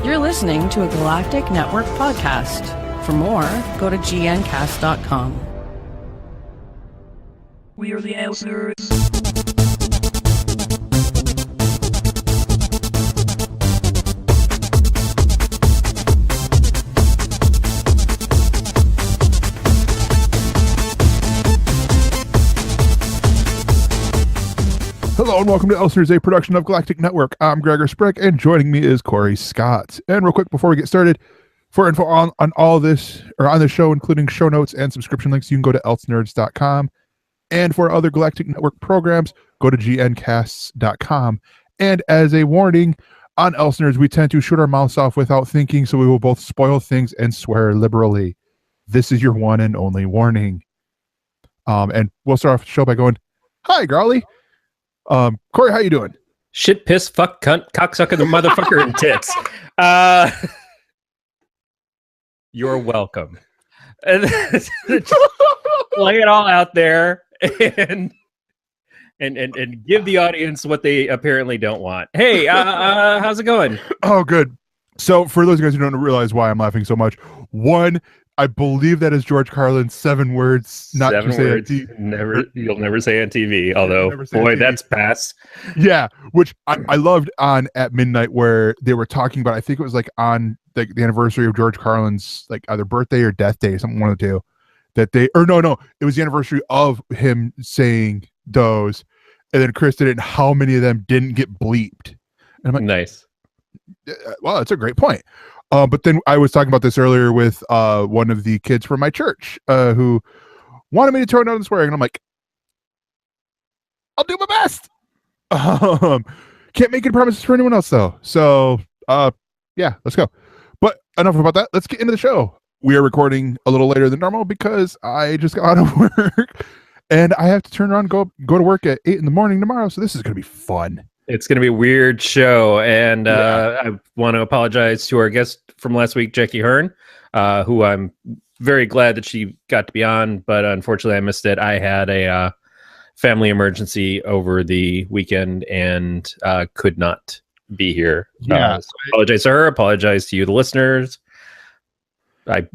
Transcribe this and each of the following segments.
You're listening to a Galactic Network podcast. For more, go to gncast.com. We are the ElseNerds. Hello and welcome to ElseNerds, a production of Galactic Network. I'm Gregor Sprick, and joining me is Corey Scott. And real quick, before we get started, for info on all this, or on the show, including show notes and subscription links, you can go to ElseNerds.com. And for other Galactic Network programs, go to gncasts.com. And as a warning, on ElseNerds, we tend to shoot our mouths off without thinking, so we will both spoil things and swear liberally. This is your one and only warning. And we'll start off the show by going, "Hi, Growly." Corey, how you doing? Shit, piss, fuck, cunt, cocksucker, the motherfucker, and tits. You're welcome. And lay it all out there and give the audience what they apparently don't want. Hey, how's it going? Oh, good. So for those guys who don't realize why I'm laughing so much, one, I believe that is George Carlin's 7 words, not 7 to say words. You'll never say on TV. Although, boy, that's past. Yeah, which I loved on At Midnight, where they were talking about. I think it was like on the anniversary of George Carlin's like either birthday or death day, something one of the two. That they no, it was the anniversary of him saying those, and then Chris did it. And how many of them didn't get bleeped? And I'm like, nice. Well, that's a great point. But then I was talking about this earlier with one of the kids from my church who wanted me to tone down the swearing, and I'm like, I'll do my best. Can't make any promises for anyone else though. So yeah, let's go. But enough about that. Let's get into the show. We are recording a little later than normal because I just got out of work and I have to turn around and go to work at 8 a.m. tomorrow. So this is gonna be fun. It's going to be a weird show, and I want to apologize to our guest from last week, Jackie Hearn, who I'm very glad that she got to be on, but unfortunately I missed it. I had a family emergency over the weekend and could not be here. Yeah. So I apologize to her, apologize to you, the listeners. I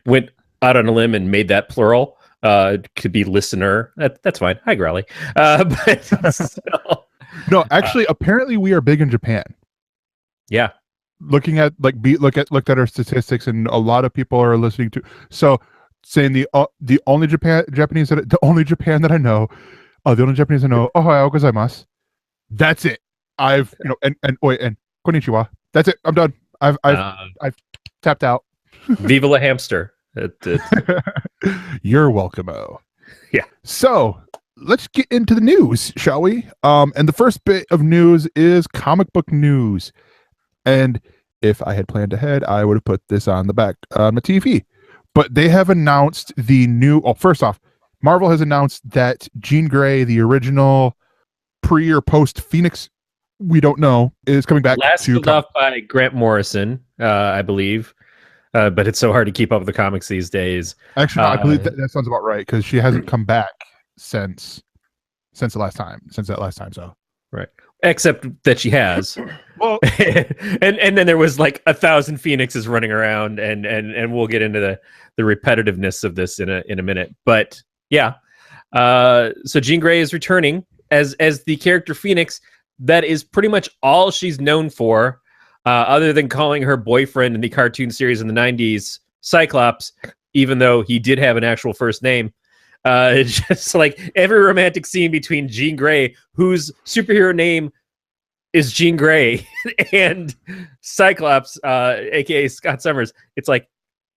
went out on a limb and made that plural. Could be listener. That's fine. Hi, Growly. But still. No, actually, apparently we are big in Japan. Yeah. Looking at looked at our statistics, and a lot of people are listening to. So saying the only Japan that I know, the only Japanese I know, ohayou gozaimasu. That's it. I've and konnichiwa. That's it. I'm done. I've tapped out. Viva la hamster. You're welcome-o. Yeah. So let's get into the news, shall we? And the first bit of news is comic book news. And if I had planned ahead, I would have put this on the back on my TV. But they have announced the new. Oh, first off, Marvel has announced that Jean Grey, the original pre or post Phoenix, we don't know, is coming back. Last killed off by Grant Morrison, I believe. But it's so hard to keep up with the comics these days. Actually, no, I believe that sounds about right because she hasn't come back since that last time. So right, except that she has. Well, and then there was like 1,000 Phoenixes running around, and we'll get into the repetitiveness of this in a minute. But yeah, so Jean Grey is returning as the character Phoenix. That is pretty much all she's known for. Other than calling her boyfriend in the cartoon series in the 90s Cyclops, even though he did have an actual first name. It's just like every romantic scene between Jean Grey, whose superhero name is Jean Grey, and Cyclops, aka Scott Summers. It's like,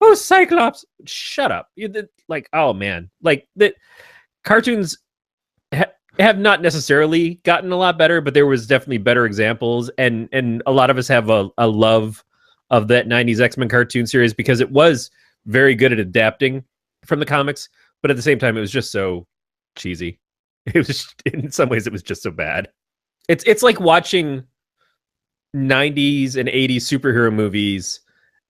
oh, Cyclops, shut up. Like, oh man, like the cartoons have not necessarily gotten a lot better, but there was definitely better examples, and a lot of us have a love of that 90s X-Men cartoon series because it was very good at adapting from the comics, but at the same time it was just so cheesy. It was in some ways it was just so bad. It's like watching 90s and 80s superhero movies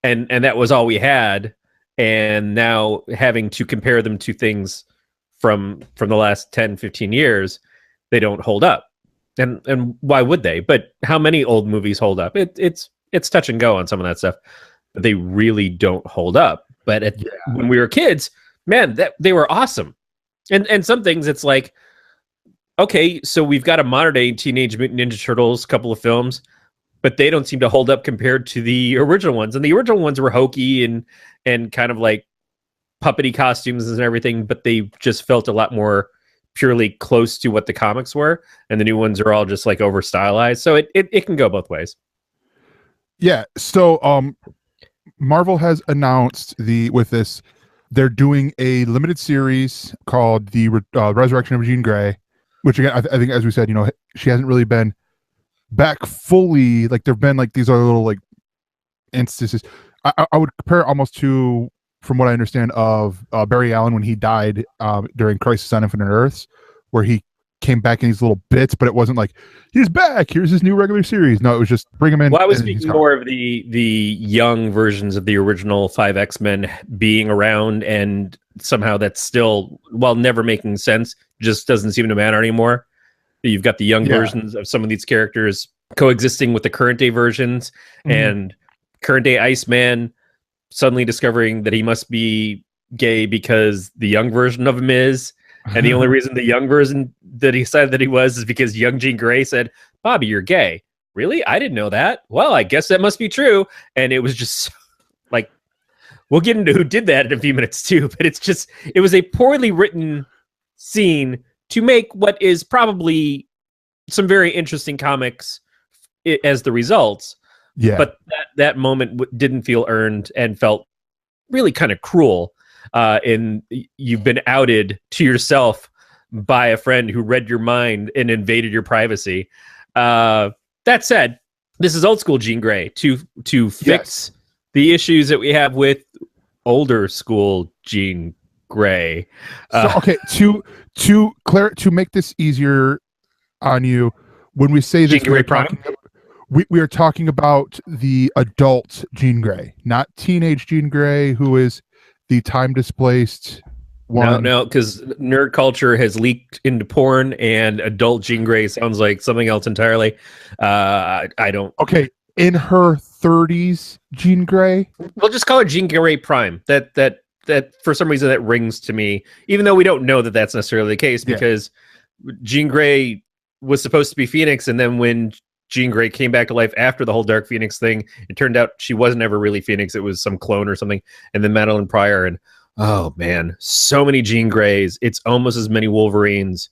and that was all we had, and now having to compare them to things from the last 10, 15 years, they don't hold up. And why would they? But how many old movies hold up? It's it's touch and go on some of that stuff, but they really don't hold up. But when we were kids, man, that they were awesome. And some things it's like, okay, so we've got a modern day Teenage Mutant Ninja Turtles couple of films, but they don't seem to hold up compared to the original ones. And the original ones were hokey and kind of like puppety costumes and everything, but they just felt a lot more purely close to what the comics were. And the new ones are all just like over stylized. So it can go both ways. Yeah. So Marvel has announced they're doing a limited series called the Resurrection of Jean Grey, which again, I think, as we said, she hasn't really been back fully. Like there've been like these other little like instances. I would compare it almost to, from what I understand, of Barry Allen when he died during Crisis on Infinite Earths, where he came back in these little bits, but it wasn't like he's back, here's his new regular series. No, it was just bring him in. Well, I was speaking more of the young versions of the original 5 X-Men being around, and somehow that's still, while never making sense, just doesn't seem to matter anymore. You've got the young versions of some of these characters coexisting with the current day versions, and current day Iceman suddenly discovering that he must be gay because the young version of him is. And the only reason the young version that he decided that he was is because young Jean Grey said, Bobby, you're gay. Really? I didn't know that. Well, I guess that must be true. And it was just like, we'll get into who did that in a few minutes too, but it was a poorly written scene to make what is probably some very interesting comics as the results. Yeah. But that moment didn't feel earned and felt really kind of cruel. And you've been outed to yourself by a friend who read your mind and invaded your privacy. That said, this is old school Jean Grey to fix the issues that we have with older school Jean Grey. So, okay, to make this easier on you, when we say this, we are talking about the adult Jean Grey, not teenage Jean Grey, who is the time displaced one. No, because nerd culture has leaked into porn, and adult Jean Grey sounds like something else entirely. I don't. Okay, in her 30s, Jean Grey. We'll just call her Jean Grey Prime. That for some reason that rings to me, even though we don't know that that's necessarily the case, because Jean Grey was supposed to be Phoenix, and then when Jean Grey came back to life after the whole Dark Phoenix thing, it turned out she wasn't ever really Phoenix. It was some clone or something. And then Madeline Pryor, and oh man, so many Jean Greys. It's almost as many Wolverines.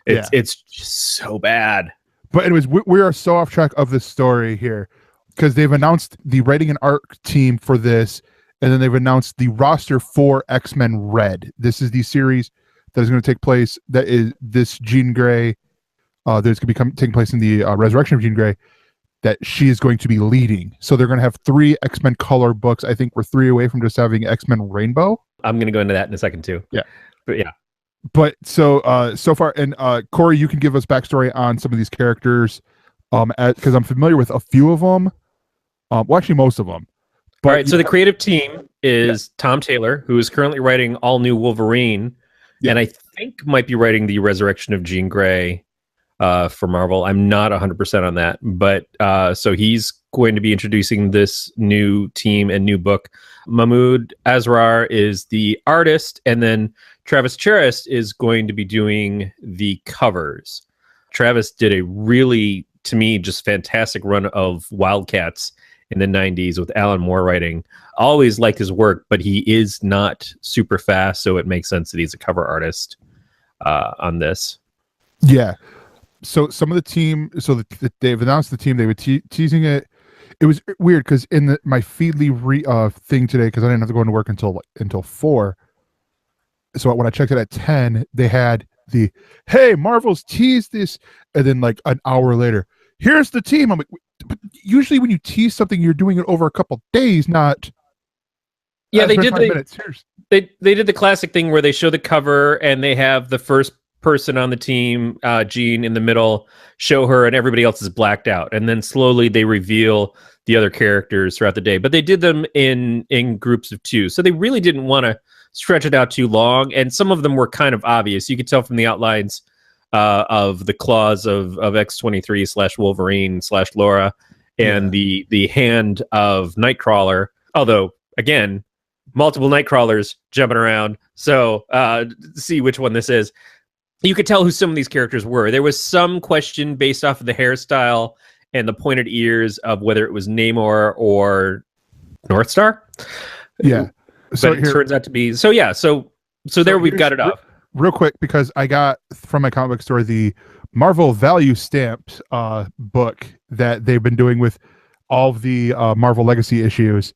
It's just so bad. But anyways, we are so off track of this story here, because they've announced the writing and art team for this, and then they've announced the roster for X-Men Red. This is the series that is going to take place. That is this Jean Grey. There's going to be taking place in the Resurrection of Jean Grey, that she is going to be leading. So they're going to have 3 X-Men color books. I think we're 3 away from just having X-Men Rainbow. I'm going to go into that in a second too. Yeah. But yeah. But so far, and Corey, you can give us backstory on some of these characters, because I'm familiar with a few of them. Well, actually, most of them. But, all right. So the creative team is Tom Taylor, who is currently writing all new Wolverine, and I think might be writing the Resurrection of Jean Grey for Marvel. I'm not 100% on that, but so he's going to be introducing this new team and new book. Mahmoud Asrar is the artist, and then Travis Charest is going to be doing the covers. Travis did a really, to me, just fantastic run of Wildcats in the 90s with Alan Moore writing. Always liked his work, but he is not super fast, so it makes sense that he's a cover artist on this. Yeah. So some of the team, they've announced the team. They were teasing it. It was weird because in my Feedly thing today, because I didn't have to go into work until 4. So when I checked it at 10, they had the, hey, Marvel's teased this, and then like an hour later, here's the team. I'm like, but usually when you tease something, you're doing it over a couple days, not. Yeah, they did they did the classic thing where they show the cover and they have the first person on the team, Jean, in the middle, show her, and everybody else is blacked out, and then slowly they reveal the other characters throughout the day. But they did them in groups of 2, so they really didn't want to stretch it out too long, and some of them were kind of obvious. You could tell from the outlines of the claws of X-23 / Wolverine / Laura, and the hand of Nightcrawler. Although, again, multiple Nightcrawlers jumping around. So see which one this is. You could tell who some of these characters were. There was some question based off of the hairstyle and the pointed ears of whether it was Namor or Northstar. Yeah. So it turns out to be. So yeah. So there we've got it up. Real quick, because I got from my comic book store the Marvel Value Stamped book that they've been doing with all of the Marvel Legacy issues.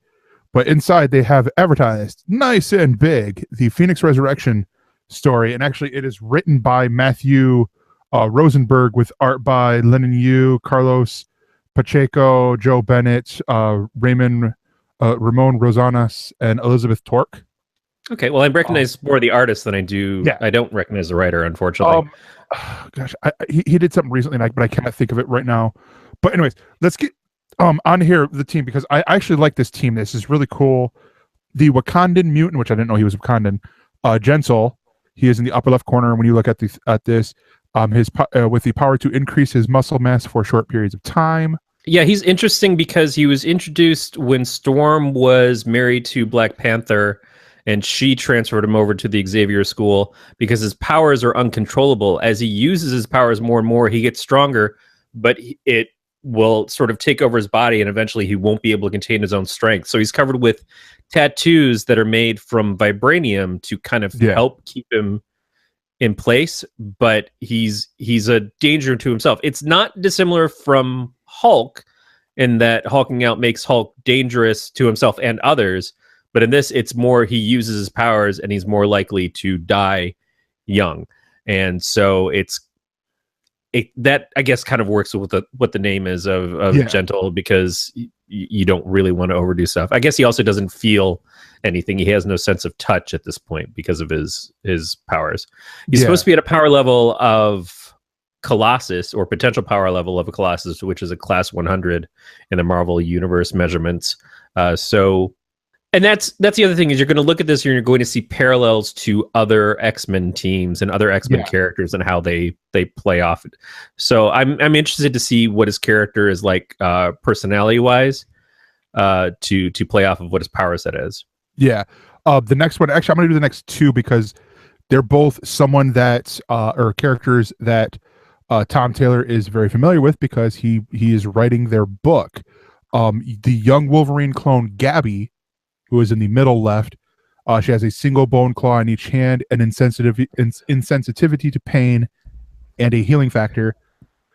But inside they have advertised nice and big the Phoenix Resurrection story, and actually it is written by Matthew Rosenberg with art by Lennon Yu, Carlos Pacheco, Joe Bennett, Ramon Rosanas, and Elizabeth Torque. Okay, well, I recognize more the artist than I do. Yeah. I don't recognize the writer, unfortunately. Gosh, he did something recently, but I can't think of it right now. But anyways, let's get on here the team, because I actually like this team. This is really cool. The Wakandan mutant, which I didn't know he was Wakandan, Jensel. He is in the upper left corner. When you look at this, his with the power to increase his muscle mass for short periods of time. Yeah, he's interesting because he was introduced when Storm was married to Black Panther, and she transferred him over to the Xavier School because his powers are uncontrollable. As he uses his powers more and more, he gets stronger, but it will sort of take over his body, and eventually he won't be able to contain his own strength. So he's covered with tattoos that are made from vibranium to kind of help keep him in place, but he's a danger to himself. It's not dissimilar from Hulk in that hulking out makes Hulk dangerous to himself and others, but in this it's more he uses his powers and he's more likely to die young. And so that I guess kind of works with what the name is of Gentle, because you don't really want to overdo stuff. I guess he also doesn't feel anything. He has no sense of touch at this point because of his powers. He's supposed to be at a power level of Colossus, or potential power level of a Colossus, which is a class 100 in the Marvel Universe measurements. And that's the other thing, is you're going to look at this and you're going to see parallels to other X-Men teams and other X-Men characters and how they play off it. So I'm interested to see what his character is like personality wise to play off of what his power set is. Yeah. The next one, actually, I'm going to do the next two because they're both someone that or characters that Tom Taylor is very familiar with because he is writing their book. The young Wolverine clone Gabby, who is in the middle left, she has a single bone claw in each hand, an insensitivity to pain, and a healing factor.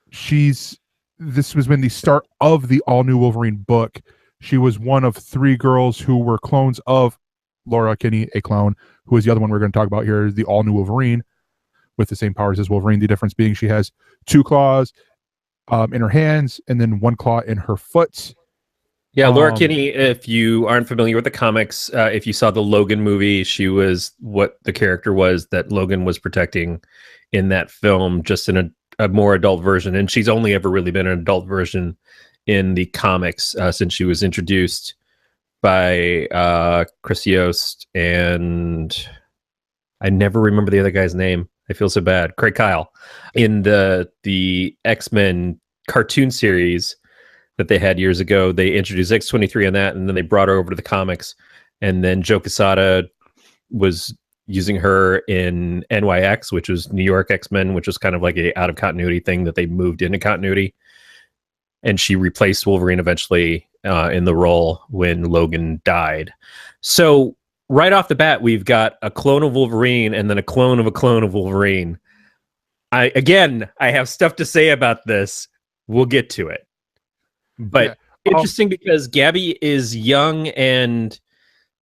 This was when the start of the all-new Wolverine book. She was one of 3 girls who were clones of Laura Kinney, a clone, who is the other one we're going to talk about here, is the all-new Wolverine, with the same powers as Wolverine. The difference being she has 2 claws in her hands and then 1 claw in her foot. Yeah, Laura Kinney, if you aren't familiar with the comics, if you saw the Logan movie, she was what the character was that Logan was protecting in that film, just in a more adult version. And she's only ever really been an adult version in the comics since she was introduced by Chris Yost, and I never remember the other guy's name. I feel so bad. Craig Kyle. In the X-Men cartoon series that they had years ago, they introduced X-23 on that, and then they brought her over to the comics, and then Joe Quesada was using her in NYX, which was New York X-Men, which was kind of like a out of continuity thing that they moved into continuity, and she replaced Wolverine eventually in the role when Logan died. So right off the bat, we've got a clone of Wolverine and then a clone of Wolverine. I have stuff to say about this. We'll get to it. But interesting because Gabby is young and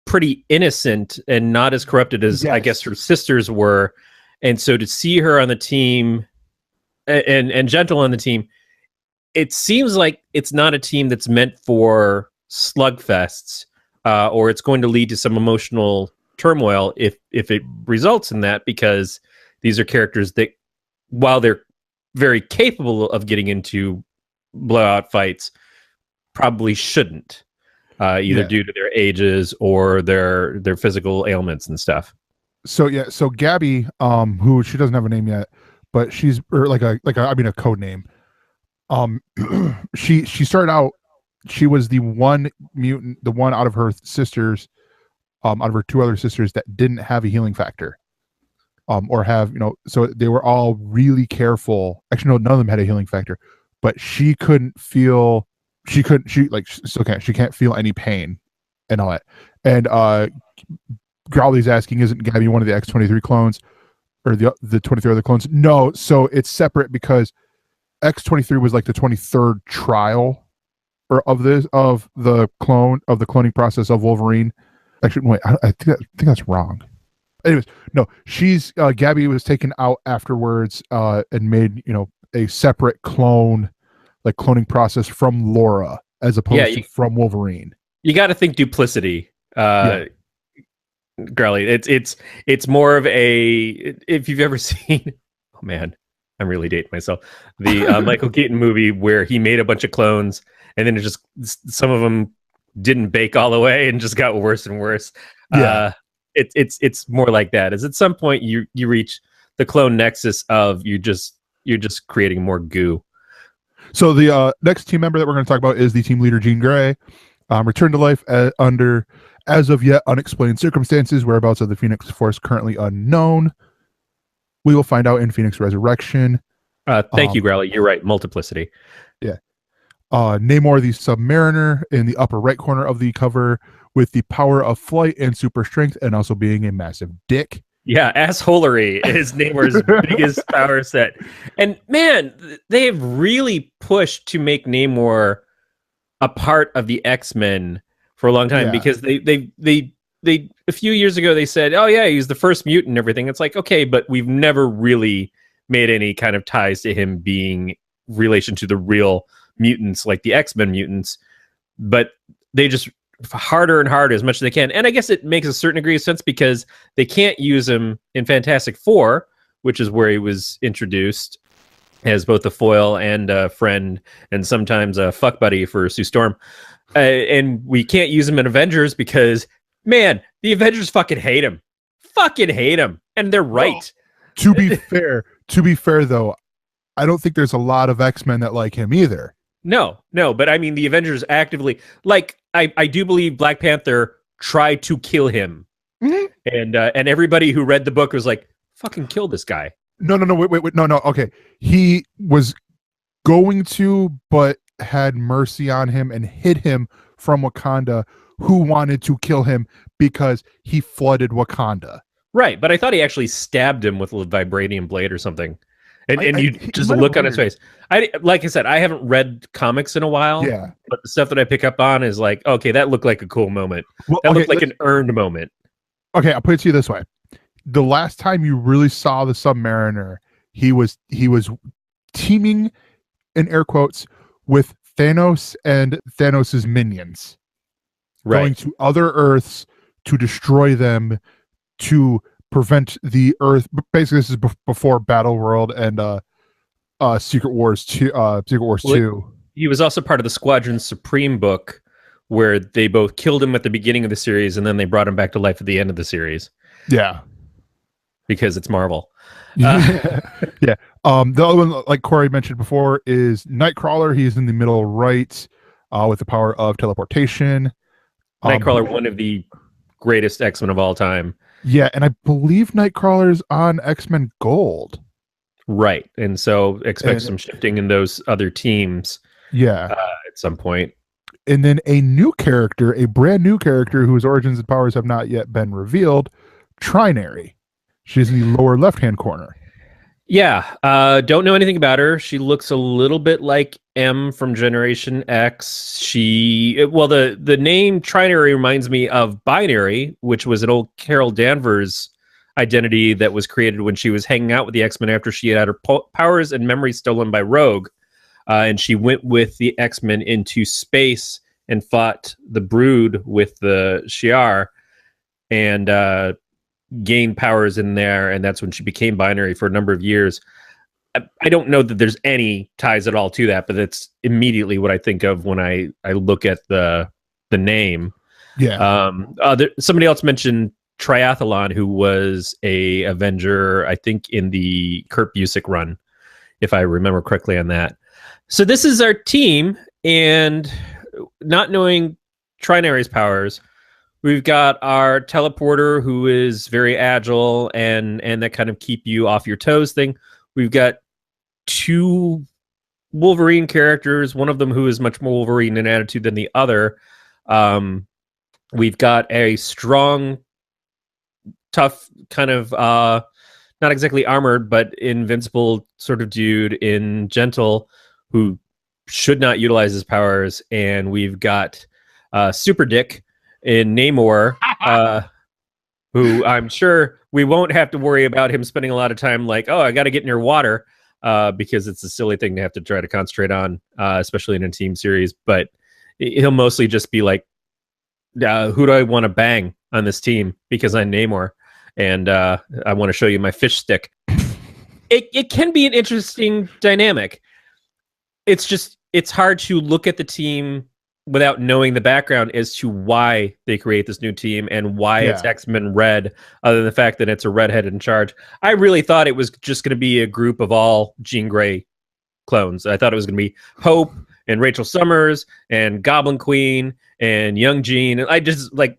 pretty innocent and not as corrupted as I guess her sisters were. And so to see her on the team and Gentle on the team, it seems like it's not a team that's meant for slugfests, or it's going to lead to some emotional turmoil if it results in that, because these are characters that, while they're very capable of getting into blowout fights, probably shouldn't, either due to their ages or their physical ailments and stuff. So Gabby, who she doesn't have a name yet, but she's a code name. She started out she was the one mutant, the one out of her sisters, out of her two other sisters that didn't have a healing factor. Or have, so they were all really careful. Actually, no, none of them had a healing factor, but she couldn't feel, she still can't, she can't feel any pain and all that. And Growly's asking, isn't Gabby one of the X-23 clones or the 23 other clones? No, so it's separate because X-23 was like the 23rd trial or of the cloning process of Wolverine. Actually, wait, I think that's wrong. Anyways, no, she's Gabby was taken out afterwards and made a separate cloning process from Laura as opposed to from Wolverine. You got to think duplicity, Growly. It's more of a, if you've ever seen, oh man, I'm really dating myself, the Michael Keaton movie where he made a bunch of clones and then it just, some of them didn't bake all the way and just got worse and worse. Yeah. It's more like that. As at some point you reach the clone nexus of you're just creating more goo. So the next team member that we're going to talk about is the team leader Jean Grey, returned to life under as of yet unexplained circumstances. Whereabouts of the Phoenix Force currently unknown. We will find out in Phoenix Resurrection. Thank you, Growly. You're right. Multiplicity. Yeah. Namor the Submariner in the upper right corner of the cover with the power of flight and super strength and also being a massive dick. Yeah, assholery is Namor's biggest power set. And man, they have really pushed to make Namor a part of the X-Men for a long time because they a few years ago they said, oh yeah, he's the first mutant and everything. It's like, okay, but we've never really made any kind of ties to him being relation to the real mutants like the X-Men mutants. But they just harder and harder as much as they can. And I guess it makes a certain degree of sense because they can't use him in Fantastic Four, which is where he was introduced as both a foil and a friend and sometimes a fuck buddy for Sue Storm. And we can't use him in Avengers because, man, the Avengers fucking hate him. Fucking hate him. And they're right. Well, to be fair though, I don't think there's a lot of X-Men that like him either. No, but I mean the Avengers actively, like, I do believe Black Panther tried to kill him, and everybody who read the book was like, "Fucking kill this guy." No, wait, no. Okay, he was going to, but had mercy on him and hid him from Wakanda, who wanted to kill him because he flooded Wakanda. Right, but I thought he actually stabbed him with a vibranium blade or something. And you just look on his face. Like I said, I haven't read comics in a while. Yeah. But the stuff that I pick up on is like, okay, that looked like a cool moment. Well, that looked like an earned moment. Okay, I'll put it to you this way. The last time you really saw the Submariner, he was teaming, in air quotes, with Thanos and Thanos's minions. Right. Going to other Earths to destroy them, to prevent the Earth. Basically, this is before Battle World and Secret Wars 2. He was also part of the Squadron Supreme book, where they both killed him at the beginning of the series, and then they brought him back to life at the end of the series. Yeah, because it's Marvel. Yeah. The other one, like Corey mentioned before, is Nightcrawler. He's in the middle right, with the power of teleportation. Nightcrawler, one of the greatest X-Men of all time. Yeah, and I believe Nightcrawler's on X-Men Gold. Right, and so expect some shifting in those other teams. Yeah, at some point. And then a brand new character whose origins and powers have not yet been revealed, Trinary. She's in the lower left-hand corner. Yeah, don't know anything about her. She looks a little bit like M from Generation X. The name Trinary reminds me of Binary, which was an old Carol Danvers identity that was created when she was hanging out with the X-Men after she had her powers and memories stolen by Rogue. And she went with the X-Men into space and fought the Brood with the Shi'ar and gained powers in there. And that's when she became Binary for a number of years. I don't know that there's any ties at all to that, but that's immediately what I think of when I look at the name. Yeah. Somebody else mentioned Triathlon, who was a Avenger, I think, in the Kurt Busiek run, if I remember correctly on that. So this is our team, and not knowing Trinary's powers, we've got our teleporter who is very agile and that kind of keep you off your toes thing. We've got 2 Wolverine characters, one of them who is much more Wolverine in attitude than the other. We've got a strong, tough kind of not exactly armored, but invincible sort of dude in Gentle who should not utilize his powers. And we've got Super Dick in Namor, who I'm sure we won't have to worry about him spending a lot of time like, oh, I got to get near water, because it's a silly thing to have to try to concentrate on, especially in a team series. But he'll mostly just be like, who do I want to bang on this team because I'm Namor, and I want to show you my fish stick. It can be an interesting dynamic. It's just, it's hard to look at the team without knowing the background as to why they create this new team and why it's X-Men Red, other than the fact that it's a redhead in charge. I really thought it was just going to be a group of all Jean Grey clones. I thought it was going to be Hope and Rachel Summers and Goblin Queen and Young Jean. And I just like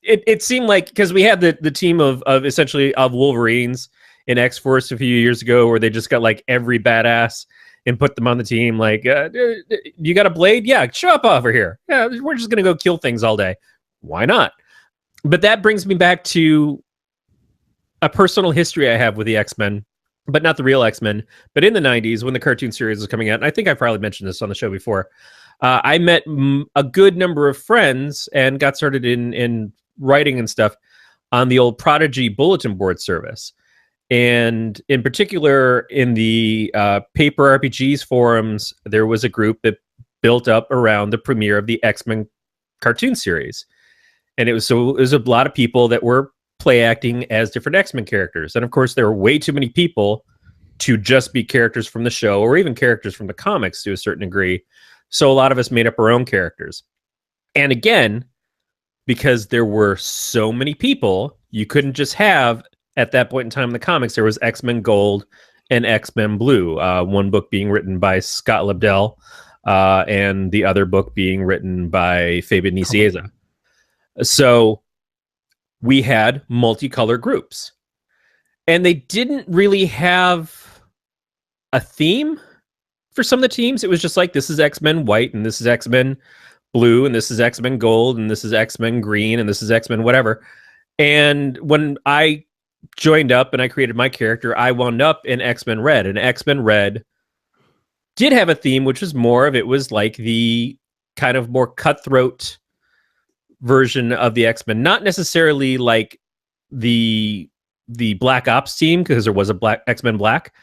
it seemed like, because we had the team of essentially of Wolverines in X-Force a few years ago, where they just got like every badass and put them on the team. Like, you got a blade? Yeah, show up over here. Yeah, we're just going to go kill things all day. Why not? But that brings me back to a personal history I have with the X-Men, but not the real X-Men. But in the 90s, when the cartoon series was coming out, and I think I've probably mentioned this on the show before, I met a good number of friends and got started in writing and stuff on the old Prodigy bulletin board service. And in particular, in the Paper RPGs forums, there was a group that built up around the premiere of the X-Men cartoon series. And it was a lot of people that were play acting as different X-Men characters. And of course, there were way too many people to just be characters from the show or even characters from the comics to a certain degree. So a lot of us made up our own characters. And again, because there were so many people, you couldn't just have, at that point in time in the comics, there was X-Men Gold and X-Men Blue, one book being written by Scott Lobdell, and the other book being written by Fabian Nicieza. So we had multicolor groups, and they didn't really have a theme for some of the teams. It was just like, this is X-Men White, and this is X-Men Blue, and this is X-Men Gold, and this is X-Men Green, and this is X-Men whatever. And when I joined up and I created my character, I wound up in X-Men Red, and X-Men Red did have a theme, which was more of, it was like the kind of more cutthroat version of the X-Men, not necessarily like the Black Ops team, because there was a Black X-Men Black,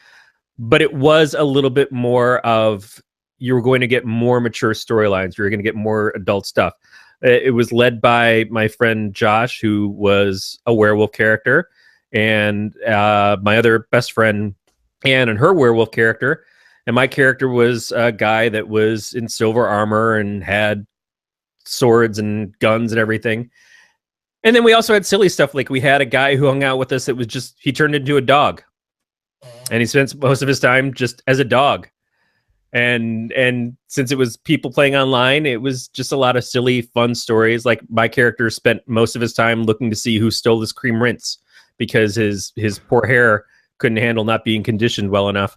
but it was a little bit more of, you were going to get more mature storylines, you were going to get more adult stuff. It was led by my friend Josh, who was a werewolf character, and my other best friend Anne and her werewolf character, and my character was a guy that was in silver armor and had swords and guns and everything. And then we also had silly stuff, like we had a guy who hung out with us that was just, he turned into a dog, and he spent most of his time just as a dog. And since it was people playing online, it was just a lot of silly, fun stories. Like, my character spent most of his time looking to see who stole his cream rinse, because his poor hair couldn't handle not being conditioned well enough.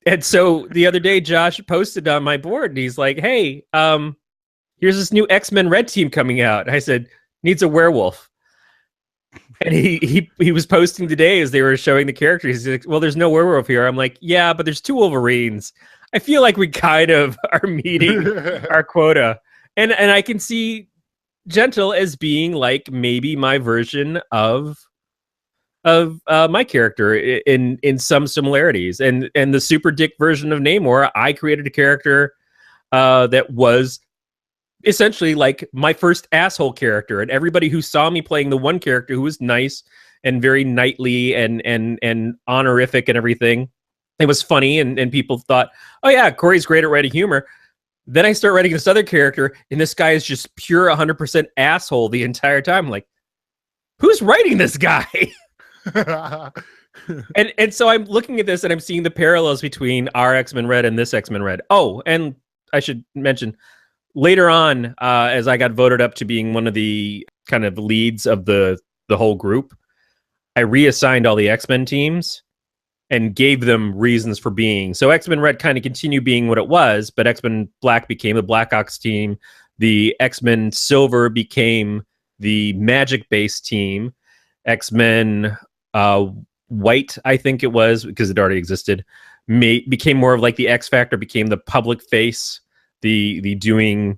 And so the other day, Josh posted on my board, and he's like, hey, here's this new X-Men Red team coming out. I said, needs a werewolf. And he was posting today as they were showing the characters. He's like, well, there's no werewolf here. I'm like, yeah, but there's 2 Wolverines. I feel like we kind of are meeting our quota. And I can see Gentle as being like maybe my version of my character in some similarities. And the Super Dick version of Namor, I created a character that was essentially like my first asshole character, and everybody who saw me playing the one character who was nice and very knightly and honorific and everything, it was funny, and people thought, oh yeah, Corey's great at writing humor. Then I start writing this other character, and this guy is just pure 100% asshole the entire time. I'm like, who's writing this guy? and so I'm looking at this, and I'm seeing the parallels between our X-Men Red and this X-Men Red. Oh, and I should mention, later on, as I got voted up to being one of the kind of leads of the whole group, I reassigned all the X-Men teams and gave them reasons for being. So X-Men Red kind of continued being what it was, but X-Men Black became the Black Ops team. The X-Men Silver became the Magic-based team. X-Men White, I think it was, because it already existed, became more of like the X Factor, became the public face, the doing,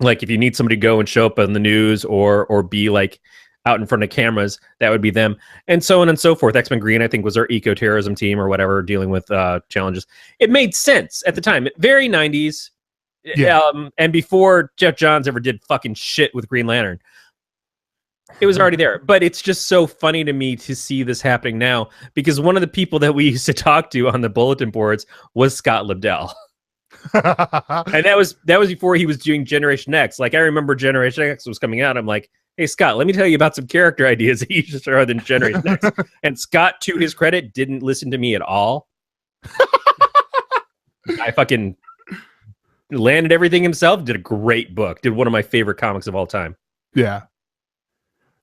like if you need somebody to go and show up on the news or be like out in front of cameras, that would be them, and so on and so forth. X-Men Green, I think, was our eco-terrorism team or whatever, dealing with challenges. It made sense at the time. Very 90s. Yeah. And before Jeff Johns ever did fucking shit with Green Lantern. It was already there. But it's just so funny to me to see this happening now, because one of the people that we used to talk to on the bulletin boards was Scott Lobdell. And that was before he was doing Generation X. Like, I remember Generation X was coming out. I'm like, hey, Scott, let me tell you about some character ideas that you should throw in Generation X. And Scott, to his credit, didn't listen to me at all. I fucking landed everything himself, did a great book, did one of my favorite comics of all time. Yeah.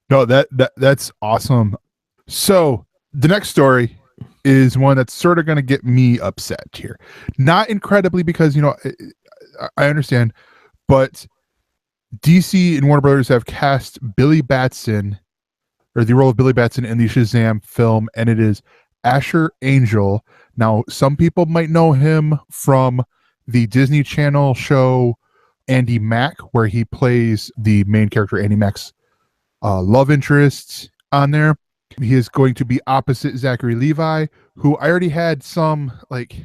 No, that's awesome. So the next story is one that's sort of going to get me upset here. Not incredibly, because, you know, I understand, but DC and Warner Brothers have cast Billy Batson, or the role of Billy Batson, in the Shazam film, and it is Asher Angel. Now, some people might know him from the Disney Channel show Andy Mack, where he plays the main character, Andy Mack's love interest on there. He is going to be opposite Zachary Levi, who I already had some, like,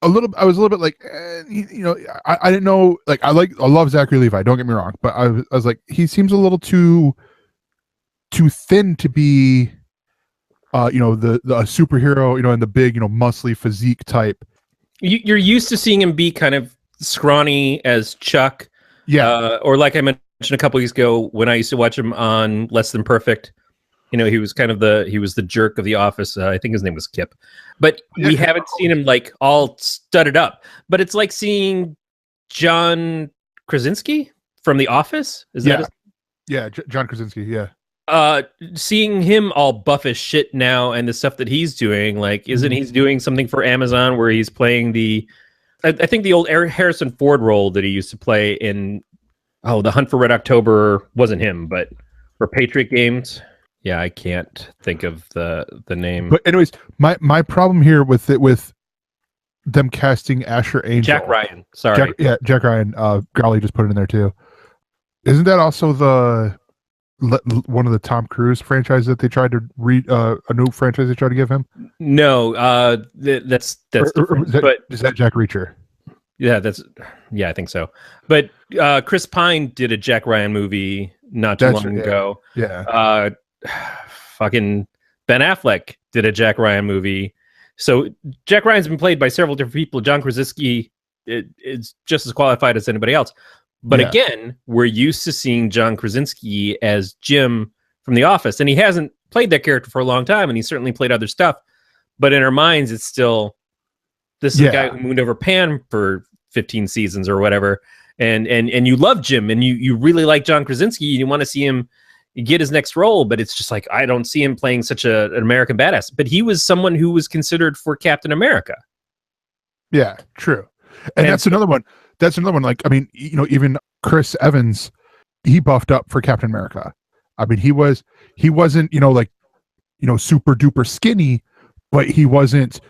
I was a little bit like, you know, I didn't know, like, I love Zachary Levi, don't get me wrong, but I was like, he seems a little too thin to be, you know, the superhero, you know, in the big, you know, muscly physique type. You're used to seeing him be kind of scrawny as Chuck. Yeah. Or like I mentioned a couple weeks ago, when I used to watch him on Less Than Perfect, you know, he was kind of the jerk of the office. I think his name was Kip, but we haven't seen him like all studded up. But it's like seeing John Krasinski from The Office. Is that John Krasinski? Yeah. Seeing him all buff as shit now, and the stuff that he's doing, like, isn't he's doing something for Amazon where he's playing I think the old Harrison Ford role that he used to play in The Hunt for Red October wasn't him, but for Patriot Games. Yeah, I can't think of the name. But anyways, my problem here with them casting Asher Angel, Jack Ryan. Sorry, Jack Ryan. Golly just put it in there too. Isn't that also one of the Tom Cruise franchises that they tried to a new franchise they tried to give him? No, that's but is that Jack Reacher? Yeah, I think so. But Chris Pine did a Jack Ryan movie not too long ago. Yeah. Fucking Ben Affleck did a Jack Ryan movie. So Jack Ryan's been played by several different people. John Krasinski is just as qualified as anybody else. But again, we're used to seeing John Krasinski as Jim from The Office, and he hasn't played that character for a long time, and he's certainly played other stuff. But in our minds, it's still, this is the guy who mooned over Pan for 15 seasons or whatever, and you love Jim, and you really like John Krasinski, and you want to see him get his next role, but it's just like, I don't see him playing such an American badass. But he was someone who was considered for Captain America. Yeah, true. And that's another one. That's another one. Like, I mean, you know, even Chris Evans, he buffed up for Captain America. I mean, he wasn't, you know, like, you know, super duper skinny, but he wasn't.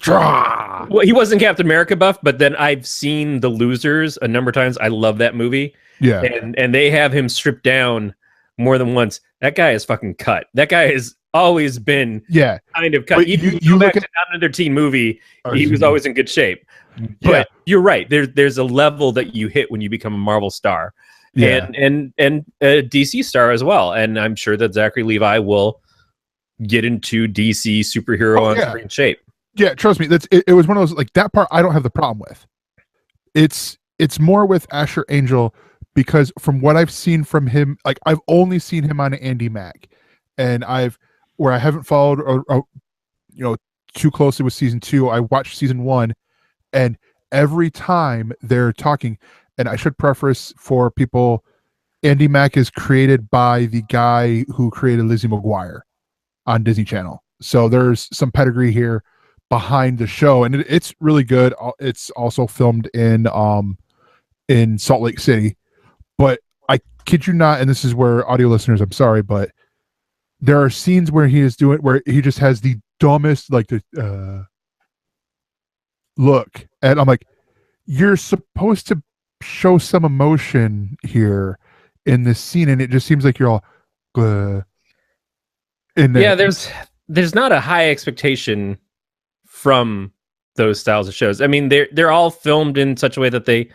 Well, he wasn't Captain America buff, but then I've seen The Losers a number of times. I love that movie. Yeah. And they have him stripped down more than once. That guy is fucking cut. That guy has always been kind of cut. But Even you back look to Another Teen Movie, he was always in good shape. But you're right. There's a level that you hit when you become a Marvel star, and a DC star as well. And I'm sure that Zachary Levi will get into DC superhero on screen shape. Yeah, trust me. It was one of those, like, that part I don't have the problem with. It's more with Asher Angel, because from what I've seen from him, like, I've only seen him on Andy Mack, and I haven't followed or you know, too closely with season 2. I watched season 1, and every time they're talking, and I should preface for people, Andy Mack is created by the guy who created Lizzie McGuire on Disney Channel. So there's some pedigree here behind the show, and it's really good. It's also filmed in Salt Lake City, but I kid you not, and this is where audio listeners, I'm sorry, but there are scenes where he just has the dumbest look, and I'm like, you're supposed to show some emotion here in this scene, and it just seems like you're all there's not a high expectation from those styles of shows. I mean, they're all filmed in such a way that they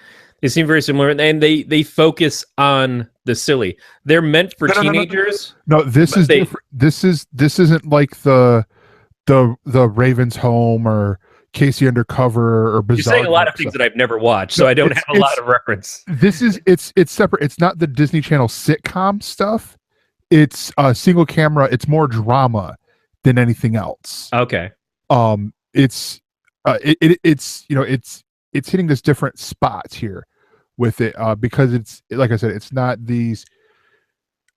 seem very similar, and they focus on the silly. They're meant for teenagers. No, this is different. This isn't like the Raven's Home or Casey Undercover or Bizarre. You're saying a lot of things that I've never watched, so I don't have a lot of reference. It's separate. It's not the Disney Channel sitcom stuff. It's single camera. It's more drama than anything else. Okay. It's hitting this different spots here with it, because it's, like I said, it's not these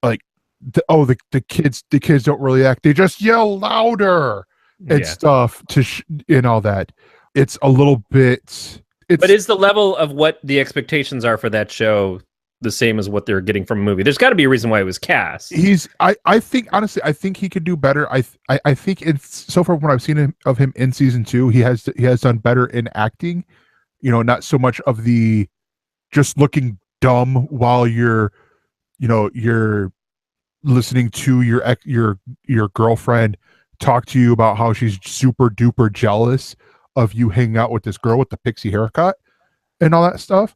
like the kids don't really act, they just yell louder and stuff and all that. It's a little bit, but is the level of what the expectations are for that show the same as what they're getting from a movie? There's got to be a reason why it was cast. I think honestly, I think he could do better. I think it's, so far when I've seen of him in season 2, he has done better in acting. Not so much of the just looking dumb while you're listening to your girlfriend talk to you about how she's super duper jealous of you hanging out with this girl with the pixie haircut and all that stuff.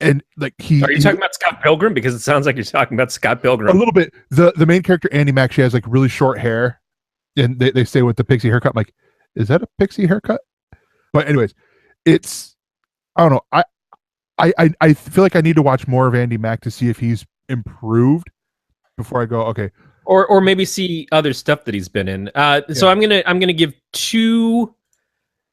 And like are you talking about Scott Pilgrim? Because it sounds like you're talking about Scott Pilgrim a little bit. The main character, Andy Mack, she has like really short hair, and they say with the pixie haircut. I'm like, is that a pixie haircut? But anyways, it's, I don't know. I feel like I need to watch more of Andy Mack to see if he's improved before I go, okay. Or maybe see other stuff that he's been in. So I'm gonna give 2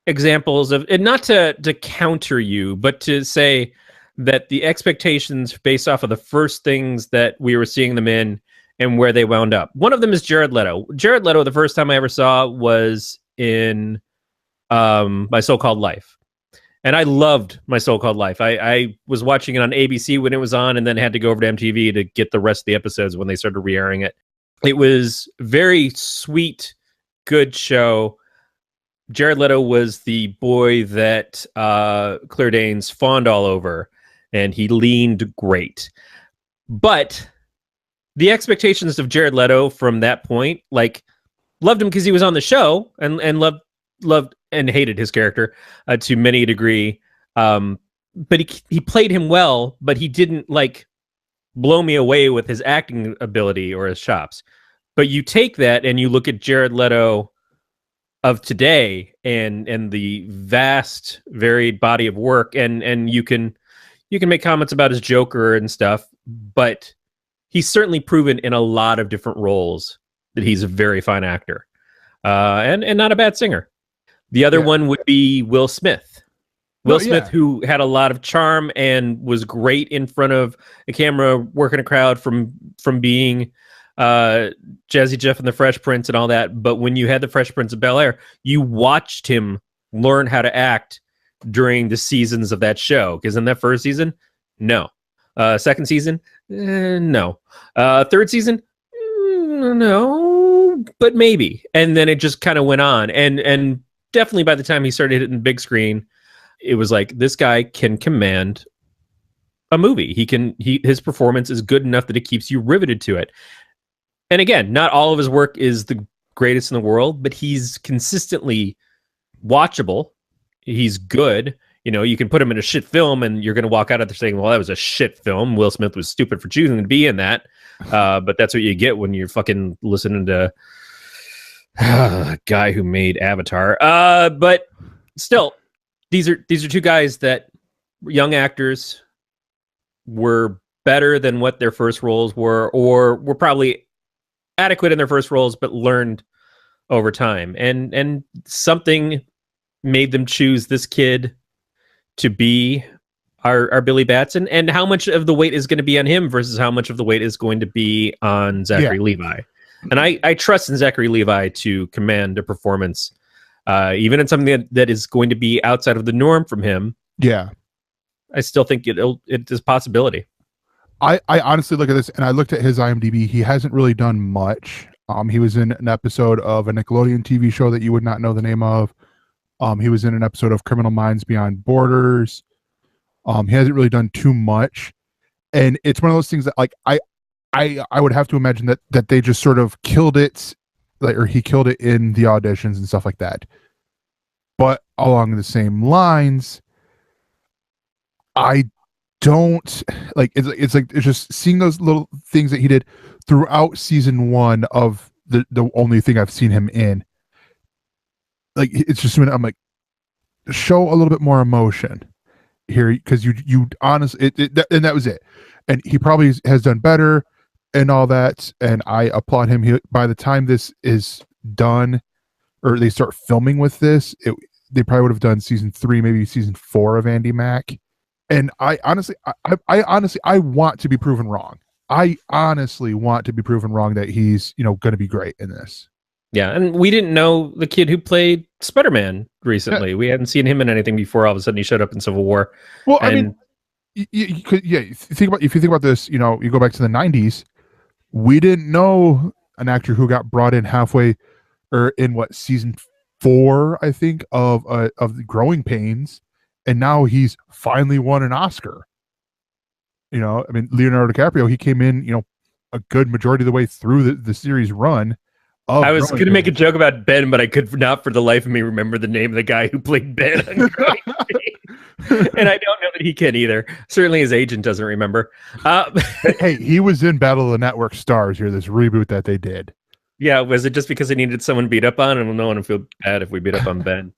examples of, and not to counter you, but to say that the expectations based off of the first things that we were seeing them in and where they wound up. One of them is Jared Leto. Jared Leto, the first time I ever saw was in My So-Called Life. And I loved My So-Called Life. I was watching it on ABC when it was on, and then had to go over to MTV to get the rest of the episodes when they started re-airing it. It was very sweet, good show. Jared Leto was the boy that Claire Danes fawned all over, and he leaned great. But the expectations of Jared Leto from that point, like, loved him because he was on the show, and loved and hated his character to many a degree. But he played him well, but he didn't like blow me away with his acting ability or his chops. But you take that and you look at Jared Leto of today and the vast varied body of work, and you can make comments about his Joker and stuff, but he's certainly proven in a lot of different roles that he's a very fine actor, and not a bad singer. The other one would be Will Smith. Will Smith, who had a lot of charm and was great in front of a camera, working a crowd from being Jazzy Jeff and the Fresh Prince and all that. But when you had the Fresh Prince of Bel-Air, you watched him learn how to act during the seasons of that show. Because in that first season, no. Second season, no. Third season, no, but maybe. And then it just kind of went on. And definitely by the time he started hitting the big screen, it was like, this guy can command a movie. His performance is good enough that it keeps you riveted to it. And again, not all of his work is the greatest in the world, but he's consistently watchable. He's good. You can put him in a shit film and you're going to walk out of there saying, well, that was a shit film. Will Smith was stupid for choosing to be in that. But that's what you get when you're fucking listening to a guy who made Avatar. But still, these are 2 guys that young actors were better than what their first roles were, or were probably adequate in their first roles, but learned over time. And something made them choose this kid to be our Billy Batson, and how much of the weight is going to be on him versus how much of the weight is going to be on Zachary Levi. And I trust in Zachary Levi to command a performance, even in something that is going to be outside of the norm from him. Yeah. I still think it is a possibility. I honestly look at this, and I looked at his IMDb. He hasn't really done much. He was in an episode of a Nickelodeon TV show that you would not know the name of. He was in an episode of Criminal Minds Beyond Borders. He hasn't really done too much, and it's one of those things that, like, I would have to imagine that they just sort of killed it, like, or he killed it in the auditions and stuff like that. But along the same lines, I don't like it's just seeing those little things that he did throughout season 1 of the only thing I've seen him in. Like, it's just when I'm like, show a little bit more emotion here, because you honestly and that was it. And he probably has done better and all that, and I applaud him. By the time this is done, or they start filming with this, they probably would have done season 3, maybe season 4 of Andy Mack. And I honestly want to be proven wrong. I honestly want to be proven wrong that he's, going to be great in this. Yeah, and we didn't know the kid who played Spider-Man recently. Yeah. We hadn't seen him in anything before. All of a sudden, he showed up in Civil War. Well, I mean, you could, if you think about this, you go back to the 90s. We didn't know an actor who got brought in halfway, or in season 4, I think, of Growing Pains. And now he's finally won an Oscar. I mean, Leonardo DiCaprio, he came in, a good majority of the way through the series run. I was going to make a joke about Ben, but I could not for the life of me remember the name of the guy who played Ben on Growing Pains. And I don't know that he can either. Certainly his agent doesn't remember. Hey, he was in Battle of the Network Stars here, this reboot that they did. Yeah, was it just because they needed someone beat up on? And no one would feel bad if we beat up on Ben.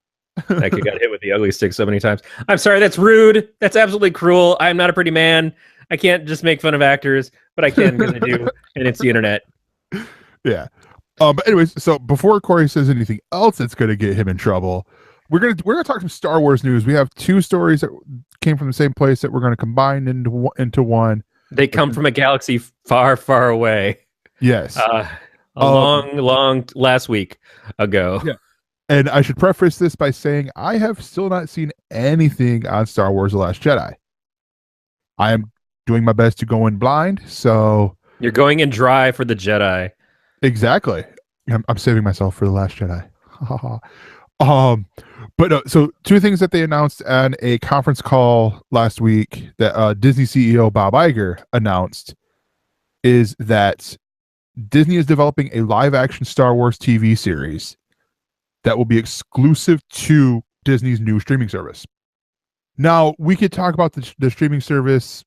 That kid got hit with the ugly stick so many times. I'm sorry, that's rude. That's absolutely cruel. I'm not a pretty man. I can't just make fun of actors, but I can because I do, and it's the internet. Yeah. But anyways, so before Corey says anything else that's going to get him in trouble, we're gonna talk some Star Wars news. We have 2 stories that came from the same place that we're going to combine into one. They come from a galaxy far, far away. Yes. A long last week ago. Yeah. And I should preface this by saying I have still not seen anything on Star Wars The Last Jedi. I am doing my best to go in blind, so... You're going in dry for the Jedi. Exactly. I'm saving myself for The Last Jedi. But no, so 2 things that they announced on a conference call last week that Disney CEO Bob Iger announced is that Disney is developing a live-action Star Wars TV series that will be exclusive to Disney's new streaming service. Now, we could talk about the streaming service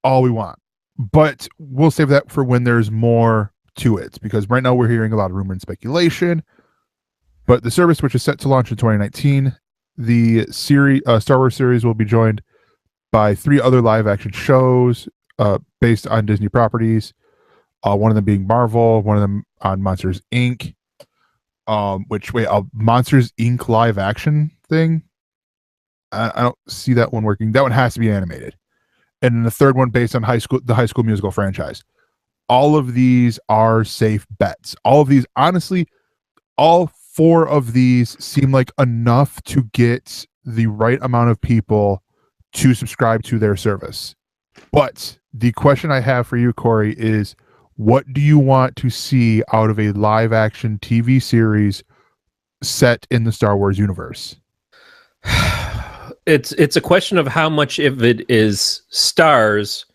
all we want, but we'll save that for when there's more to it, because right now we're hearing a lot of rumor and speculation. But the service, which is set to launch in 2019, the series, Star Wars series, will be joined by 3 other live-action shows based on Disney properties, one of them being Marvel, one of them on Monsters, Inc., a Monsters Inc. live action thing. I don't see that one working. That one has to be animated. And then the third one based on the High School Musical franchise. All of these are safe bets. All of these, honestly, all 4 of these seem like enough to get the right amount of people to subscribe to their service. But the question I have for you, Corey, is what do you want to see out of a live action TV series set in the Star Wars universe? It's a question of how much of it is stars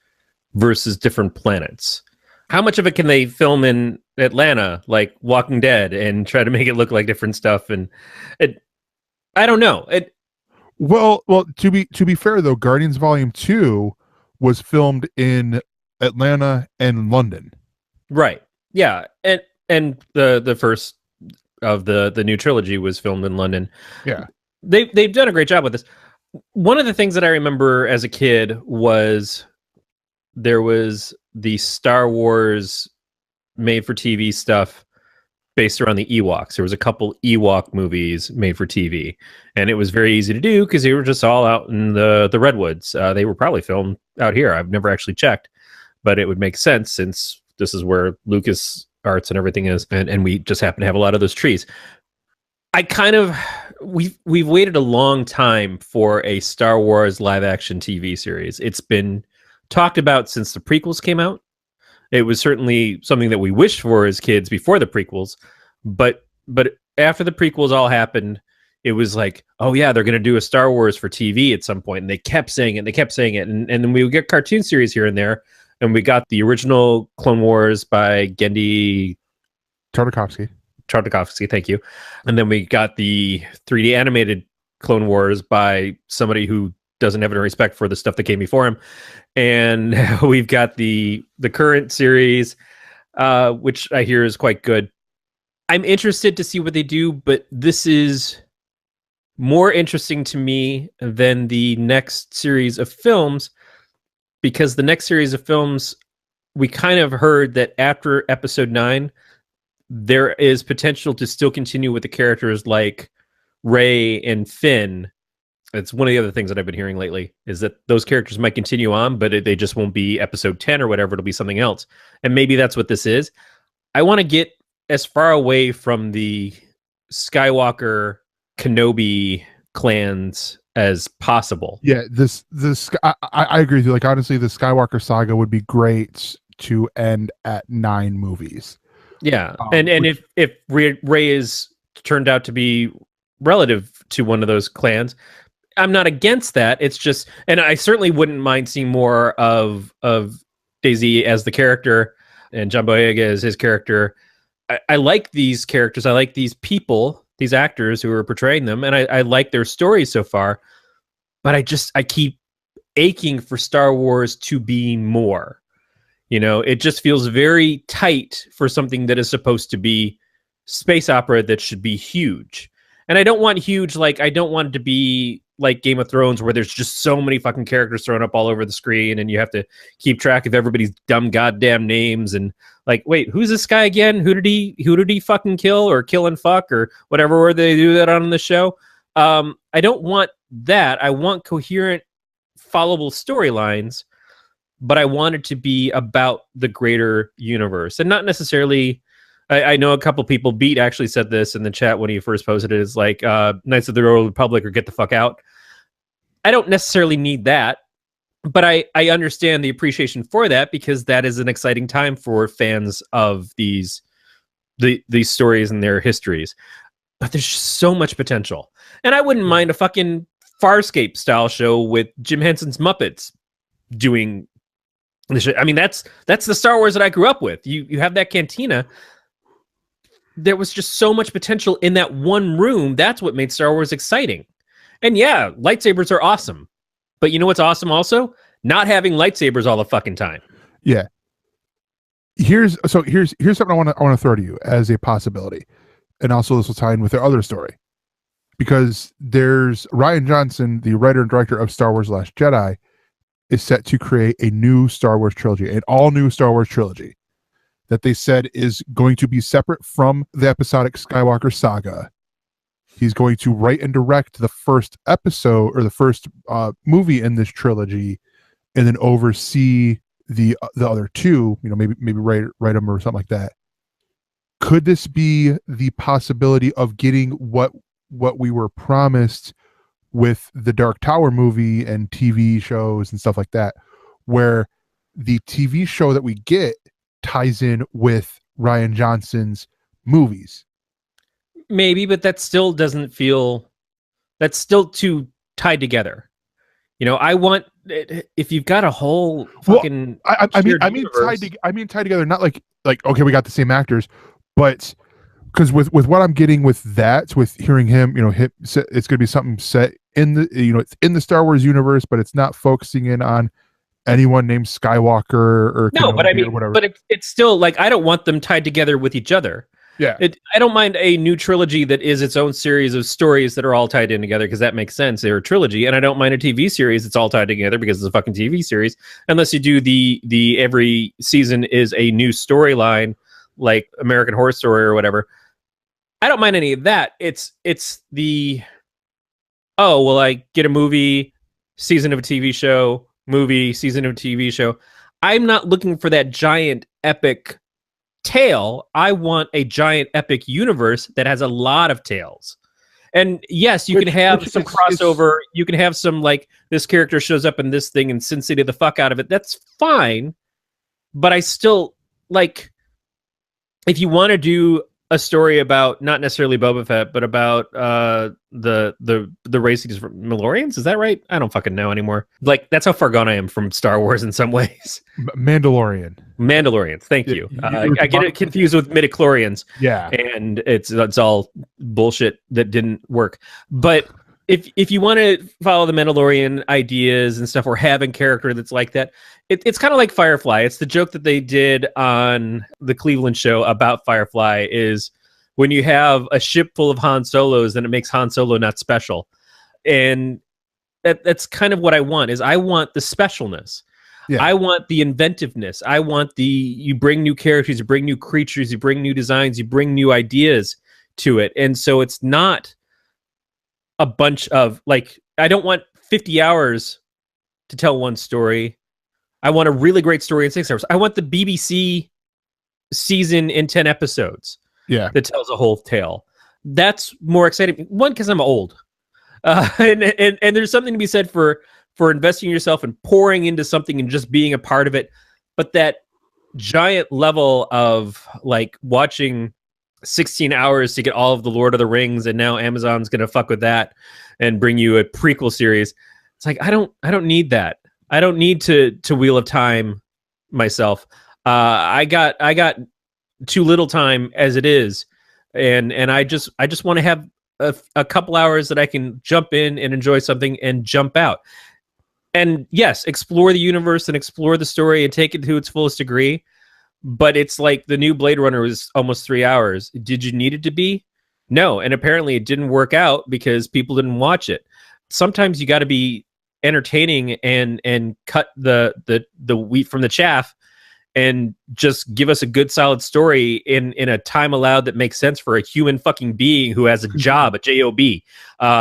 versus different planets. How much of it can they film in Atlanta, like Walking Dead, and try to make it look like different stuff? And I don't know. Well, to be fair though, Guardians Volume 2 was filmed in Atlanta and London. Right. Yeah. And the first of the new trilogy was filmed in London. Yeah. They've done a great job with this. One of the things that I remember as a kid was there was the Star Wars made for TV stuff based around the Ewoks. There was a couple Ewok movies made for TV, and it was very easy to do because they were just all out in the redwoods. They were probably filmed out here. I've never actually checked, but it would make sense since this is where Lucas Arts and everything is, and we just happen to have a lot of those trees. We've waited a long time for a Star Wars live action TV series. It's been talked about since the prequels came out. It was certainly something that we wished for as kids before the prequels, but after the prequels all happened, it was like, oh yeah, they're going to do a Star Wars for TV at some point, and they kept saying it, and then we would get cartoon series here and there, and we got the original Clone Wars by Genndy Tartakovsky, thank you, and then we got the 3D animated Clone Wars by somebody who doesn't have any respect for the stuff that came before him. And we've got the current series, which I hear is quite good. I'm interested to see what they do, but this is more interesting to me than the next series of films, because the next series of films, we kind of heard that after episode 9, there is potential to still continue with the characters like Rey and Finn. It's one of the other things that I've been hearing lately, is that those characters might continue on, but they just won't be episode 10 or whatever. It'll be something else. And maybe that's what this is. I want to get as far away from the Skywalker Kenobi clans as possible. Yeah, I agree with you. Like, honestly, the Skywalker saga would be great to end at 9 movies. Yeah. And if Rey is turned out to be relative to one of those clans, I'm not against that. It's just, and I certainly wouldn't mind seeing more of Daisy as the character and John Boyega as his character. I like these characters. I like these people, these actors who are portraying them, and I like their stories so far. But I keep aching for Star Wars to be more. You know, it just feels very tight for something that is supposed to be space opera that should be huge. And I don't want huge, like, I don't want it to be like Game of Thrones, where there's just so many fucking characters thrown up all over the screen, and you have to keep track of everybody's dumb goddamn names, and like, wait, who's this guy again? Who did he fucking kill or kill and fuck or whatever word they do that on the show? I don't want that. I want coherent, followable storylines, but I want it to be about the greater universe, and not necessarily. I know a couple people, Beat actually said this in the chat when he first posted it, is like, Knights of the Old Republic or get the fuck out. I don't necessarily need that, but I understand the appreciation for that, because that is an exciting time for fans of these stories and their histories. But there's just so much potential. And I wouldn't mind a fucking Farscape style show with Jim Henson's Muppets doing this shit. I mean, that's the Star Wars that I grew up with. You have that cantina. There was just so much potential in that one room. That's what made Star Wars exciting. And yeah, lightsabers are awesome. But you know what's awesome also? Not having lightsabers all the fucking time. Yeah. Here's something I want to throw to you as a possibility. And also this will tie in with their other story. Because there's Rian Johnson, the writer and director of Star Wars: Last Jedi, is set to create a new Star Wars trilogy, an all-new Star Wars trilogy, that they said is going to be separate from the episodic Skywalker saga. He's going to write and direct the first episode, or the first movie in this trilogy, and then oversee the other two. You know, maybe write them or something like that. Could this be the possibility of getting what we were promised with the Dark Tower movie and TV shows and stuff like that, where the TV show that we get ties in with Rian Johnson's movies? Maybe, but that still doesn't feel, that's still too tied together. You know, I want, if you've got a whole fucking, well, I mean tied together, not like okay, we got the same actors, but because with what I'm getting with that, with hearing him, you know, it's going to be something set in the, you know, it's in the Star Wars universe, but it's not focusing in on anyone named Skywalker or no, Kenobi, but I mean, or whatever. but it's still like, I don't want them tied together with each other. Yeah, I don't mind a new trilogy that is its own series of stories that are all tied in together, because that makes sense. They're a trilogy, and I don't mind a TV series that's all tied together because it's a fucking TV series. Unless you do the every season is a new storyline, like American Horror Story or whatever. I don't mind any of that. It's the, oh, well, I get a movie, season of a TV show, movie, season of a TV show. I'm not looking for that giant epic tale. I want a giant epic universe that has a lot of tales. And yes, you can have some crossover. You can have some, like, this character shows up in this thing and Sin City the fuck out of it. That's fine. But I still, like, if you want to do a story about not necessarily Boba Fett, but about the races from Mandalorians, is that right? I don't fucking know anymore. Like, that's how far gone I am from Star Wars in some ways. Mandalorians, thank you. I get it confused with midichlorians. Yeah, and it's all bullshit that didn't work. But if you want to follow the Mandalorian ideas and stuff, or having character that's like that, it's kind of like Firefly. It's the joke that they did on the Cleveland show about Firefly is when you have a ship full of Han Solos, then it makes Han Solo not special. And that's kind of what I want, is I want the specialness. Yeah. I want the inventiveness. I want you bring new characters, you bring new creatures, you bring new designs, you bring new ideas to it. And so it's not a bunch of, like, I don't want 50 hours to tell one story. I want a really great story in 6 hours. I want the BBC season in 10 episodes. Yeah, that tells a whole tale. That's more exciting. One, because I'm old, and there's something to be said for investing yourself and pouring into something and just being a part of it. But that giant level of, like, watching 16 hours to get all of the Lord of the Rings, and now Amazon's going to fuck with that and bring you a prequel series. It's like, I don't need that. I don't need to Wheel of Time myself. I got too little time as it is. And I just want to have a couple hours that I can jump in and enjoy something and jump out. And yes, explore the universe and explore the story and take it to its fullest degree. But it's like the new Blade Runner was almost 3 hours. Did you need it to be? No. And apparently it didn't work out because people didn't watch it. Sometimes you got to be entertaining and cut the wheat from the chaff and just give us a good solid story in a time allowed that makes sense for a human fucking being who has a job, a job.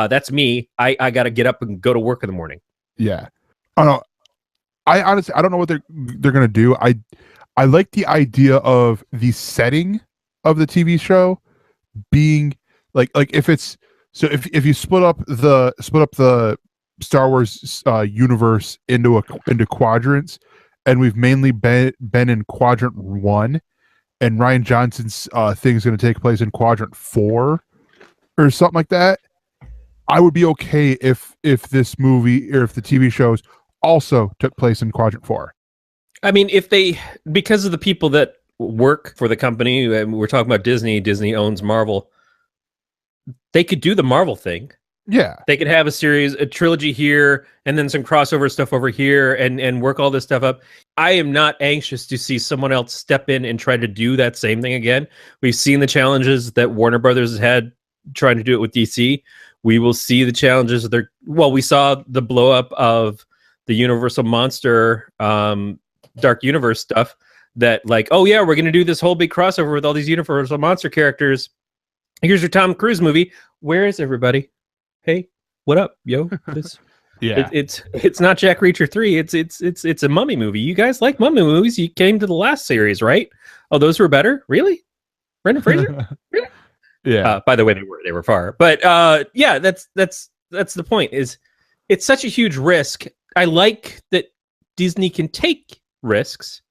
That's me. I got to get up and go to work in the morning. Yeah. I honestly, I don't know what they're gonna do. I like the idea of the setting of the TV show being like if it's, so if you split up the Star Wars universe into quadrants, and we've mainly been in quadrant 1, and Rian Johnson's thing is going to take place in quadrant 4 or something like that, I would be okay if this movie or if the TV shows also took place in quadrant 4. I mean, if they, because of the people that work for the company, and we're talking about Disney owns Marvel, they could do the Marvel thing. Yeah. They could have a trilogy here and then some crossover stuff over here and work all this stuff up. I am not anxious to see someone else step in and try to do that same thing again. We've seen the challenges that Warner Brothers has had trying to do it with DC. We will see the challenges of we saw the blow up of the Universal Monster Dark Universe stuff that, like, oh yeah, we're going to do this whole big crossover with all these Universal Monster characters. Here's your Tom Cruise movie. Where is everybody? Hey, what up, yo? Yeah, it's not Jack Reacher 3. It's a mummy movie. You guys like mummy movies? You came to the last series, right? Oh, those were better? Really? Brendan Fraser? Really? Yeah. By the way, they were far. But yeah, that's the point. Is it's such a huge risk. I like that Disney can take risks,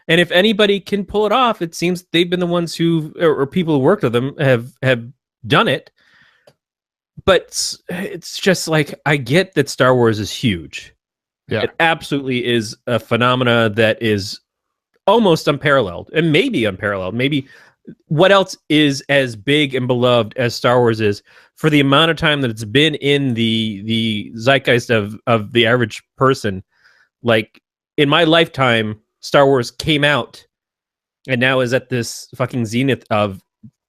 and if anybody can pull it off, it seems they've been the ones or people who worked with them have done it. But it's just like, I get that Star Wars is huge. Yeah, it absolutely is a phenomena that is almost unparalleled, and maybe unparalleled. Maybe what else is as big and beloved as Star Wars is, for the amount of time that it's been in the zeitgeist of the average person. Like, in my lifetime, Star Wars came out and now is at this fucking zenith of,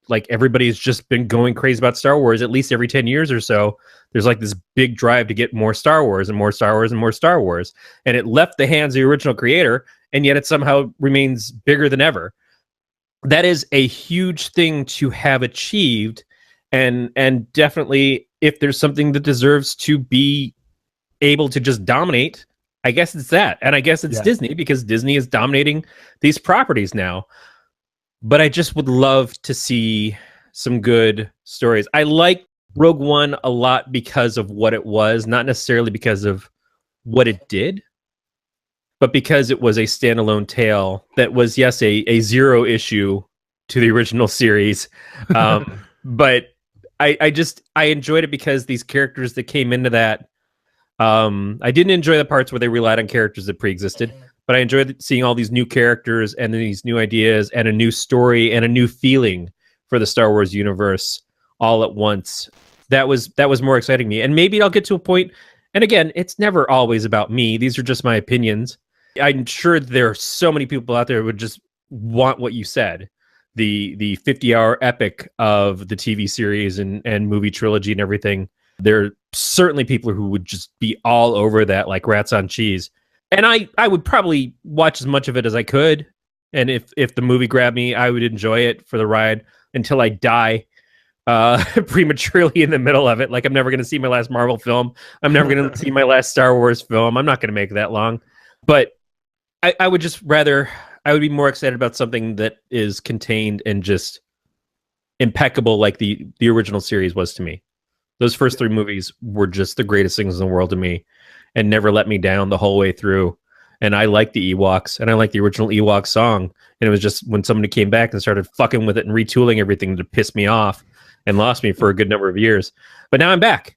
like, everybody's just been going crazy about Star Wars. At least every 10 years or so, there's like this big drive to get more Star Wars and more Star Wars and more Star Wars. And it left the hands of the original creator, and yet it somehow remains bigger than ever. That is a huge thing to have achieved. and definitely if there's something that deserves to be able to just dominate, I guess it's that. And I guess it's Disney, because Disney is dominating these properties now. But I just would love to see some good stories. I like Rogue One a lot because of what it was, not necessarily because of what it did, but because it was a standalone tale that was, yes, a zero issue to the original series. But I enjoyed it because these characters that came into that, I didn't enjoy the parts where they relied on characters that pre-existed, but I enjoyed seeing all these new characters and these new ideas and a new story and a new feeling for the Star Wars universe all at once. That was more exciting to me. And maybe I'll get to a point, and again, it's never always about me. These are just my opinions. I'm sure there are so many people out there who would just want what you said. The 50-hour epic of the TV series and movie trilogy and everything. There are certainly people who would just be all over that like rats on cheese. And I would probably watch as much of it as I could. And if the movie grabbed me, I would enjoy it for the ride until I die prematurely in the middle of it. Like, I'm never going to see my last Marvel film. I'm never going to see my last Star Wars film. I'm not going to make it that long. But I would just rather... I would be more excited about something that is contained and just impeccable like the original series was to me. Those first 3 movies were just the greatest things in the world to me and never let me down the whole way through. And I like the Ewoks, and I like the original Ewok song. And it was just when somebody came back and started fucking with it and retooling everything to piss me off and lost me for a good number of years. But now I'm back.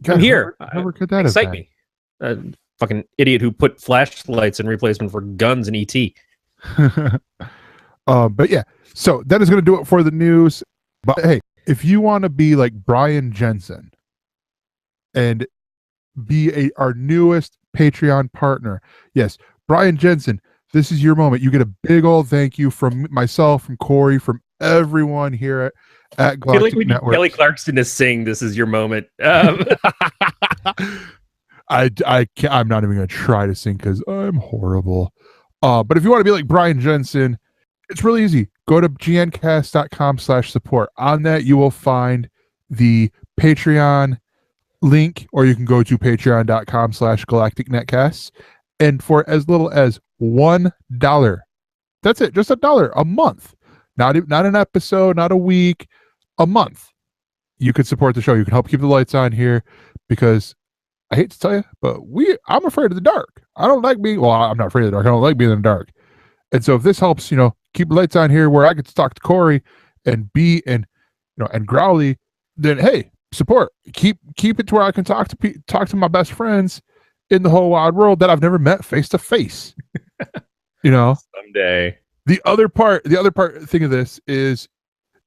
I'm here. Never could that excite me. Fucking idiot who put flashlights in replacement for guns in E.T. But yeah, so that is going to do it for the news. But hey, if you want to be like Brian Jensen and be our newest Patreon partner, yes, Brian Jensen, this is your moment. You get a big old thank you from myself, from Corey, from everyone here at Galactic I feel like when Network. Kelly Clarkson is saying this is your moment. I'm not even going to try to sing because I'm horrible. But if you want to be like Brian Jensen, it's really easy. Go to gncast.com/support. On that, you will find the Patreon link, or you can go to patreon.com/galacticnetcasts. And for as little as $1, that's it, just $1 a month. Not an episode, not a week, a month. You could support the show. You can help keep the lights on here, because I hate to tell you, but I'm afraid of the dark. I don't like being, well, I'm not afraid of the dark. I don't like being in the dark. And so if this helps, keep the lights on here where I get to talk to Corey and and Growly, then hey, support. Keep it to where I can talk to my best friends in the whole wide world that I've never met face to face. Someday. The other part thing of this is,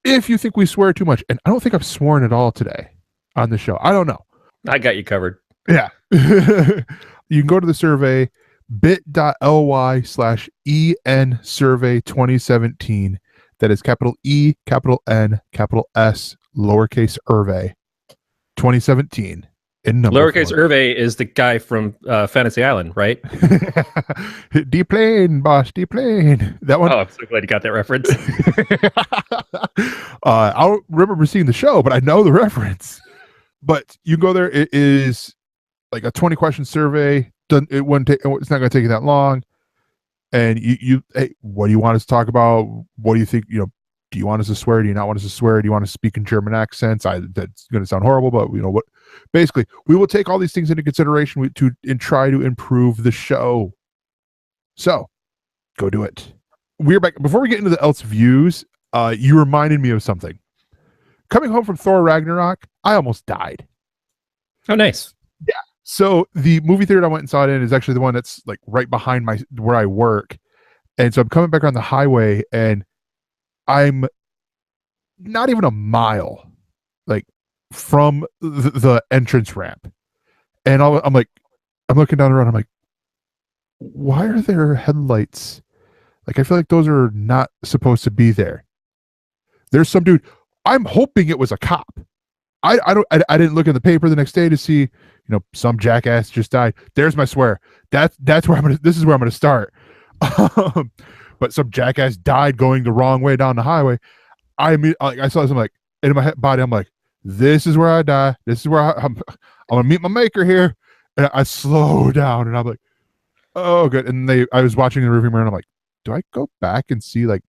if you think we swear too much, and I don't think I've sworn at all today on the show. I don't know. I got you covered. Yeah. You can go to the survey, bit.ly/EN survey 2017. That is capital E, capital N, capital S, lowercase Irvay 2017 in number. Lowercase Irvay is the guy from Fantasy Island, right? D-plane, boss, D-plane. That one. Oh, I'm so glad you got that reference. I don't remember seeing the show, but I know the reference. But you can go there. It is like a 20-question survey. It's not going to take you that long. And hey, what do you want us to talk about? What do you think? Do you want us to swear? Do you not want us to swear? Do you want us to speak in German accents? That's going to sound horrible, but what? Basically, we will take all these things into consideration and try to improve the show. So, go do it. We're back. Before we get into the ElseViews, you reminded me of something. Coming home from Thor Ragnarok, I almost died. Oh, nice. Yeah. So the movie theater I went and saw it in is actually the one that's like right behind where I work. And so I'm coming back on the highway, and I'm not even a mile like from the entrance ramp. And I'm looking down the road. I'm like, why are there headlights? Like, I feel like those are not supposed to be there. There's some dude. I'm hoping it was a cop. I didn't look in the paper the next day to see, some jackass just died. There's my swear. This is where I'm going to start. But some jackass died going the wrong way down the highway. I saw this. I'm like, in my body, I'm like, this is where I die. This is where I'm gonna meet my maker here. And I slow down, and I'm like, oh, good. And I was watching the rearview mirror, and I'm like, do I go back and see like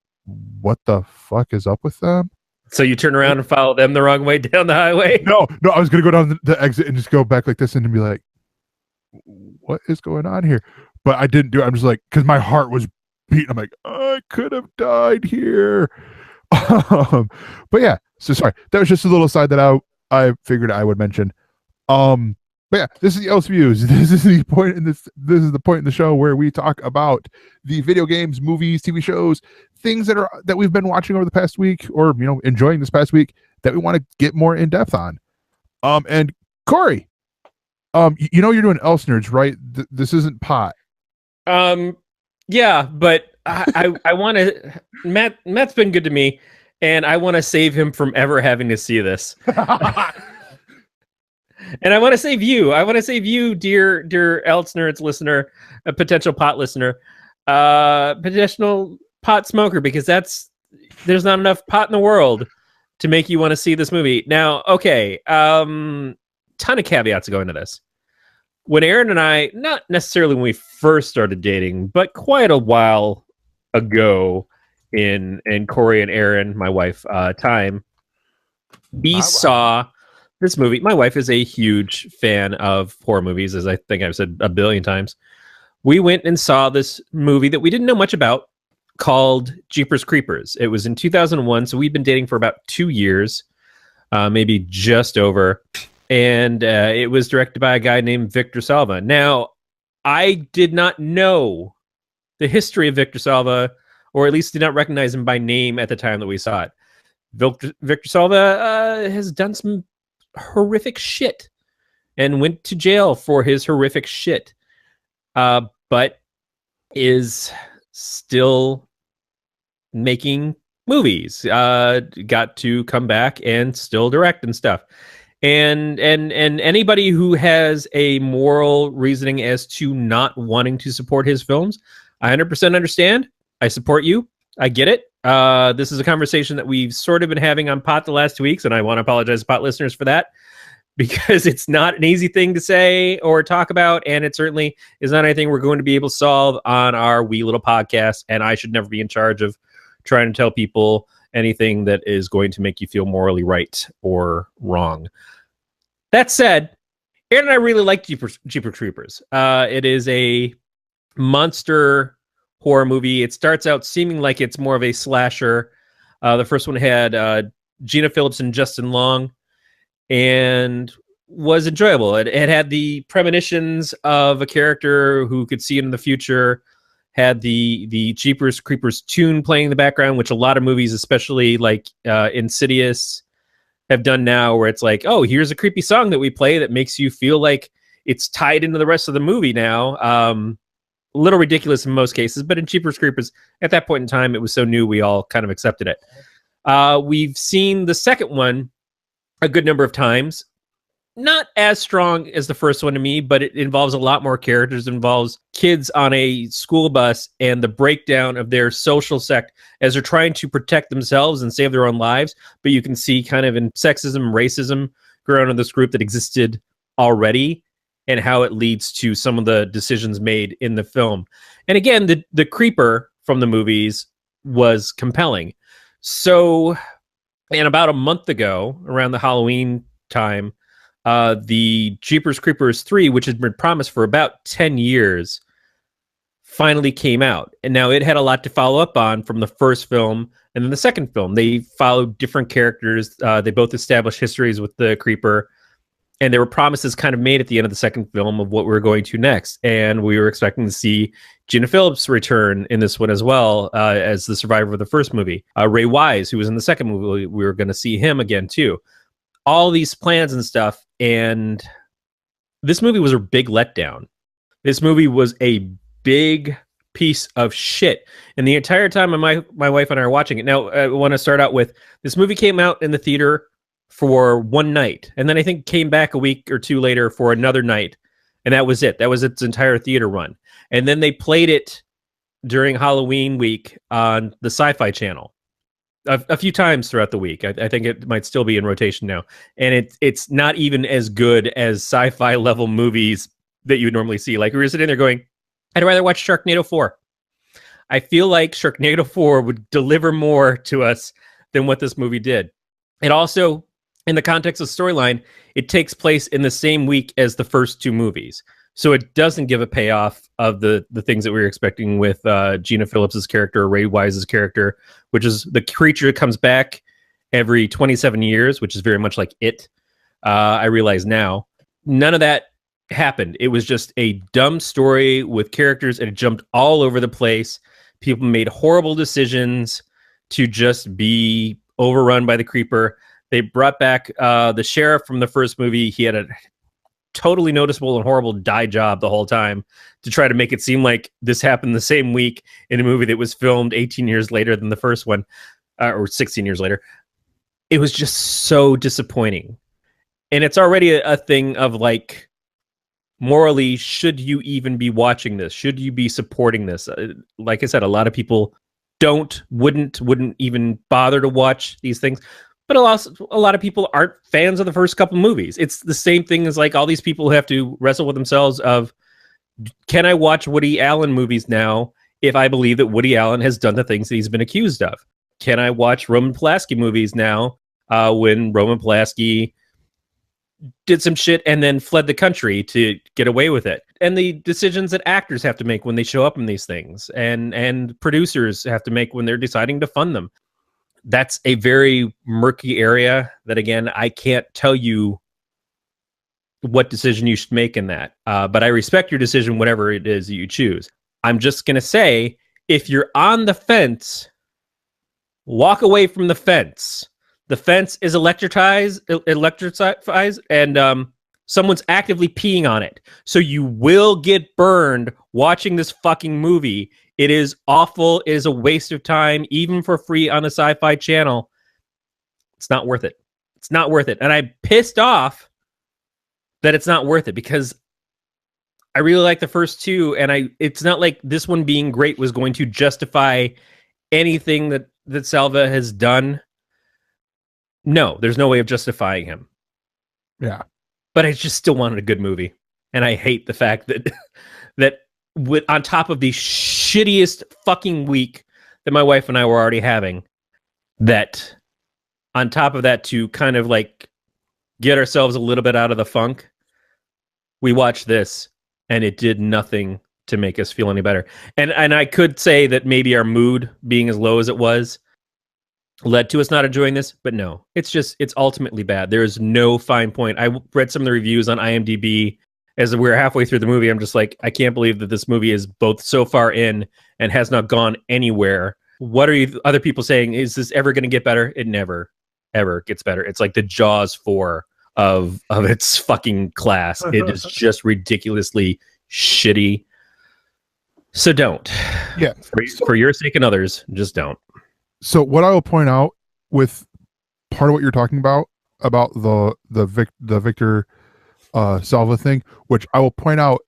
what the fuck is up with them? So you turn around and follow them the wrong way down the highway? No, I was gonna go down the exit and just go back like this and be like, what is going on here? But I didn't do it. I'm just like, because my heart was beating. I'm like, I could have died here. But yeah, so sorry. That was just a little side that I figured I would mention. But yeah, this is the ElseViews. This is the point in this is the point in the show where we talk about the video games, movies, TV shows, things that we've been watching over the past week, or enjoying this past week, that we want to get more in depth on. And Corey, you're doing ElseNerds, right? This isn't pot. Yeah, but I want to. Matt's been good to me, and I want to save him from ever having to see this. And I want to save you. I want to save you, dear ElseNerds listener, a potential pot listener, potential pot smoker, because there's not enough pot in the world to make you want to see this movie. Now, okay, ton of caveats go into this. When Aaron and I, not necessarily when we first started dating, but quite a while ago in Corey and Aaron, my wife, time, we saw this movie. My wife is a huge fan of horror movies, as I think I've said a billion times. We went and saw this movie that we didn't know much about called Jeepers Creepers. It was in 2001, so we'd been dating for about 2 years, maybe just over. And it was directed by a guy named Victor Salva. Now, I did not know the history of Victor Salva, or at least did not recognize him by name at the time that we saw it. Victor Salva has done some horrific shit and went to jail for his horrific shit, but is still making movies. Got to come back and still direct and stuff. And anybody who has a moral reasoning as to not wanting to support his films, I 100% understand. I support you. I get it. This is a conversation that we've sort of been having on Pot the last 2 weeks, and I want to apologize to Pot listeners for that, because it's not an easy thing to say or talk about, and it certainly is not anything we're going to be able to solve on our wee little podcast, and I should never be in charge of trying to tell people anything that is going to make you feel morally right or wrong. That said, Aaron and I really like Jeepers Creepers. It is a monster horror movie. It starts out seeming like it's more of a slasher. The first one had Gina Phillips and Justin Long, and was enjoyable. It had the premonitions of a character who could see in the future, had the Jeepers Creepers tune playing in the background, which a lot of movies, especially like Insidious, have done now, where it's like, oh, here's a creepy song that we play that makes you feel like it's tied into the rest of the movie now. A little ridiculous in most cases, but in Jeepers Creepers, at that point in time, it was so new, we all kind of accepted it. We've seen the second one a good number of times. Not as strong as the first one to me, but it involves a lot more characters. It involves kids on a school bus and the breakdown of their social sect as they're trying to protect themselves and save their own lives. But you can see kind of in sexism, racism growing in this group that existed already, and how it leads to some of the decisions made in the film. And again, the creeper from the movies was compelling. So, and about a month ago, around the Halloween time, the Jeepers Creepers 3, which had been promised for about 10 years, finally came out. And now it had a lot to follow up on from the first film and then the second film. They followed different characters. They both established histories with the creeper. And there were promises kind of made at the end of the second film of what we were going to next. And we were expecting to see Gina Phillips return in this one as well, as the survivor of the first movie. Ray Wise, who was in the second movie, we were going to see him again too. All these plans and stuff. And this movie was a big letdown. This movie was a big piece of shit. And the entire time my wife and I are watching it. Now, I want to start out with, this movie came out in the theater for one night, and then I think came back a week or two later for another night, and that was it. That was its entire theater run. And then they played it during Halloween week on the Sci-Fi Channel. a few times throughout the week. I think it might still be in rotation now, and it's not even as good as sci-fi level movies that you would normally see. Like we were sitting there going, I'd rather watch Sharknado 4. I feel like Sharknado 4 would deliver more to us than what this movie did. It also, in the context of storyline, it takes place in the same week as the first two movies. So it doesn't give a payoff of the things that we were expecting with Gina Phillips's character, Ray Wise's character, which is the creature comes back every 27 years, which is very much like It. I realize now. None of that happened. It was just a dumb story with characters, and it jumped all over the place. People made horrible decisions to just be overrun by the creeper. They brought back the sheriff from the first movie. He had a totally noticeable and horrible dye job the whole time to try to make it seem like this happened the same week in a movie that was filmed 18 years later than the first one, or 16 years later. It was just so disappointing. And it's already a thing of like, morally, should you even be watching this? Should you be supporting this? Like I said, a lot of people wouldn't even bother to watch these things. But a lot of people aren't fans of the first couple movies. It's the same thing as like all these people who have to wrestle with themselves of, can I watch Woody Allen movies now if I believe that Woody Allen has done the things that he's been accused of? Can I watch Roman Polanski movies now when Roman Polanski did some shit and then fled the country to get away with it? And the decisions that actors have to make when they show up in these things and producers have to make when they're deciding to fund them. That's a very murky area that, again, I can't tell you what decision you should make in that. But I respect your decision, whatever it is that you choose. I'm just going to say, if you're on the fence, walk away from the fence. The fence is electrified, and someone's actively peeing on it. So you will get burned watching this fucking movie. It is awful. It is a waste of time, even for free on the Sci-Fi Channel. It's not worth it. It's not worth it. And I'm pissed off that it's not worth it because I really like the first two, and it's not like this one being great was going to justify anything that Salva has done. No, there's no way of justifying him. Yeah. But I just still wanted a good movie. And I hate the fact that on top of the shittiest fucking week that my wife and I were already having, that on top of that, to kind of like get ourselves a little bit out of the funk, we watched this and it did nothing to make us feel any better. And I could say that maybe our mood being as low as it was led to us not enjoying this, but no, it's ultimately bad. There is no fine point. I read some of the reviews on IMDb as we were halfway through the movie. I'm just like, I can't believe that this movie is both so far in and has not gone anywhere. What are you other people saying? Is this ever going to get better? It never, ever gets better. It's like the Jaws 4 of its fucking class. It is just ridiculously shitty. So don't. Yeah. For your sake and others, just don't. So what I will point out with part of what you're talking about the Victor Salva thing, which I will point out,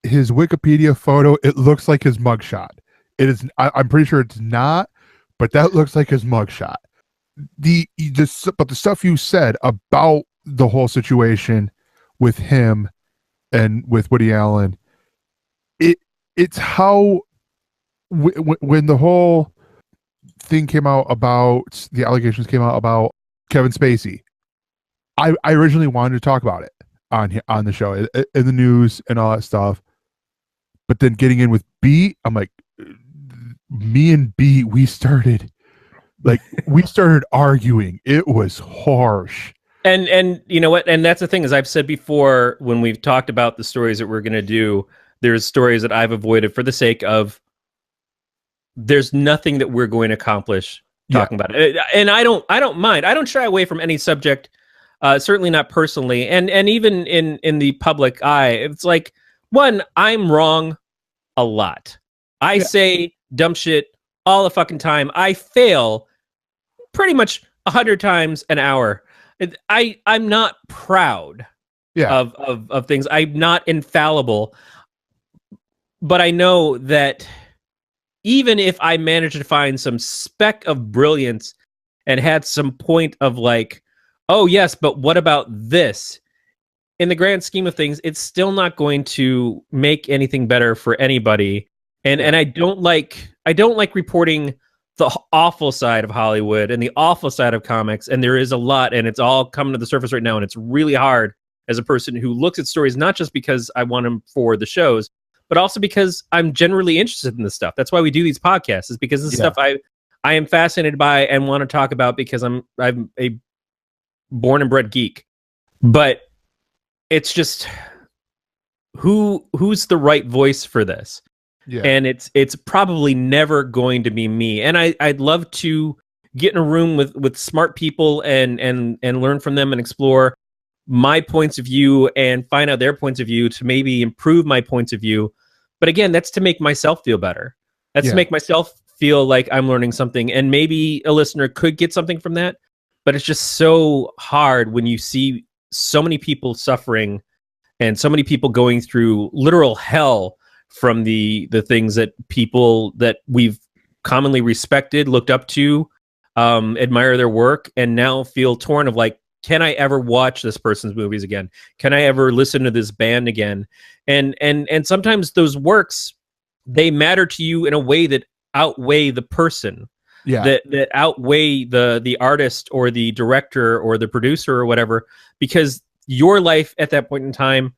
his Wikipedia photo, it looks like his mugshot. It is. I'm pretty sure it's not, but that looks like his mugshot. But the stuff you said about the whole situation with him and with Woody Allen, it's how when the whole thing came out about the allegations came out about Kevin Spacey, I originally wanted to talk about it on the show, in the news and all that stuff, but then getting in with B, I'm like, me and B, we started arguing. It was harsh. And you know what? And that's the thing, as I've said before, when we've talked about the stories that we're going to do, there's stories that I've avoided for the sake of there's nothing that we're going to accomplish talking about it. And I don't mind. I don't shy away from any subject, certainly not personally. And even in the public eye, it's like, one, I'm wrong a lot. I say dumb shit all the fucking time. I fail pretty much 100 times an hour. I'm not proud of things. I'm not infallible. But I know that even if I manage to find some speck of brilliance and had some point of like, oh yes, but what about this? In the grand scheme of things, it's still not going to make anything better for anybody. And I don't like reporting the awful side of Hollywood and the awful side of comics. And there is a lot, and it's all coming to the surface right now. And it's really hard as a person who looks at stories, not just because I want them for the shows, but also because I'm generally interested in this stuff. That's why we do these podcasts, is because this stuff I am fascinated by and want to talk about, because I'm a born and bred geek. But it's just who's the right voice for this? Yeah. And it's probably never going to be me. And I'd love to get in a room with smart people and learn from them and explore my points of view and find out their points of view to maybe improve my points of view. But again, that's to make myself feel better. That's to make myself feel like I'm learning something, and maybe a listener could get something from that. But it's just so hard when you see so many people suffering and so many people going through literal hell from the things that people that we've commonly respected, looked up to, admire their work, and now feel torn of like, can I ever watch this person's movies again? Can I ever listen to this band again? And sometimes those works, they matter to you in a way that outweigh the person. Yeah. That outweigh the artist or the director or the producer or whatever, because your life at that point in time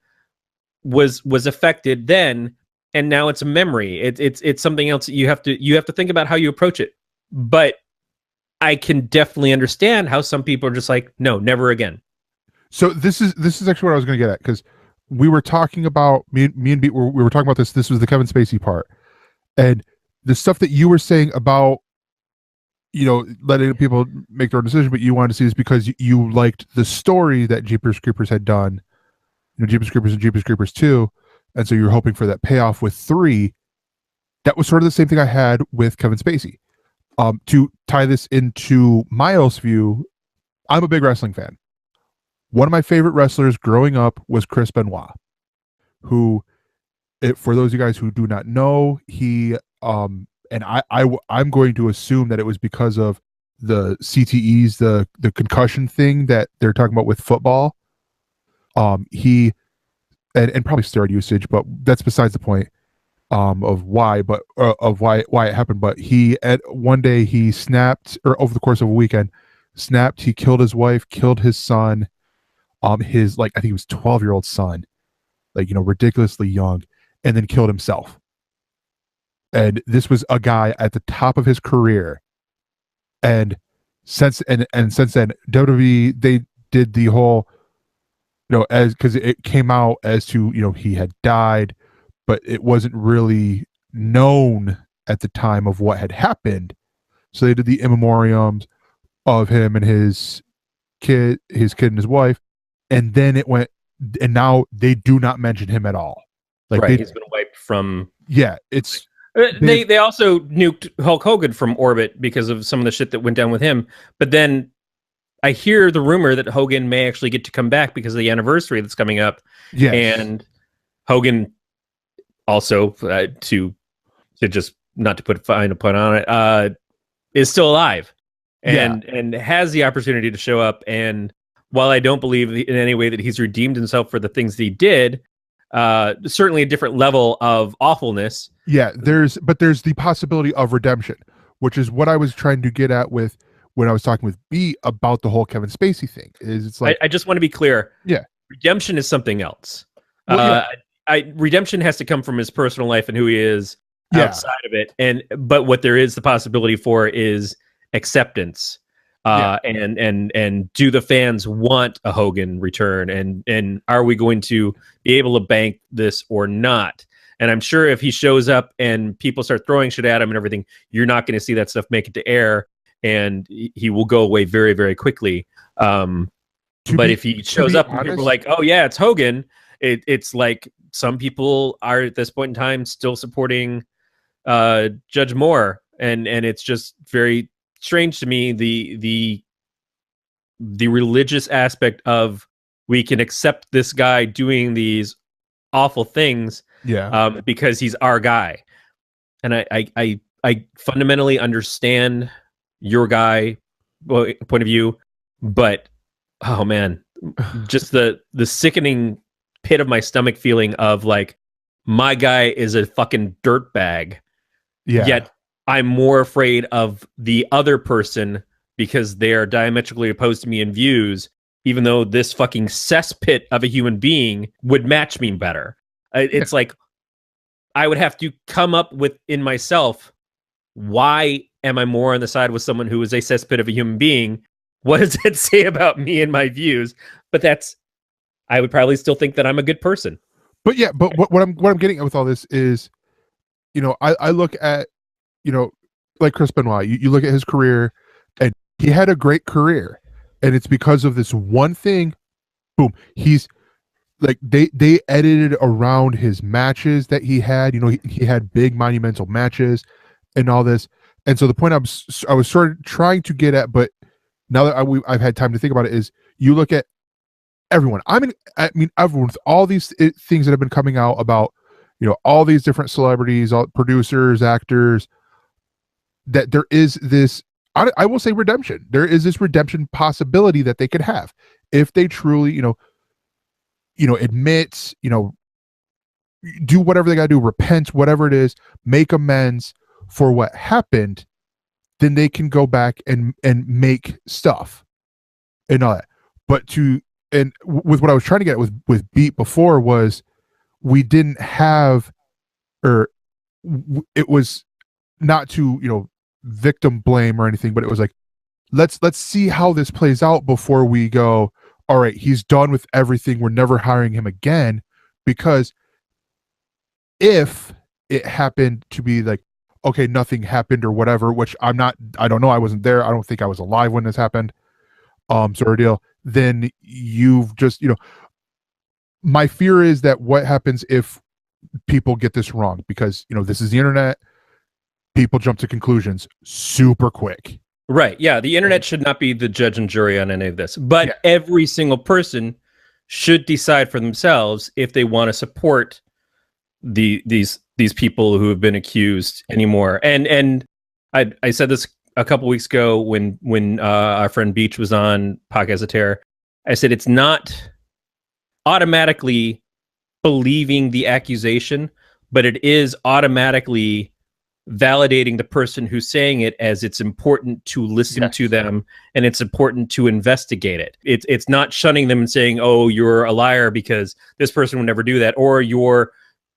was affected then, and now it's a memory. It's something else that you have to think about how you approach it. But I can definitely understand how some people are just like, no, never again. So this is actually what I was going to get at, because we were talking about me and Beat, we were talking about this. This was the Kevin Spacey part, and the stuff that you were saying about, you know, letting people make their own decision, but you wanted to see this because you liked the story that Jeepers Creepers had done, you know, Jeepers Creepers and Jeepers Creepers 2, and so you're hoping for that payoff with 3. That was sort of the same thing I had with Kevin Spacey. To tie this into my ElseView, I'm a big wrestling fan. One of my favorite wrestlers growing up was Chris Benoit, who, for those of you guys who do not know, he and I'm going to assume that it was because of the CTEs, the concussion thing that they're talking about with football. He and probably steroid usage, but that's besides the point. Of why it happened. But he, at one day, he snapped, or over the course of a weekend, snapped. He killed his wife, killed his son, his, like, I think he was 12-year-old son, like, you know, ridiculously young, and then killed himself. And this was a guy at the top of his career. And since then, WWE, they did the whole, you know, as, because it came out as to, you know, he had died, but it wasn't really known at the time of what had happened. So they did the in memoriams of him and his kid and his wife, and then it went, and now they do not mention him at all. Like, right, he's been wiped from. Yeah, it's. They also nuked Hulk Hogan from orbit because of some of the shit that went down with him. But then I hear the rumor that Hogan may actually get to come back because of the anniversary that's coming up. Yes. And Hogan also, to just not to put a fine point on it, is still alive and has the opportunity to show up. And while I don't believe in any way that he's redeemed himself for the things that he did, certainly a different level of awfulness. Yeah, there's the possibility of redemption, which is what I was trying to get at with when I was talking with B about the whole Kevin Spacey thing. Is it's like, I just want to be clear. Yeah, redemption is something else. Well, redemption has to come from his personal life and who he is outside of it. But what there is the possibility for is acceptance. And do the fans want a Hogan return? And are we going to be able to bank this or not? And I'm sure if he shows up and people start throwing shit at him and everything, you're not going to see that stuff make it to air, and he will go away very, very quickly. But if he shows up and people are like, oh yeah, it's Hogan, it's like some people are at this point in time still supporting Judge Moore, and it's just very strange to me, the religious aspect of, we can accept this guy doing these awful things because he's our guy. And I fundamentally understand your guy point of view, but oh man, just the sickening pit of my stomach feeling of like, my guy is a fucking dirtbag. Yeah. Yet I'm more afraid of the other person because they are diametrically opposed to me in views, even though this fucking cesspit of a human being would match me better. It's like I would have to come up with in myself, why am I more on the side with someone who is a cesspit of a human being? What does it say about me and my views? But I would probably still think that I'm a good person. But yeah, but what I'm getting at with all this is, I look at, like Chris Benoit, you look at his career, and he had a great career, and it's because of this one thing. Boom, he's like they edited around his matches that he had. He had big monumental matches and all this. And so the point I was sort of trying to get at, but now that I've had time to think about it, is you look at everyone. I mean, everyone with all these things that have been coming out about, all these different celebrities, all producers, actors, that there is this, I will say, redemption. There is this redemption possibility that they could have if they truly, admit, do whatever they got to do, repent, whatever it is, make amends for what happened. Then they can go back and make stuff and all that. But with what I was trying to get with Beat before was, we didn't have, or it was not to, victim blame or anything, but it was like, let's see how this plays out before we go, all right, he's done with everything, we're never hiring him again. Because if it happened to be like, okay, nothing happened or whatever, which I don't know, I wasn't there, I don't think I was alive when this happened, sort of deal, then you've just, my fear is that what happens if people get this wrong, because this is the internet, people jump to conclusions super quick. Right. Yeah. The internet should not be the judge and jury on any of this, but every single person should decide for themselves if they want to support these people who have been accused anymore. And I said this a couple weeks ago when our friend Beach was on Podcast of Terror. I said, it's not automatically believing the accusation, but it is automatically validating the person who's saying it, as it's important to listen to them and it's important to investigate it. It's not shunning them and saying, oh, you're a liar because this person would never do that, or your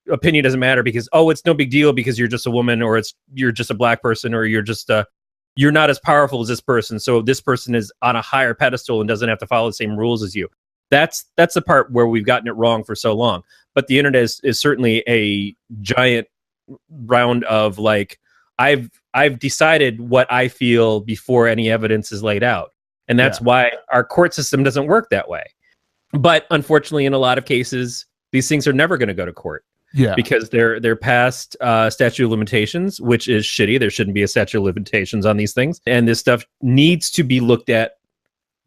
opinion doesn't matter because, oh, it's no big deal because you're just a woman, or you're just a black person, or you're just you're not as powerful as this person, so this person is on a higher pedestal and doesn't have to follow the same rules as you. That's the part where we've gotten it wrong for so long. But the internet is certainly a giant round of like, I've decided what I feel before any evidence is laid out. And that's why our court system doesn't work that way. But unfortunately, in a lot of cases, these things are never going to go to court. Yeah, because they're past statute of limitations, which is shitty. There shouldn't be a statute of limitations on these things. And this stuff needs to be looked at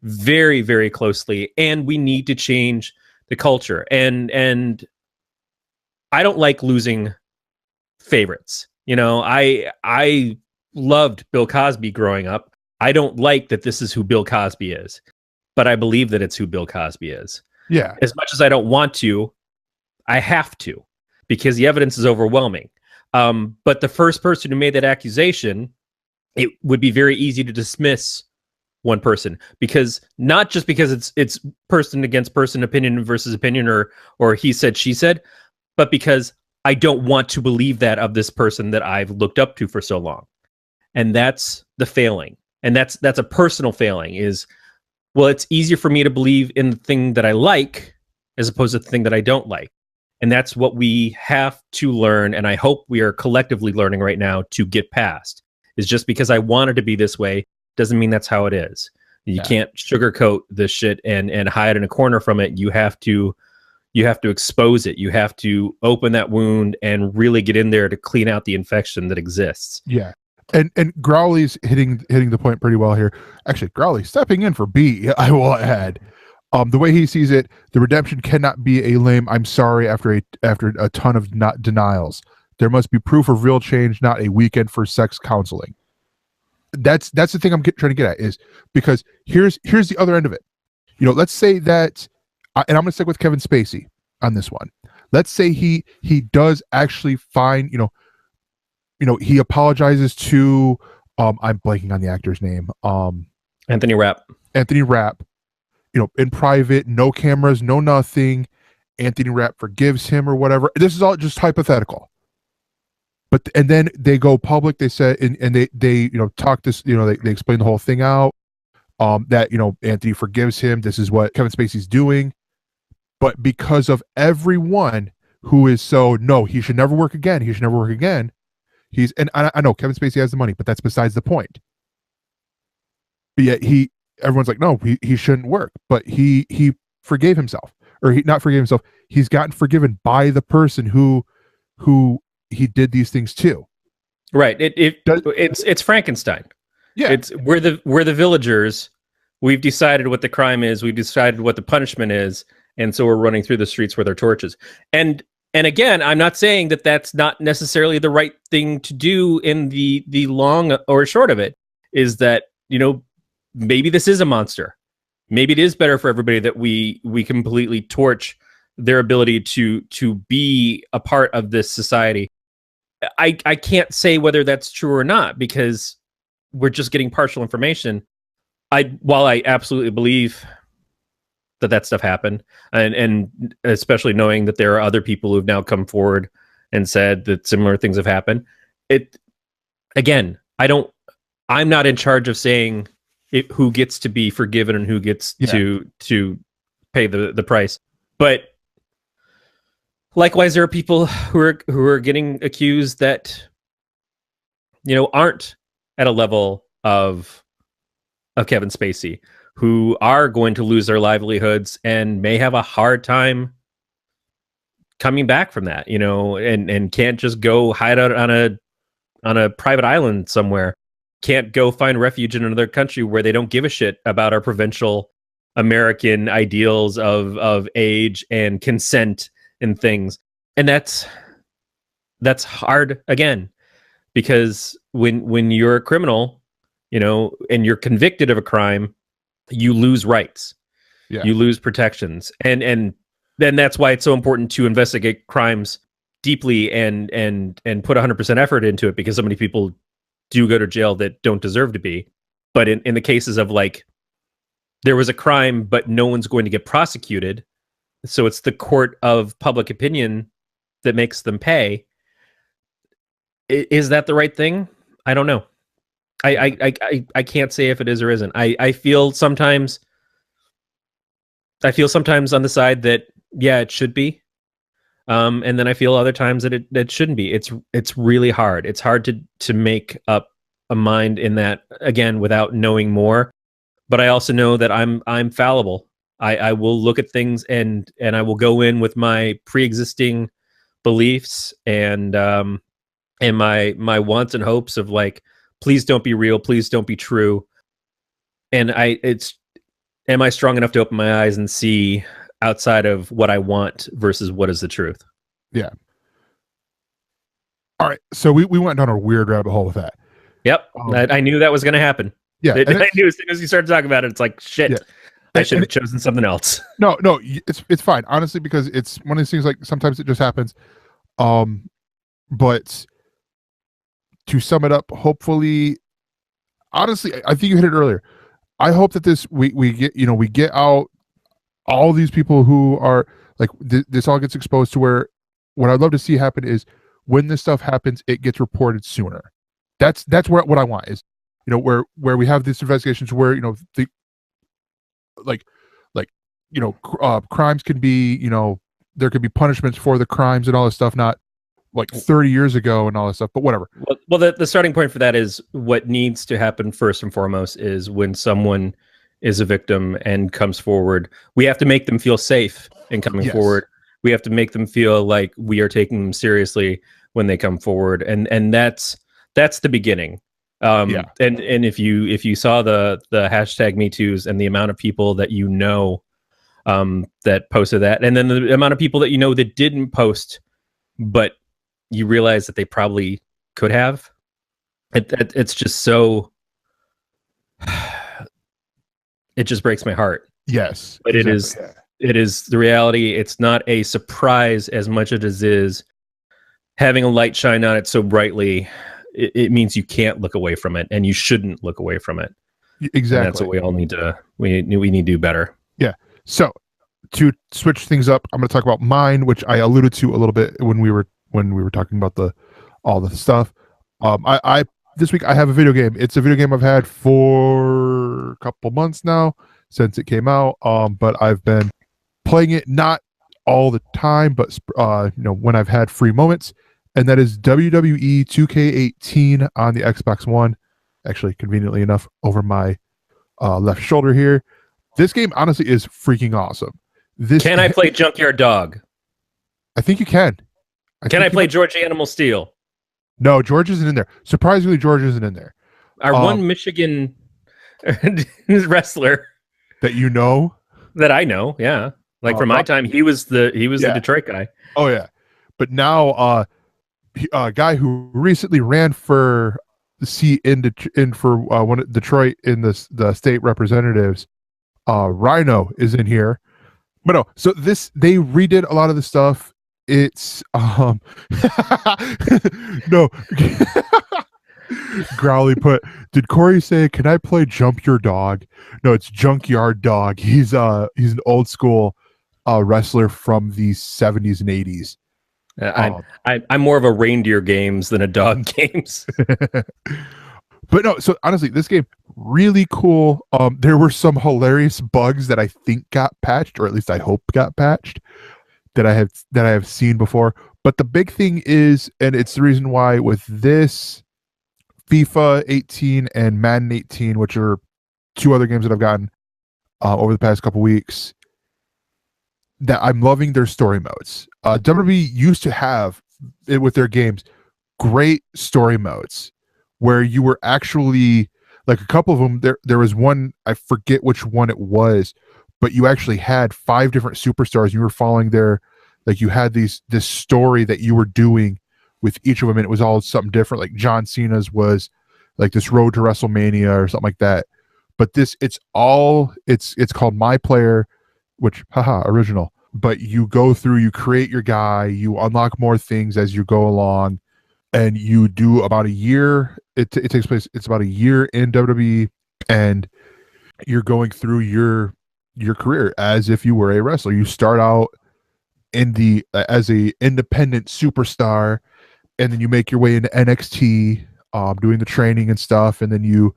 very, very closely. And we need to change the culture. And I don't like losing favorites. I loved Bill Cosby growing up. I don't like that this is who Bill Cosby is, but I believe that it's who Bill Cosby is. Yeah. As much as I don't want to, I have to, because the evidence is overwhelming. But the first person who made that accusation, it would be very easy to dismiss one person, because not just because it's person against person, opinion versus opinion, or he said, she said, but because I don't want to believe that of this person that I've looked up to for so long. And that's the failing. And that's a personal failing is, well, it's easier for me to believe in the thing that I like as opposed to the thing that I don't like. And that's what we have to learn. And I hope we are collectively learning right now to get past, is just because I wanted to be this way doesn't mean that's how it is. You can't sugarcoat this shit and hide in a corner from it. You have to expose it. You have to open that wound and really get in there to clean out the infection that exists. Yeah. And Growly's hitting the point pretty well here. Actually, Growly stepping in for B, I will add. The way he sees it, the redemption cannot be a lame "I'm sorry" after a ton of not denials. There must be proof of real change, not a weekend for sex counseling. that's the thing I'm trying to get at, is because here's the other end of it. Let's say that, and I'm going to stick with Kevin Spacey on this one. Let's say he does actually find, he apologizes to, I'm blanking on the actor's name. Anthony Rapp. Anthony Rapp, in private, no cameras, no nothing. Anthony Rapp forgives him or whatever. This is all just hypothetical. And then they go public. They said, and they talk this, they explain the whole thing out. That Anthony forgives him. This is what Kevin Spacey's doing. But because of everyone who is no, he should never work again. He should never work again. And I know Kevin Spacey has the money, but that's besides the point. But yet everyone's like, no, he shouldn't work. But he forgave himself, or he not forgave himself. He's gotten forgiven by the person who he did these things to. Right. It's Frankenstein. Yeah. We're the villagers. We've decided what the crime is. We've decided what the punishment is. And so we're running through the streets with our torches. And again, I'm not saying that that's not necessarily the right thing to do in the long or short of it, is that, maybe this is a monster. Maybe it is better for everybody that we completely torch their ability to be a part of this society. I can't say whether that's true or not, because we're just getting partial information. While I absolutely believe that stuff happened, and especially knowing that there are other people who've now come forward and said that similar things have happened. I'm not in charge of saying who gets to be forgiven and who gets to pay the price. But likewise, there are people who are getting accused that aren't at a level of Kevin Spacey, who are going to lose their livelihoods and may have a hard time coming back from that, and can't just go hide out on a private island somewhere, can't go find refuge in another country where they don't give a shit about our provincial American ideals of age and consent and things. And that's hard, again, because when you're a criminal, and you're convicted of a crime, you lose rights. Yeah. You lose protections. And then that's why it's so important to investigate crimes deeply and put 100% effort into it, because so many people do go to jail that don't deserve to be. But in the cases of, like, there was a crime, but no one's going to get prosecuted, so it's the court of public opinion that makes them pay. Is that the right thing? I don't know. I can't say if it is or isn't. I feel sometimes on the side that, yeah, it should be. And then I feel other times that it shouldn't be. It's really hard. It's hard to make up a mind in that, again, without knowing more. But I also know that I'm fallible. I will look at things and I will go in with my pre-existing beliefs and my wants and hopes of, like, please don't be real, please don't be true. And am I strong enough to open my eyes and see outside of what I want versus what is the truth? Yeah. All right. So we went down a weird rabbit hole with that. Yep. I knew that was going to happen. Yeah. I knew as soon as you started talking about it, it's like, shit, yeah. I should have chosen something else. No, it's fine. Honestly, because it's one of these things, like, sometimes it just happens. But to sum it up, hopefully, honestly, I think you hit it earlier. I hope that we get out all these people who are, like, this all gets exposed to where, what I'd love to see happen is, when this stuff happens, it gets reported sooner. That's what I want is, where we have these investigations where, crimes can be, there could be punishments for the crimes and all this stuff, not like 30 years ago and all this stuff, but whatever. Well, the starting point for that is, what needs to happen first and foremost is, when someone is a victim and comes forward, we have to make them feel safe in coming forward. We have to make them feel like we are taking them seriously when they come forward. And that's the beginning. And if you saw the hashtag #MeToos and the amount of people that that posted that, and then the amount of people that that didn't post, but you realize that they probably could have, it's just so it just breaks my heart. Yes, But exactly. it is the reality. It's not a surprise as much as it is having a light shine on it so brightly. It means you can't look away from it, and you shouldn't look away from it. Exactly. And that's what we all need to we need to do better. Yeah. So to switch things up, I'm going to talk about mine, which I alluded to a little bit when we were talking about all the stuff. I this week I have a video game. It's a video game I've had for a couple months now since it came out. But I've been playing it not all the time, but when I've had free moments, and that is WWE 2K18 on the Xbox One. Actually, conveniently enough, over my left shoulder here. This game honestly is freaking awesome. Can I play Junkyard Dog? I think you can. Can I play George Animal Steel? No, George isn't in there. Surprisingly, George isn't in there. Our one Michigan wrestler that you know, that I know, yeah. Like from my time, he was the Detroit guy. Oh yeah, but now a guy who recently ran for the seat in for one of Detroit in the state representatives, Rhino is in here. But no, so they redid a lot of the stuff. It's no. Growly put, did Corey say, can I play Jump Your Dog? No, it's Junkyard Dog. He's an old school wrestler from the 70s and 80s. I'm more of a reindeer games than a dog games. But no, so honestly, this game really cool. There were some hilarious bugs that I think got patched, or at least I hope got patched, that I have seen before. But the big thing is, and it's the reason why with this FIFA 18 and Madden 18, which are two other games that I've gotten over the past couple weeks, that I'm loving their story modes. WWE used to have it with their games great story modes where you were actually, like a couple of them, there was one, I forget which one it was, but you actually had 5 different superstars. You were following like you had this story that you were doing with each of them, and it was all something different. Like John Cena's was like this road to WrestleMania or something like that. But it's called My Player, which original. But you go through, you create your guy, you unlock more things as you go along, and you do about a year. It takes place. It's about a year in WWE, and you're going through your career as if you were a wrestler. You start out as a independent superstar, and then you make your way into NXT, doing the training and stuff, and then you,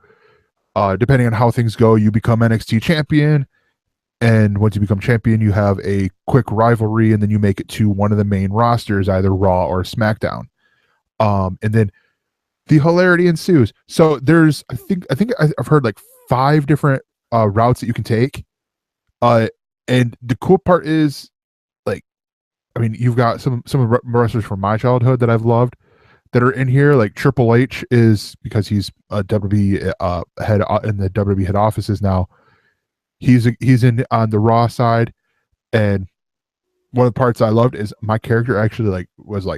depending on how things go, you become NXT champion. And once you become champion, you have a quick rivalry, and then you make it to one of the main rosters, either Raw or SmackDown. And then the hilarity ensues. So there's, I think I've heard like 5 different routes that you can take. And the cool part is, like, I mean, you've got some of the wrestlers from my childhood that I've loved that are in here. Like Triple H is, because he's a WWE head in the WWE head offices now. He's in on the Raw side, and one of the parts I loved is my character actually was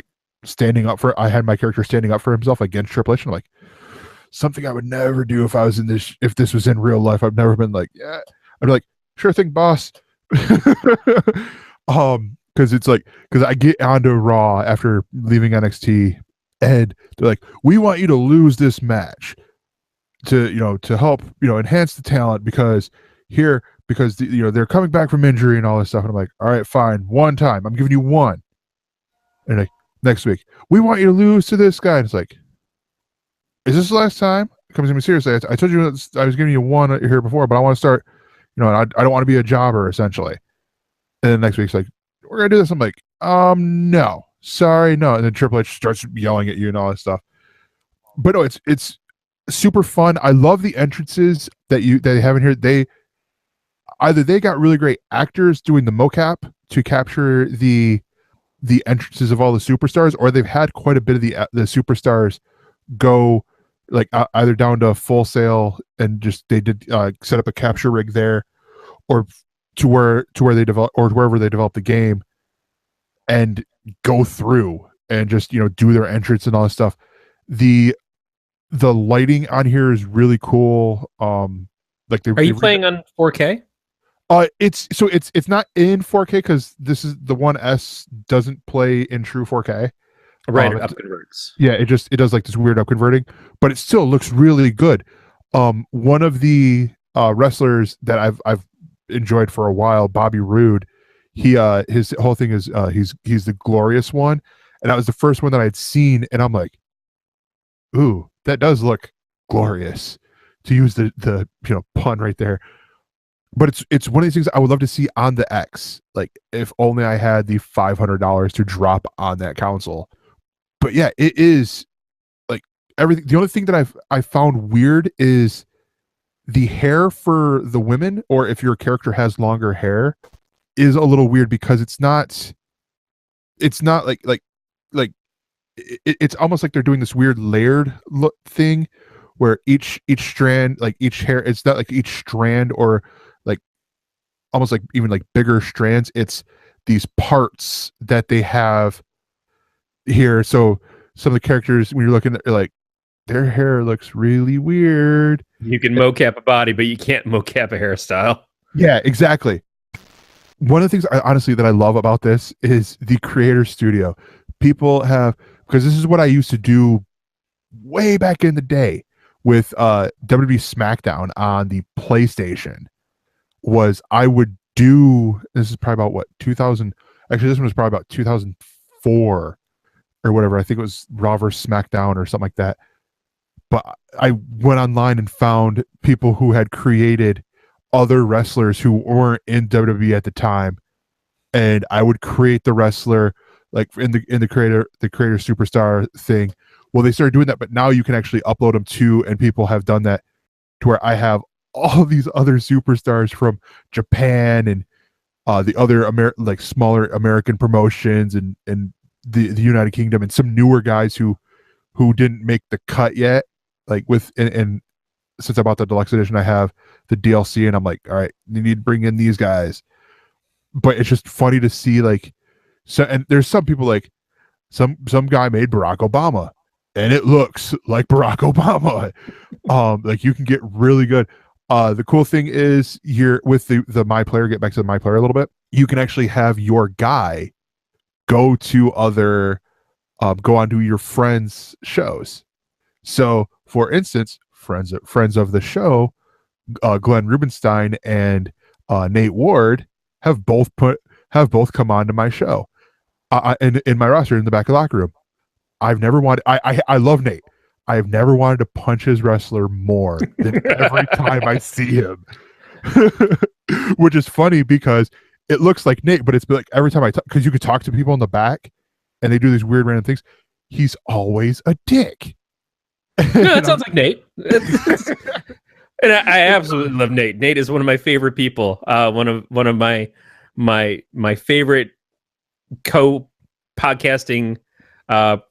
standing up for. I had my character standing up for himself against Triple H. And I'm like, something I would never do if I was in this. If this was in real life, I've never been like, yeah. I'd be like, sure thing, boss. Because I get onto Raw after leaving NXT, and they're like, we want you to lose this match to help enhance the talent because they're coming back from injury and all this stuff. And I'm like, all right, fine, one time, I'm giving you one. And like next week, we want you to lose to this guy. And it's like, is this the last time? It comes to me seriously. I told you I was giving you one here before, but I want to start. I don't want to be a jobber essentially. And then next week's like, we're gonna do this. I'm like, no, sorry, no. And then Triple H starts yelling at you and all that stuff. But no, it's super fun. I love the entrances that they have in here. They got really great actors doing the mocap to capture the entrances of all the superstars, or they've had quite a bit of the superstars go like either down to Full Sail and just they did set up a capture rig there, or to where they develop, or wherever they develop the game, and go through and just do their entrance and all this stuff. The lighting on here is really cool. Like Are you playing on 4K? It's not in 4K because this is the 1S doesn't play in true 4K. Right, it up converts. Yeah, it does like this weird up converting, but it still looks really good. One of the wrestlers that I've enjoyed for a while, Bobby Roode, his whole thing is he's the glorious one, and that was the first one that I'd seen, and I'm like, ooh, that does look glorious, to use the pun right there. But it's one of these things I would love to see on the X. Like, if only I had the $500 to drop on that console. But yeah, it is like everything. The only thing that I found weird is the hair for the women, or if your character has longer hair, is a little weird because it's not like it's almost like they're doing this weird layered look thing where each strand, like each hair, it's not like each strand or like almost like even like bigger strands. It's these parts that they have here. So some of the characters, when you're looking at, like, their hair looks really weird. You can mocap a body, but you can't mocap a hairstyle. Yeah, exactly. One of the things honestly that I love about this is the creator studio. People have, because this is what I used to do way back in the day with WWE SmackDown on the PlayStation, was I would do, this is probably about what, 2000, actually this one was probably about 2004 or whatever. I think it was Raw vs SmackDown or something like that. But I went online and found people who had created other wrestlers who weren't in WWE at the time, and I would create the wrestler like in the creator superstar thing. Well, they started doing that, but now you can actually upload them too, and people have done that to where I have all these other superstars from Japan and the other like smaller American promotions and the United Kingdom, and some newer guys who didn't make the cut yet. Like with and since I bought the deluxe edition, I have the DLC, and I'm like, all right, you need to bring in these guys. But it's just funny to see, like, so, and there's some people like some guy made Barack Obama, and it looks like Barack Obama. Like, you can get really good. The cool thing is here with the My Player, get back to the My Player a little bit, you can actually have your guy go to other go onto your friends' shows. So, for instance, friends of the show, Glenn Rubenstein and Nate Ward have both come onto my show, in my roster in the back of the locker room. I've never wanted. I love Nate. I've never wanted to punch his wrestler more than every time I see him, which is funny because it looks like Nate, but it's like every time I talk, because you could talk to people in the back, and they do these weird random things. He's always a dick. No, it sounds like Nate. And I absolutely love Nate. Nate is one of my favorite people. One of my favorite co-podcasting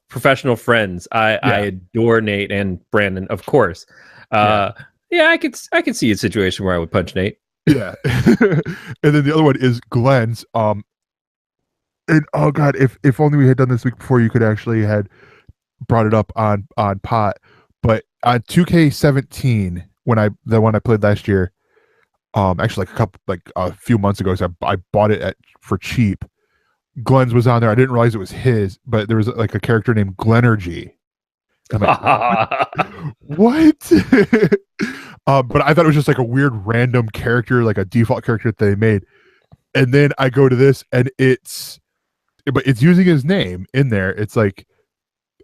professional friends. I adore Nate and Brandon, of course. Yeah, I could see a situation where I would punch Nate. Yeah. And then the other one is Glenn's. And oh god, if only we had done this week before, you could actually had brought it up on pot. But on 2K17, the one I played last year, actually a few months ago, so I bought it for cheap. Glenn's was on there. I didn't realize it was his, but there was like a character named Glenergy. I'm like, what? But I thought it was just like a weird random character, like a default character that they made. And then I go to this, and it's using his name in there. It's like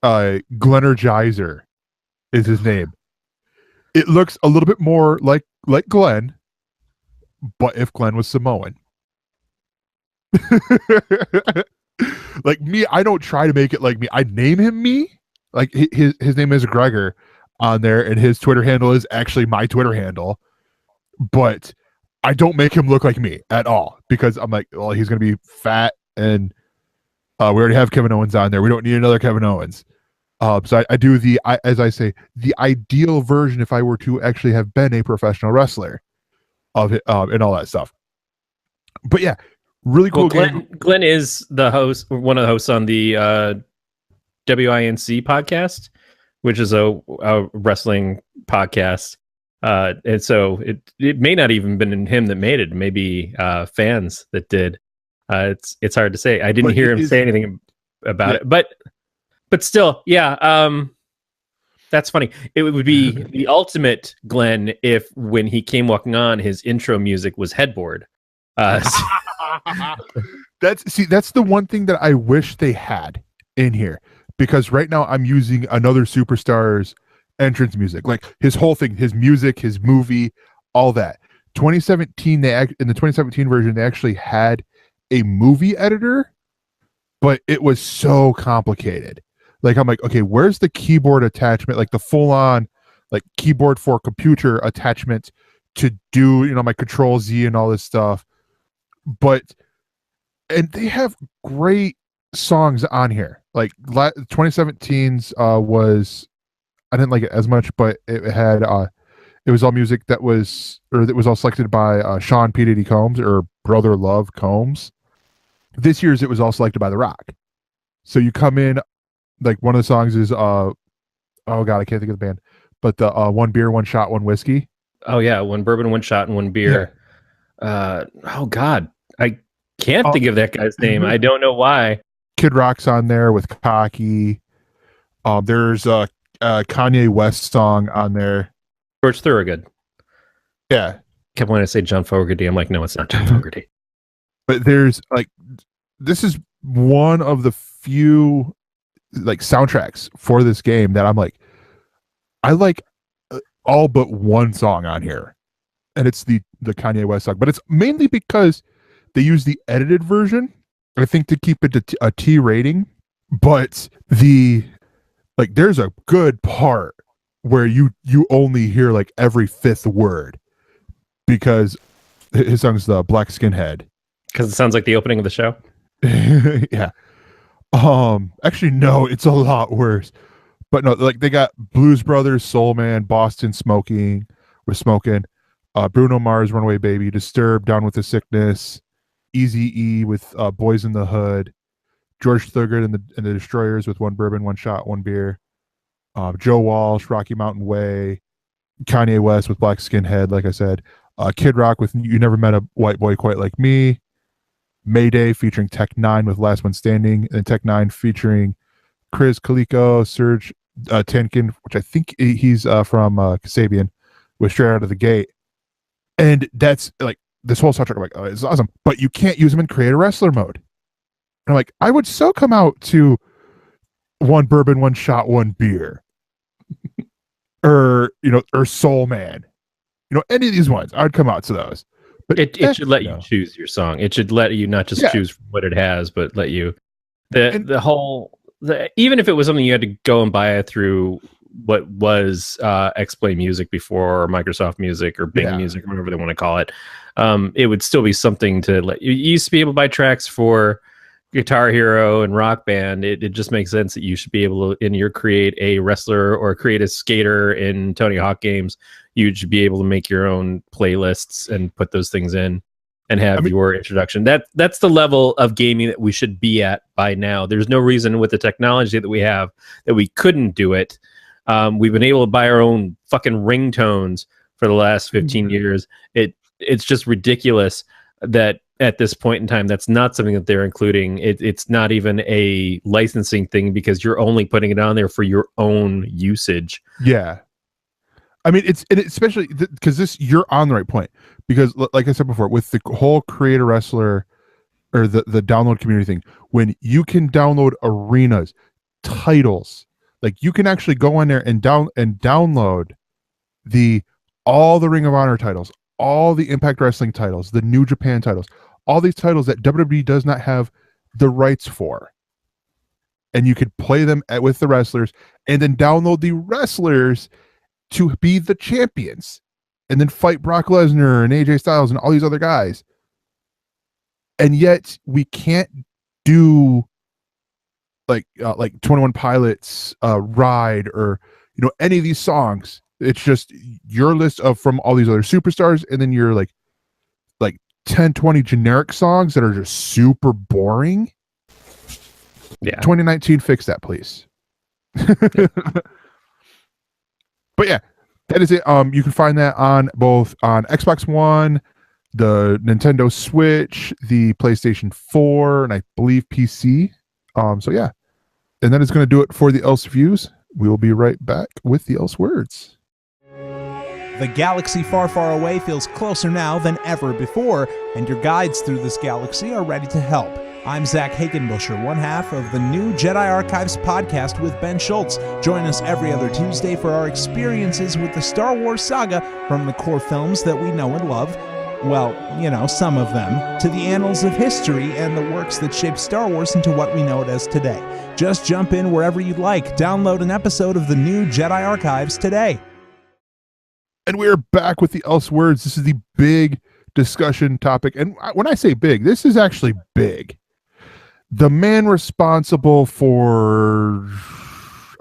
Glenergizer is his name. It looks a little bit more like Glenn, but if Glenn was Samoan. Like me, I don't try to make it like me. I name him me. Like his name is Gregor on there, and his Twitter handle is actually my Twitter handle. But I don't make him look like me at all, because I'm like, well, he's gonna be fat, and we already have Kevin Owens on there. We don't need another Kevin Owens. So I do as I say, the ideal version if I were to actually have been a professional wrestler of it, and all that stuff. But yeah, really cool. Well, Glenn is the host, one of the hosts on the WINC podcast, which is a wrestling podcast. And so it may not even been him that made it. Maybe fans that did. It's hard to say. I didn't hear him say anything about it, but still, yeah. That's funny. It would be the ultimate Glenn if when he came walking on, his intro music was Headboard. That's the one thing that I wish they had in here, because right now I'm using another superstar's entrance music, like his whole thing, his music, his movie, all that. 2017, in the 2017 version, they actually had a movie editor, but it was so complicated. Like, I'm like, okay, where's the keyboard attachment, like the full-on like keyboard for computer attachment to do, my Control Z and all this stuff. And they have great songs on here. Like 2017's was, I didn't like it as much, but it had it was all music that was all selected by Sean P. Diddy Combs, or Brother Love Combs. This year's it was all selected by The Rock. So you come in, like one of the songs is oh god, I can't think of the band, but the One Beer, One Shot, One Whiskey. Oh yeah, one bourbon, one shot, and one beer. Yeah. Oh god, I can't think of that guy's name. I don't know why. Kid Rock's on there with Cocky. There's a Kanye West song on there. George Thorogood. Yeah. Kept wanting to say John Fogerty. I'm like, no, it's not John Fogerty. But there's like, this is one of the few like soundtracks for this game that I'm like, I like all but one song on here, and it's the Kanye West song. But it's mainly because they use the edited version, I think, to keep it to a T rating. But there's a good part where you only hear like every fifth word, because his song's the Black Skinhead. Because it sounds like the opening of the show. Yeah. Actually, no, it's a lot worse. But no, like they got Blues Brothers, Soul Man, Boston Smoking, Bruno Mars, Runaway Baby, Disturbed, Down with the Sickness, Eazy-E with Boys in the Hood, George Thorogood and the Destroyers with One Bourbon, One Shot, One Beer, Joe Walsh, Rocky Mountain Way, Kanye West with Black Skinhead, like I said, Kid Rock with You Never Met a White Boy Quite Like Me, Mayday featuring Tech Nine with Last One Standing, and Tech Nine featuring Chris Calico, Serge Tankin, which I think he's from Kasabian, with Straight Out of the Gate. And that's like this whole soundtrack. I'm like, oh, it's awesome, but you can't use them in Create a Wrestler mode. And I'm like, I would so come out to One Bourbon, One Shot, One Beer, or Soul Man, any of these ones. I'd come out to those. But it should let you choose your song. It should let you not just choose what it has, but let you even if it was something you had to go and buy it through what was XPlay Music before, or Microsoft Music, or Bing Music, or whatever they want to call it, it would still be something to let you. You used to be able to buy tracks for Guitar Hero and Rock Band. It just makes sense that you should be able to, create a wrestler or create a skater in Tony Hawk games. You should be able to make your own playlists and put those things in and have your introduction. That's the level of gaming that we should be at by now. There's no reason with the technology that we have that we couldn't do it. We've been able to buy our own fucking ringtones for the last 15 years. It's just ridiculous that at this point in time, that's not something that they're including. It's not even a licensing thing, because you're only putting it on there for your own usage. Yeah. I mean, it's especially because you're on the right point, because like I said before, with the whole Create a Wrestler or the download community thing, when you can download arenas, titles, like you can actually go in there and download all the Ring of Honor titles, all the Impact Wrestling titles, the New Japan titles, all these titles that WWE does not have the rights for. And you could play them with the wrestlers, and then download the wrestlers to be the champions, and then fight Brock Lesnar and AJ Styles and all these other guys. And yet we can't do like 21 Pilots, Ride, or any of these songs. It's just your list from all these other superstars, and then you're like 10, 20 generic songs that are just super boring. Yeah. 2019, fix that, please. But yeah, That is it. You can find that on both on Xbox One, the Nintendo Switch, the PlayStation 4, and I believe PC. So yeah. And that is going to do it for the ElseViews. We will be right back with the Else Words. The galaxy far, far away feels closer now than ever before, and your guides through this galaxy are ready to help. I'm Zach Hagenbusher, one half of the new Jedi Archives podcast with Ben Schultz. Join us every other Tuesday for our experiences with the Star Wars saga, from the core films that we know and love, well, you know, some of them, to the annals of history and the works that shaped Star Wars into what we know it as today. Just jump in wherever you'd like. Download an episode of the new Jedi Archives today. And we are back with the Else Words. This is the big discussion topic. And when I say big, this is actually big. The man responsible for,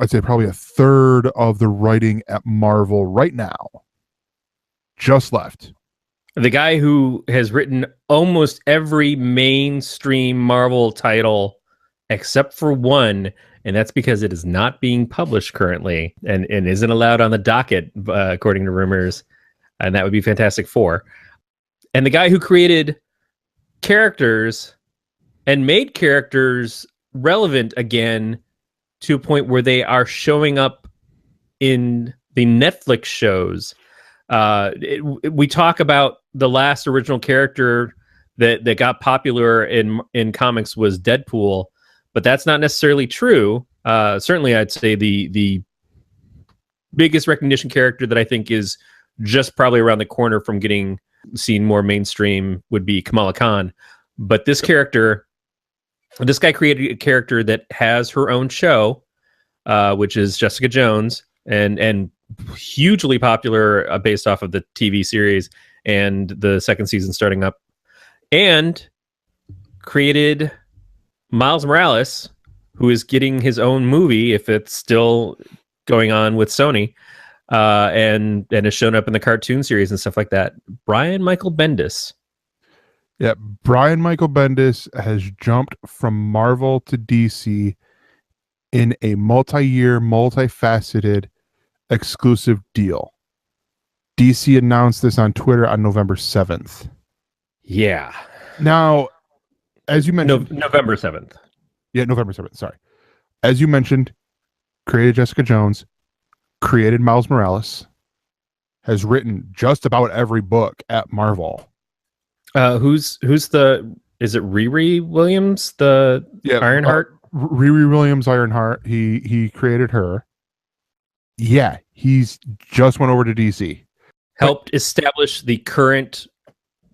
I'd say probably a third of the writing at Marvel right now, just left. The guy who has written almost every mainstream Marvel title except for one, and that's because it is not being published currently and isn't allowed on the docket, according to rumors, and that would be Fantastic Four. And the guy who created characters and made characters relevant again to a point where they are showing up in the Netflix shows. We talk about the last original character that got popular in comics was Deadpool, but that's not necessarily true. Certainly, I'd say the biggest recognition character that I think is just probably around the corner from getting seen more mainstream would be Kamala Khan. But this guy created a character that has her own show, which is Jessica Jones, and hugely popular based off of the TV series and the second season starting up, and created Miles Morales, who is getting his own movie if it's still going on with Sony, and has shown up in the cartoon series and stuff like that. Brian Michael Bendis. Yeah, Brian Michael Bendis has jumped from Marvel to DC in a multi-year, multifaceted exclusive deal. DC announced this on Twitter on November 7th. Yeah. Now, as you mentioned... November 7th. Yeah, November 7th, sorry. As you mentioned, created Jessica Jones, created Miles Morales, has written just about every book at Marvel. Who's the... Is it Riri Williams, the Ironheart? Riri Williams, Ironheart. He created her. Yeah, he's just went over to DC. Helped establish the current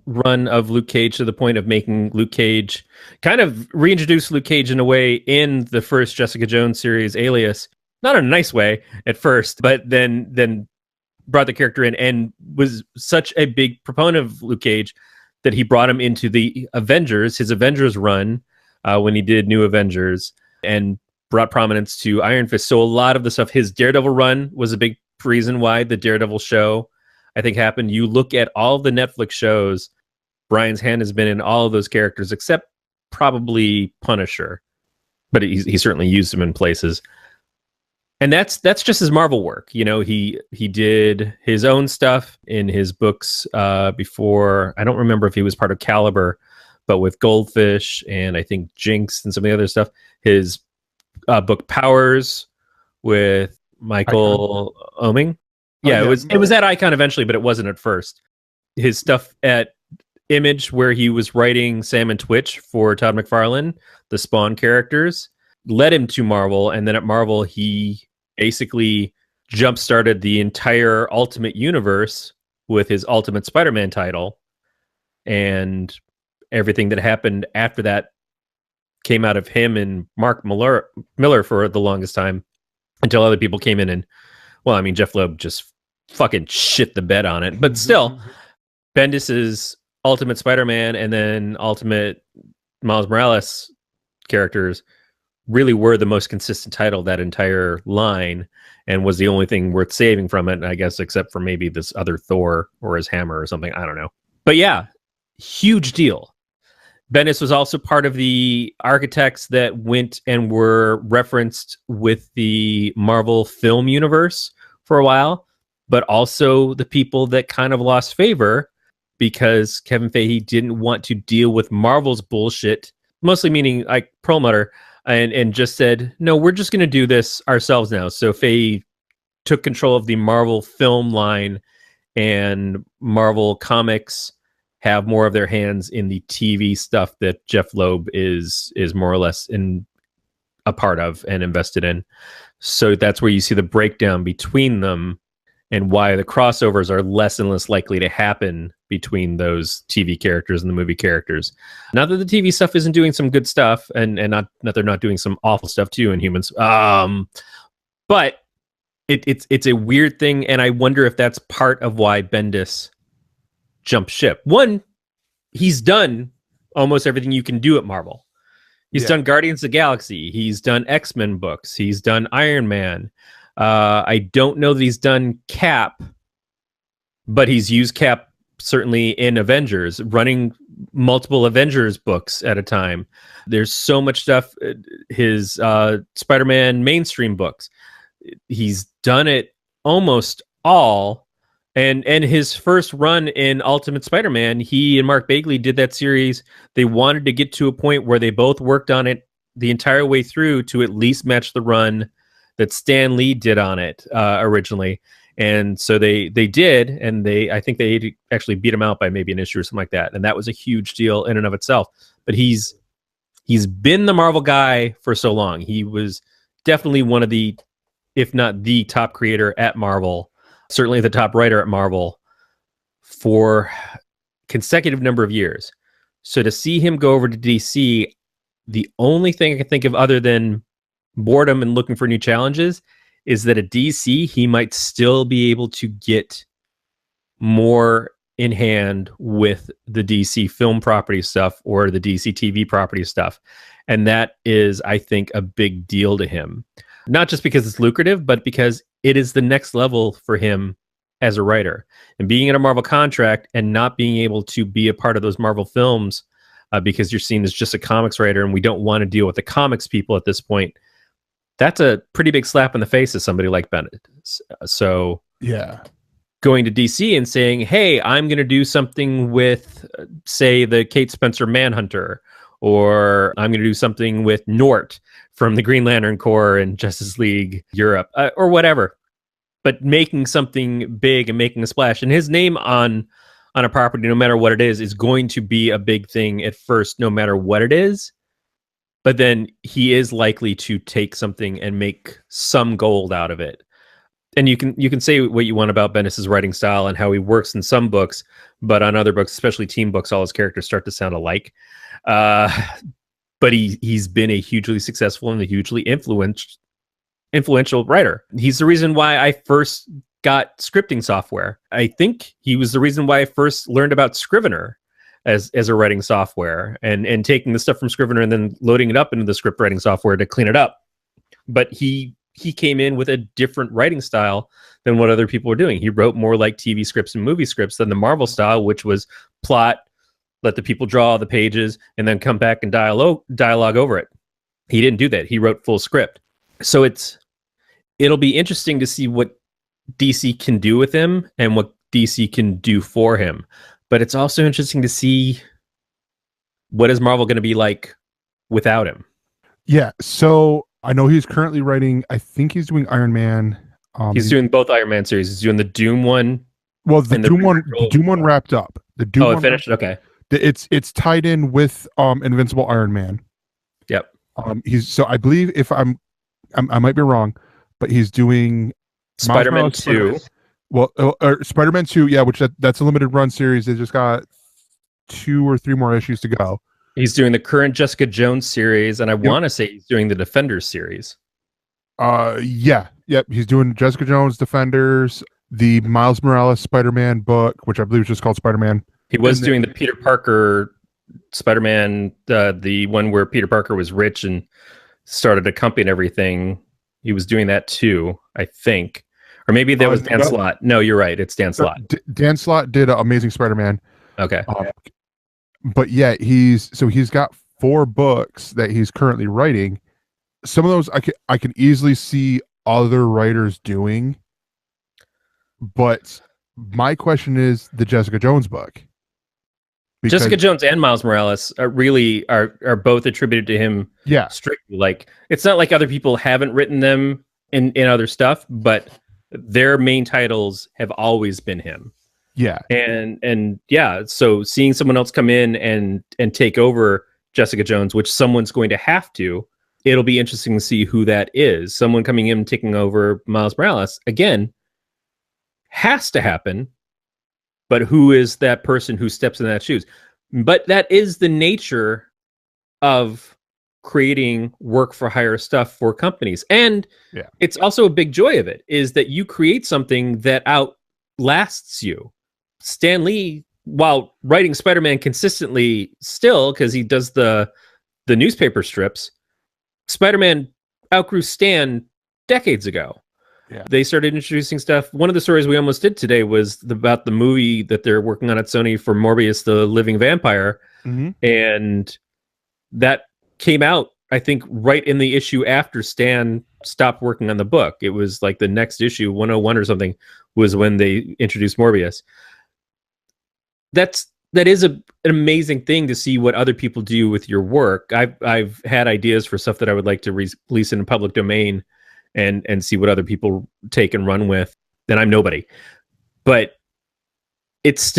run of Luke Cage to the point of making Luke Cage, kind of reintroduce Luke Cage in a way in the first Jessica Jones series, Alias. Not in a nice way at first, but then brought the character in and was such a big proponent of Luke Cage that he brought him into the Avengers, his Avengers run, when he did New Avengers, and brought prominence to Iron Fist. So a lot of the stuff, his Daredevil run was a big reason why the Daredevil show, I think, happened. You look at all the Netflix shows, Brian's hand has been in all of those characters, except probably Punisher, but he certainly used them in places. And that's just his Marvel work. You know, he did his own stuff in his books before. I don't remember if he was part of Caliber, but with Goldfish and I think Jinx and some of the other stuff. His book Powers with Michael Oeming. Yeah, it was at Icon eventually, but it wasn't at first. His stuff at Image, where he was writing Sam and Twitch for Todd McFarlane, the Spawn characters, led him to Marvel. And then at Marvel, he basically jump-started the entire Ultimate Universe with his Ultimate Spider-Man title. And everything that happened after that came out of him and Mark Miller for the longest time, until other people came in and, well, I mean, Jeff Loeb just fucking shit the bed on it. But still, Bendis's Ultimate Spider-Man and then Ultimate Miles Morales characters really were the most consistent title of that entire line, and was the only thing worth saving from it, I guess, except for maybe this other Thor or his hammer or something. I don't know. But yeah, huge deal. Bendis was also part of the architects that went and were referenced with the Marvel film universe for a while. but also the people that kind of lost favor because Kevin Feige didn't want to deal with Marvel's bullshit, mostly meaning like Perlmutter, and just said, no, we're just going to do this ourselves now. So Feige took control of the Marvel film line, and Marvel Comics have more of their hands in the TV stuff that Jeff Loeb is more or less a part of and invested in. So that's where you see the breakdown between them and why the crossovers are less and less likely to happen between those TV characters and the movie characters. Not that the TV stuff isn't doing some good stuff, and not that they're not doing some awful stuff too in Humans. But it's a weird thing, and I wonder if that's part of why Bendis jumped ship. One, he's done almost everything you can do at Marvel. He's done Guardians of the Galaxy. He's done X-Men books. He's done Iron Man. I don't know that he's done Cap, but he's used Cap certainly in Avengers, running multiple Avengers books at a time. There's so much stuff. His Spider-Man mainstream books. He's done it almost all. And his first run in Ultimate Spider-Man, he and Mark Bagley did that series. They wanted to get to a point where they both worked on it the entire way through to at least match the run that Stan Lee did on it originally. And so they did, and I think they actually beat him out by maybe an issue or something like that. And that was a huge deal in and of itself. But he's been the Marvel guy for so long. He was definitely one of the, if not the top creator at Marvel, certainly the top writer at Marvel for consecutive number of years. So to see him go over to DC, the only thing I can think of other than boredom and looking for new challenges is that at DC, he might still be able to get more in hand with the DC film property stuff or the DC TV property stuff. And that is, I think, a big deal to him. Not just because it's lucrative, but because it is the next level for him as a writer. And being in a Marvel contract and not being able to be a part of those Marvel films because you're seen as just a comics writer and we don't want to deal with the comics people at this point, that's a pretty big slap in the face of somebody like Bennett. So Yeah. going to DC and saying, hey, I'm going to do something with, say, the Kate Spencer Manhunter, or I'm going to do something with Nort from the Green Lantern Corps and Justice League Europe, or whatever. But making something big and making a splash, and his name on a property, no matter what it is going to be a big thing at first, no matter what it is. But then he is likely to take something and make some gold out of it. And you can say what you want about Bendis' writing style and how he works in some books, but on other books, especially team books, all his characters start to sound alike. But he's been a hugely successful and a hugely influential writer. He's the reason why I first got scripting software. I think he was the reason why I first learned about Scrivener as a writing software, and taking the stuff from Scrivener and then loading it up into the script writing software to clean it up. But he came in with a different writing style than what other people were doing. He wrote more like TV scripts and movie scripts than the Marvel style, which was plot, let the people draw the pages, and then come back and dialogue over it. He didn't do that. He wrote full script. So it'll be interesting to see what DC can do with him and what DC can do for him. But it's also interesting to see what is Marvel going to be like without him. Yeah. So I know he's currently writing, I think he's doing Iron Man. He's doing both Iron Man series. He's doing the Doom one. Well, the Doom one wrapped up. The Doom it finished? Okay. It's tied in with Invincible Iron Man. Yep. I believe I might be wrong, but he's doing Spider-Man 2. Well, Spider-Man 2, yeah, which that's a limited run series. They just got 2 or 3 more issues to go. He's doing the current Jessica Jones series, and I want to say he's doing the Defenders series. Yep. He's doing Jessica Jones, Defenders, the Miles Morales Spider-Man book, which I believe is just called Spider-Man. He was doing the Peter Parker Spider-Man, the one where Peter Parker was rich and started a company and everything. He was doing that too, I think. Or maybe that was Dan Slott. No, you're right. It's Dan Slott. Dan Slott did Amazing Spider-Man. Okay. But yeah, he's got 4 books that he's currently writing. Some of those I can easily see other writers doing, But my question is the Jessica Jones book. Because, Jessica Jones and Miles Morales are both attributed to him. yeah, Strictly, like it's not like other people haven't written them in other stuff, but their main titles have always been him. yeah, And yeah, so seeing someone else come in and take over Jessica Jones, which someone's going to have to, it'll be interesting to see who that is. Someone coming in and taking over Miles Morales again has to happen. But who is that person who steps in that shoes? But that is the nature of creating work for hire stuff for companies. And yeah, it's also a big joy of it is that you create something that outlasts you. Stan Lee, while writing Spider-Man consistently still, because he does the newspaper strips, Spider-Man outgrew Stan decades ago. Yeah. They started introducing stuff. One of the stories we almost did today was about the movie that they're working on at Sony for Morbius, the Living Vampire. Mm-hmm. And that came out, I think, right in the issue after Stan stopped working on the book. It was like the next issue, 101 or something, was when they introduced Morbius. That is an amazing thing to see what other people do with your work. I've had ideas for stuff that I would like to release in the public domain and see what other people take and run with. Then I'm nobody. But it's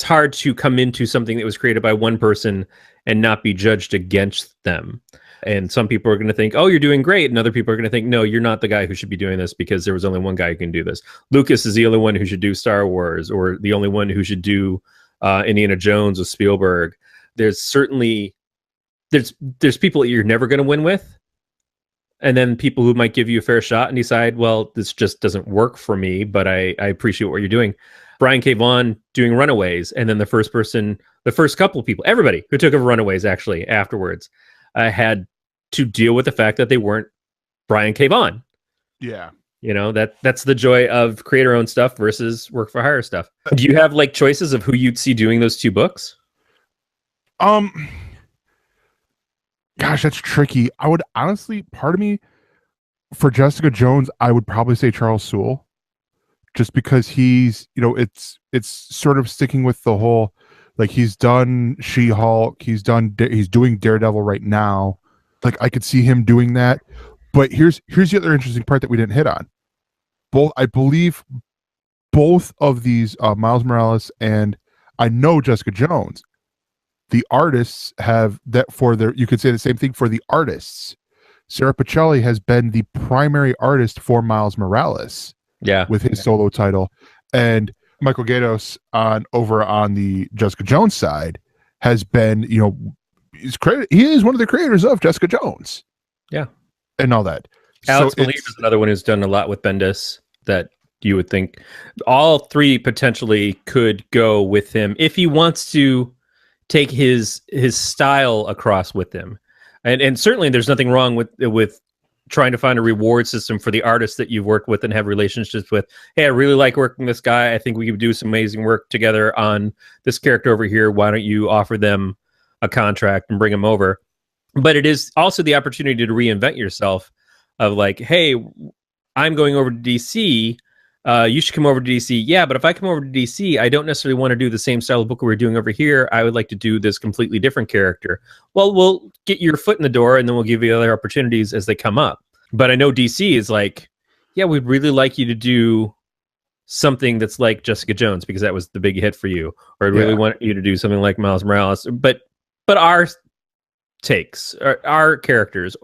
hard to come into something that was created by one person and not be judged against them. And some people are going to think, oh, you're doing great. And other people are going to think, no, you're not the guy who should be doing this because there was only one guy who can do this. Lucas is the only one who should do Star Wars, or the only one who should do Indiana Jones with Spielberg. There's certainly, there's people that you're never going to win with. And then people who might give you a fair shot and decide, well, this just doesn't work for me, but I appreciate what you're doing. Brian K. Vaughan doing Runaways, and then the first couple of people, everybody who took over Runaways actually afterwards, had to deal with the fact that they weren't Brian K. Vaughan. Yeah. You know, that's the joy of creator-owned stuff versus work-for-hire stuff. Do you have like choices of who you'd see doing those two books? Gosh, that's tricky. I would honestly, part of me, for Jessica Jones, I would probably say Charles Soule, just because he's, it's sort of sticking with the whole, like, he's done She-Hulk, he's doing Daredevil right now. Like, I could see him doing that. But here's the other interesting part that we didn't hit on. I believe both of these, Miles Morales and I know Jessica Jones, the artists have that for their, you could say the same thing for the artists. Sarah Pichelli has been the primary artist for Miles Morales. Yeah. With his solo title. And Michael Gaydos over on the Jessica Jones side has been, he is one of the creators of Jessica Jones. Yeah. And all that. Alex Malik is another one who's done a lot with Bendis that you would think all three potentially could go with him if he wants to take his style across with him. And certainly there's nothing wrong with trying to find a reward system for the artists that you've worked with and have relationships with. Hey, I really like working with this guy. I think we could do some amazing work together on this character over here. Why don't you offer them a contract and bring them over? But it is also the opportunity to reinvent yourself of like, hey, I'm going over to DC. You should come over to DC. Yeah, but if I come over to DC, I don't necessarily want to do the same style of book we're doing over here. I would like to do this completely different character. Well, we'll get your foot in the door, and then we'll give you other opportunities as they come up. But I know DC is like, yeah, we'd really like you to do something that's like Jessica Jones because that was the big hit for you. Or I'd really want you to do something like Miles Morales. But our takes, our characters,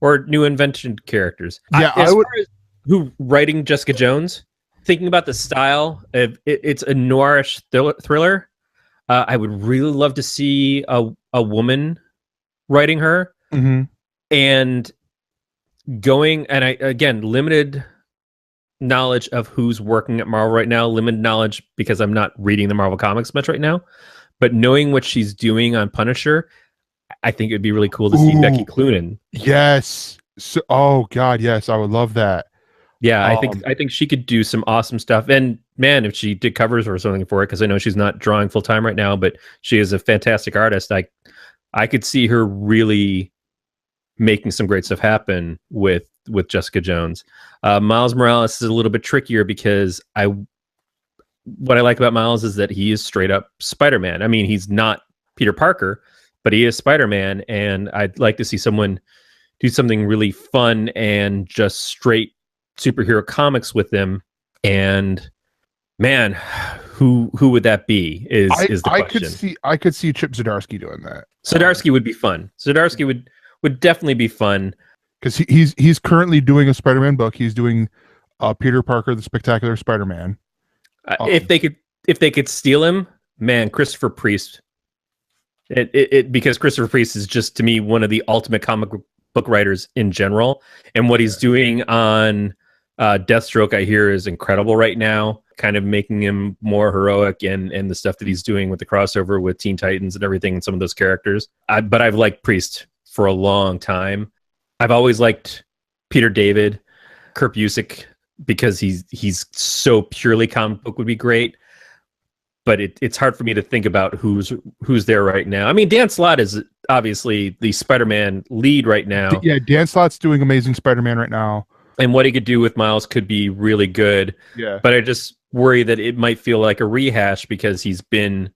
or new invention characters. Yeah, As far as who writing Jessica Jones, thinking about the style, it's a noirish thriller. I would really love to see a woman writing her. Mm-hmm. And going, and again, limited knowledge of who's working at Marvel right now, limited knowledge because I'm not reading the Marvel comics much right now, but knowing what she's doing on Punisher, I think it'd be really cool to see Becky Cloonan. Yes. So, oh God, yes, I would love that. Yeah, I think she could do some awesome stuff. And man, if she did covers or something for it, because I know she's not drawing full time right now, but she is a fantastic artist. I could see her really making some great stuff happen with Jessica Jones. Miles Morales is a little bit trickier because I what I like about Miles is that he is straight up Spider-Man. I mean, he's not Peter Parker, but he is Spider-Man, and I'd like to see someone do something really fun and just straight superhero comics with him. And man, who would that be? Is the question. I could see Chip Zdarsky doing that. Zdarsky would be fun. Zdarsky would definitely be fun because he's currently doing a Spider-Man book. He's doing Peter Parker, the Spectacular Spider-Man. If they could steal him, man, Christopher Priest. Because Christopher Priest is just, to me, one of the ultimate comic book writers in general, and what he's doing on Deathstroke, I hear, is incredible right now. Kind of making him more heroic, and the stuff that he's doing with the crossover with Teen Titans and everything, and some of those characters. But I've liked Priest for a long time. I've always liked Peter David, Kurt Busiek, because he's so purely comic book would be great. But it's hard for me to think about who's there right now. I mean, Dan Slott is obviously the Spider-Man lead right now. Yeah, Dan Slott's doing Amazing Spider-Man right now. And what he could do with Miles could be really good. Yeah. But I just worry that it might feel like a rehash because he's been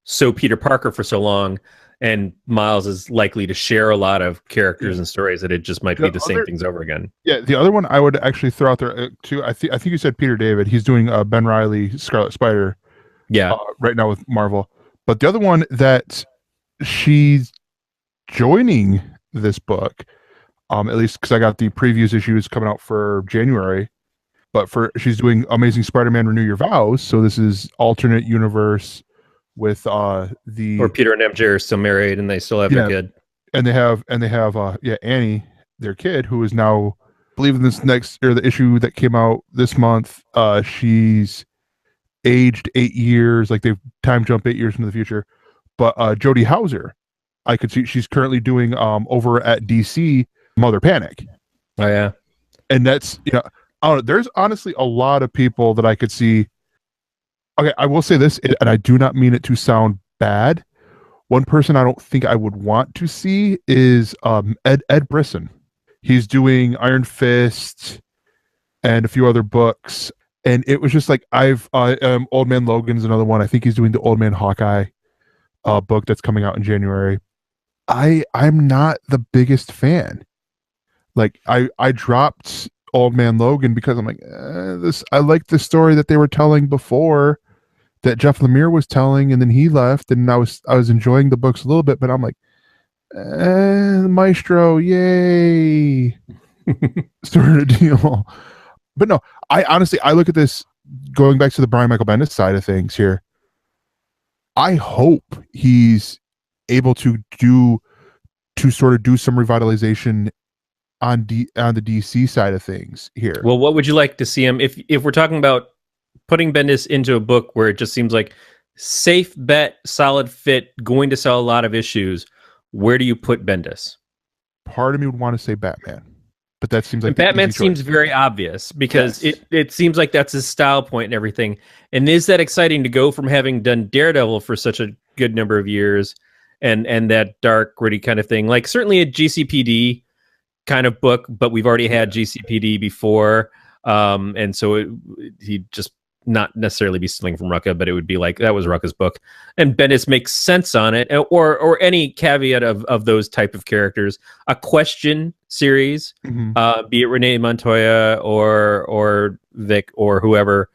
so Peter Parker for so long, and Miles is likely to share a lot of characters and stories that it just might be the same things over again. Yeah, the other one I would actually throw out there too. I think you said Peter David. He's doing Ben Reilly, Scarlet Spider. Yeah, right now with Marvel. But the other one that she's joining this book, at least because I got the previews issues coming out for January. But she's doing Amazing Spider-Man: Renew Your Vows. So this is alternate universe with or Peter and MJ are still married and they still have a kid. And they have Annie, their kid, who is now, I believe in this the issue that came out this month, she's aged 8 years, like they've time jump 8 years into the future. But Jodie Hauser, I could see she's currently doing over at DC Mother Panic. Oh yeah. And that's, I don't know, there's honestly a lot of people that I could see. Okay, I will say this, and I do not mean it to sound bad. One person I don't think I would want to see is Ed Brisson. He's doing Iron Fist and a few other books. And it was just like Old Man Logan's another one. I think he's doing the Old Man Hawkeye book that's coming out in January. I'm not the biggest fan. Like I dropped Old Man Logan because I'm like, I like the story that they were telling before, that Jeff Lemire was telling, and then he left, and I was enjoying the books a little bit, but I'm like, Maestro, yay, sort of deal. But no, I look at this, going back to the Brian Michael Bendis side of things here. I hope he's able to sort of do some revitalization on the DC side of things here. Well, what would you like to see him if we're talking about putting Bendis into a book where it just seems like safe bet, solid fit, going to sell a lot of issues? Where do you put Bendis? Part of me would want to say Batman. But that seems like Batman seems very obvious because it seems like that's his style point and everything. And is that exciting to go from having done Daredevil for such a good number of years and that dark, gritty kind of thing? Like certainly a GCPD kind of book, but we've already had GCPD before. And so he'd just not necessarily be stealing from Rucka, but it would be like that was Rucka's book. And Bendis makes sense on it, or any caveat of those type of characters. A Question series, be it Renee Montoya or Vic or whoever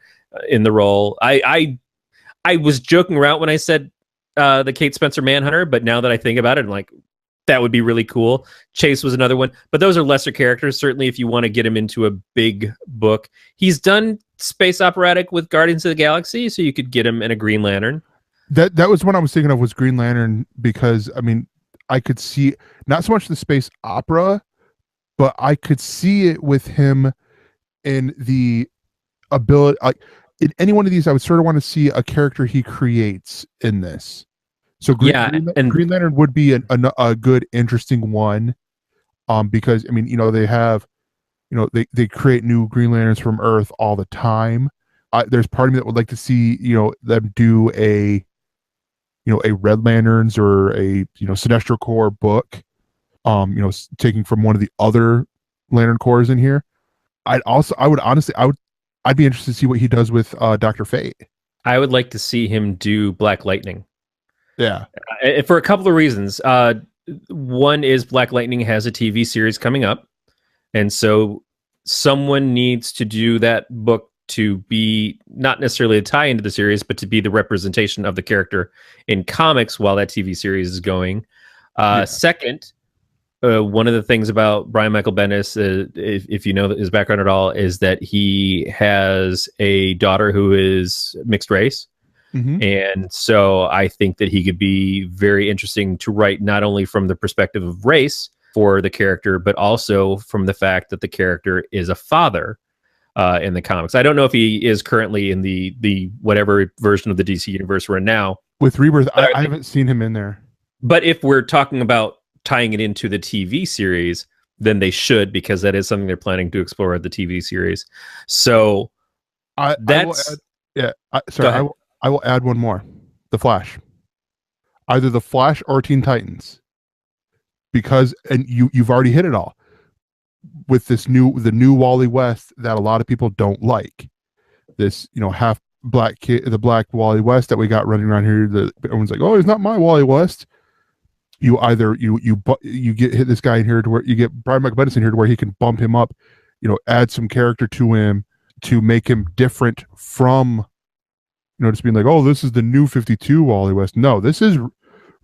in the role. I was joking around when I said the Kate Spencer Manhunter, but now that I think about it, I'm like, that would be really cool. Chase was another one, but those are lesser characters. Certainly, if you want to get him into a big book, he's done space operatic with Guardians of the Galaxy, so you could get him in a Green Lantern. That was what I was thinking of, was Green Lantern, because I mean, I could see not so much the space opera, but I could see it with him in the ability, like in any one of these. I would sort of want to see a character he creates in this. So Green Lantern would be a good, interesting one, because I mean, they have, they create new Green Lanterns from Earth all the time. There's part of me that would like to see, them do a Red Lanterns or a Sinestro Corps book, taking from one of the other Lantern Corps in here. I'd be interested to see what he does with Dr. Fate. I would like to see him do Black Lightning. Yeah. For a couple of reasons. One is Black Lightning has a TV series coming up, and so someone needs to do that book to be not necessarily a tie into the series, but to be the representation of the character in comics while that TV series is going. Second, one of the things about Brian Michael Bendis, if you know his background at all, is that he has a daughter who is mixed race. Mm-hmm. And so I think that he could be very interesting to write, not only from the perspective of race for the character, but also from the fact that the character is a father in the comics. I don't know if he is currently in the whatever version of the DC universe we're in now. With Rebirth, I haven't seen him in there. But if we're talking about tying it into the TV series, then they should, because that is something they're planning to explore at the TV series. So I will add one more. The Flash. Either The Flash or Teen Titans. Because, and you've already hit it all. With the new Wally West that a lot of people don't like. This, half black kid, the black Wally West that we got running around here. Everyone's like, oh, he's not my Wally West. You either you get hit this guy in here to where you get Brian Michael Bendis in here to where he can bump him up, add some character to him to make him different from, just being like, oh, this is the new 52 Wally West. No, this is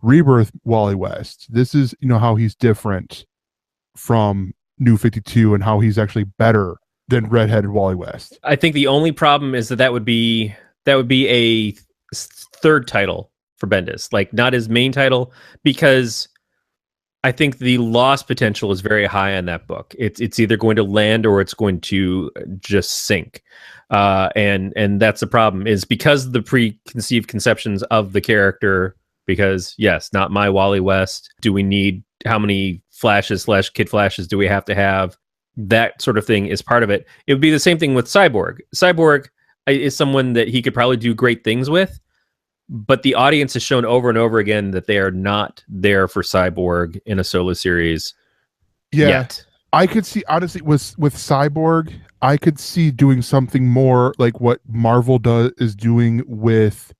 Rebirth Wally West. This is how he's different from New 52 and how he's actually better than redheaded Wally West. I think the only problem is that would be a third title for Bendis, like not his main title, because I think the loss potential is very high on that book. It's either going to land or it's going to just sink. And that's the problem, is because of the preconceived conceptions of the character, because yes, not my Wally West. Do we need, how many flashes / kid flashes do we have to have? That sort of thing is part of it. It would be the same thing with Cyborg. Cyborg is someone that he could probably do great things with, but the audience has shown over and over again that they are not there for Cyborg in a solo series yet. I could see, honestly, with Cyborg, I could see doing something more like what Marvel is doing with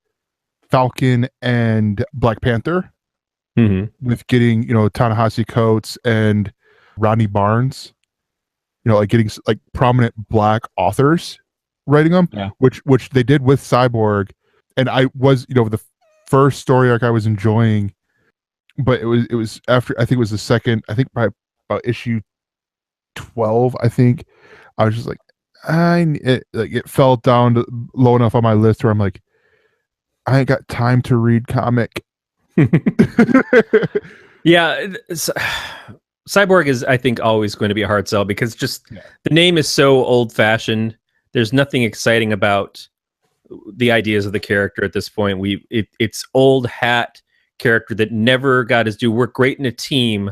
Falcon and Black Panther, with getting, Ta-Nehisi Coates and Rodney Barnes, like getting like prominent black authors writing them, which they did with Cyborg. And I was, the first story arc I was enjoying, but it was after, I think it was the second, I think probably about issue 12, I think. I was just like, it fell down to low enough on my list where I'm like, I ain't got time to read comic. Yeah, Cyborg is, I think, always going to be a hard sell, because just the name is so old-fashioned. There's nothing exciting about the ideas of the character at this point. It's old hat character that never got his due. Worked great in a team.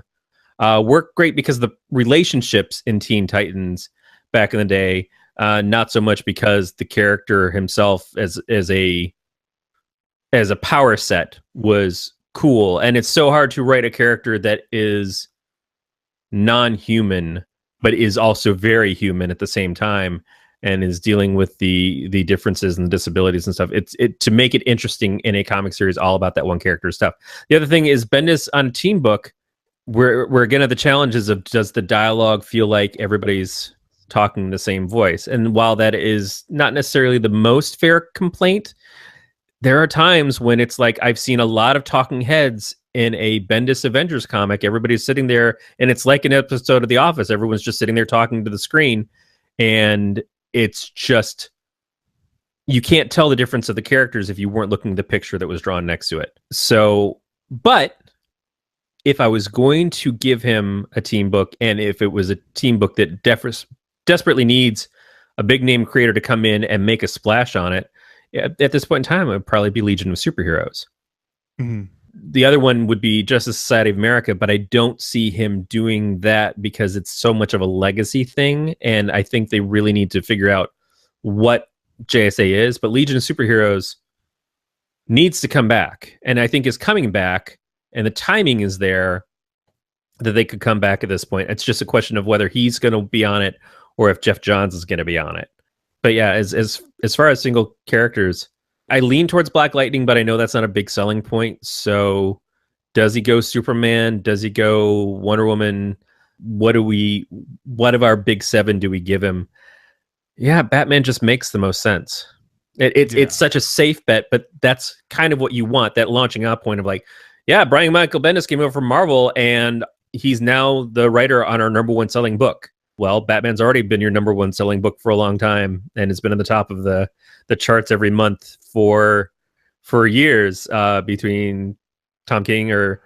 Worked great because of the relationships in Teen Titans back in the day. Not so much because the character himself as a power set was cool. And it's so hard to write a character that is non-human, but is also very human at the same time, and is dealing with the differences and the disabilities and stuff. To make it interesting in a comic series all about that one character stuff. The other thing is Bendis on a team book, we're again at the challenges of, does the dialogue feel like everybody's talking the same voice? And while that is not necessarily the most fair complaint, there are times when it's like, I've seen a lot of talking heads in a Bendis Avengers comic. Everybody's sitting there, and it's like an episode of The Office. Everyone's just sitting there talking to the screen, and it's just, you can't tell the difference of the characters if you weren't looking at the picture that was drawn next to it. So, but if I was going to give him a team book, and if it was a team book that desperately needs a big name creator to come in and make a splash on it, at this point in time, it would probably be Legion of Superheroes. The other one would be Justice Society of America, but I don't see him doing that because it's so much of a legacy thing, and I think they really need to figure out what JSA is. But Legion of Superheroes needs to come back, and I think is coming back, and the timing is there that they could come back at this point. It's just a question of whether he's going to be on it or if Jeff Johns is going to be on it. But yeah, as far as single characters, I lean towards Black Lightning, but I know that's not a big selling point. So does he go Superman? Does he go Wonder Woman? What of our big seven do we give him? Yeah, Batman just makes the most sense. It's such a safe bet, but that's kind of what you want, that launching out point of like, yeah, Brian Michael Bendis came over from Marvel and he's now the writer on our number one selling book. Well, Batman's already been your number one selling book for a long time and it's been on the top of the charts every month for years, between Tom King or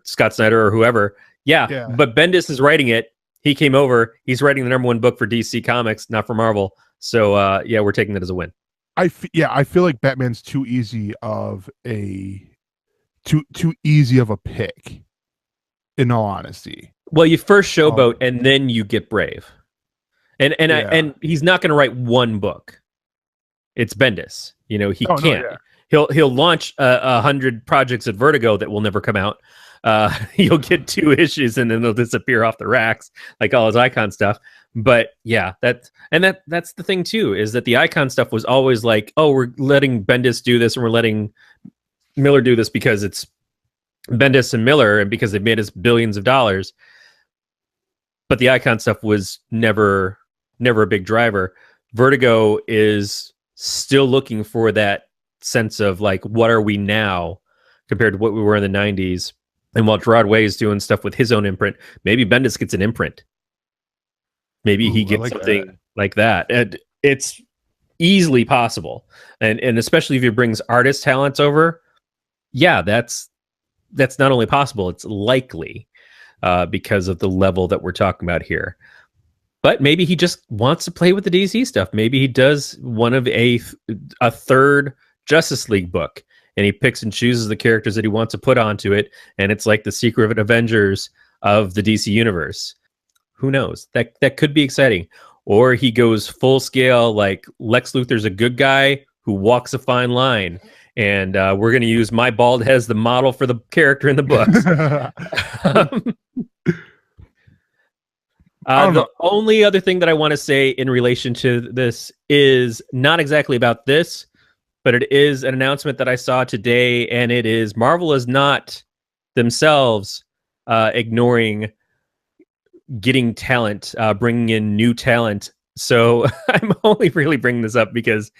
Scott Snyder or whoever. Yeah, but Bendis is writing it. He came over. He's writing the number one book for DC Comics, not for Marvel. So yeah, we're taking that as a win. I feel like Batman's too easy of a pick. In all honesty. Well, you first Showboat and then you get Brave, and he's not going to write one book. It's Bendis. You know, he can't. He'll launch 100 projects at Vertigo that will never come out. You'll get 2 issues and then they'll disappear off the racks, like all his Icon stuff. But yeah, that's the thing too, is that the Icon stuff was always like, oh, we're letting Bendis do this and we're letting Miller do this because it's Bendis and Miller and because they've made us billions of dollars. But the Icon stuff was never a big driver. Vertigo is still looking for that sense of like, what are we now compared to what we were in the 90s? And while Gerard Way is doing stuff with his own imprint, maybe Bendis gets an imprint. Maybe he gets something like that. And it's easily possible. And especially if he brings artist talents over, yeah, that's not only possible, it's likely, because of the level that we're talking about here. But maybe he just wants to play with the DC stuff. Maybe he does one of a third Justice League book, and he picks and chooses the characters that he wants to put onto it, and it's like the Secret Avengers of the DC universe. Who knows? That could be exciting. Or he goes full scale, like Lex Luthor's a good guy who walks a fine line, and we're going to use my bald head as the model for the character in the books. The only other thing that I want to say in relation to this is not exactly about this, but it is an announcement that I saw today, and it is Marvel is not themselves ignoring getting talent, bringing in new talent. So I'm only really bringing this up because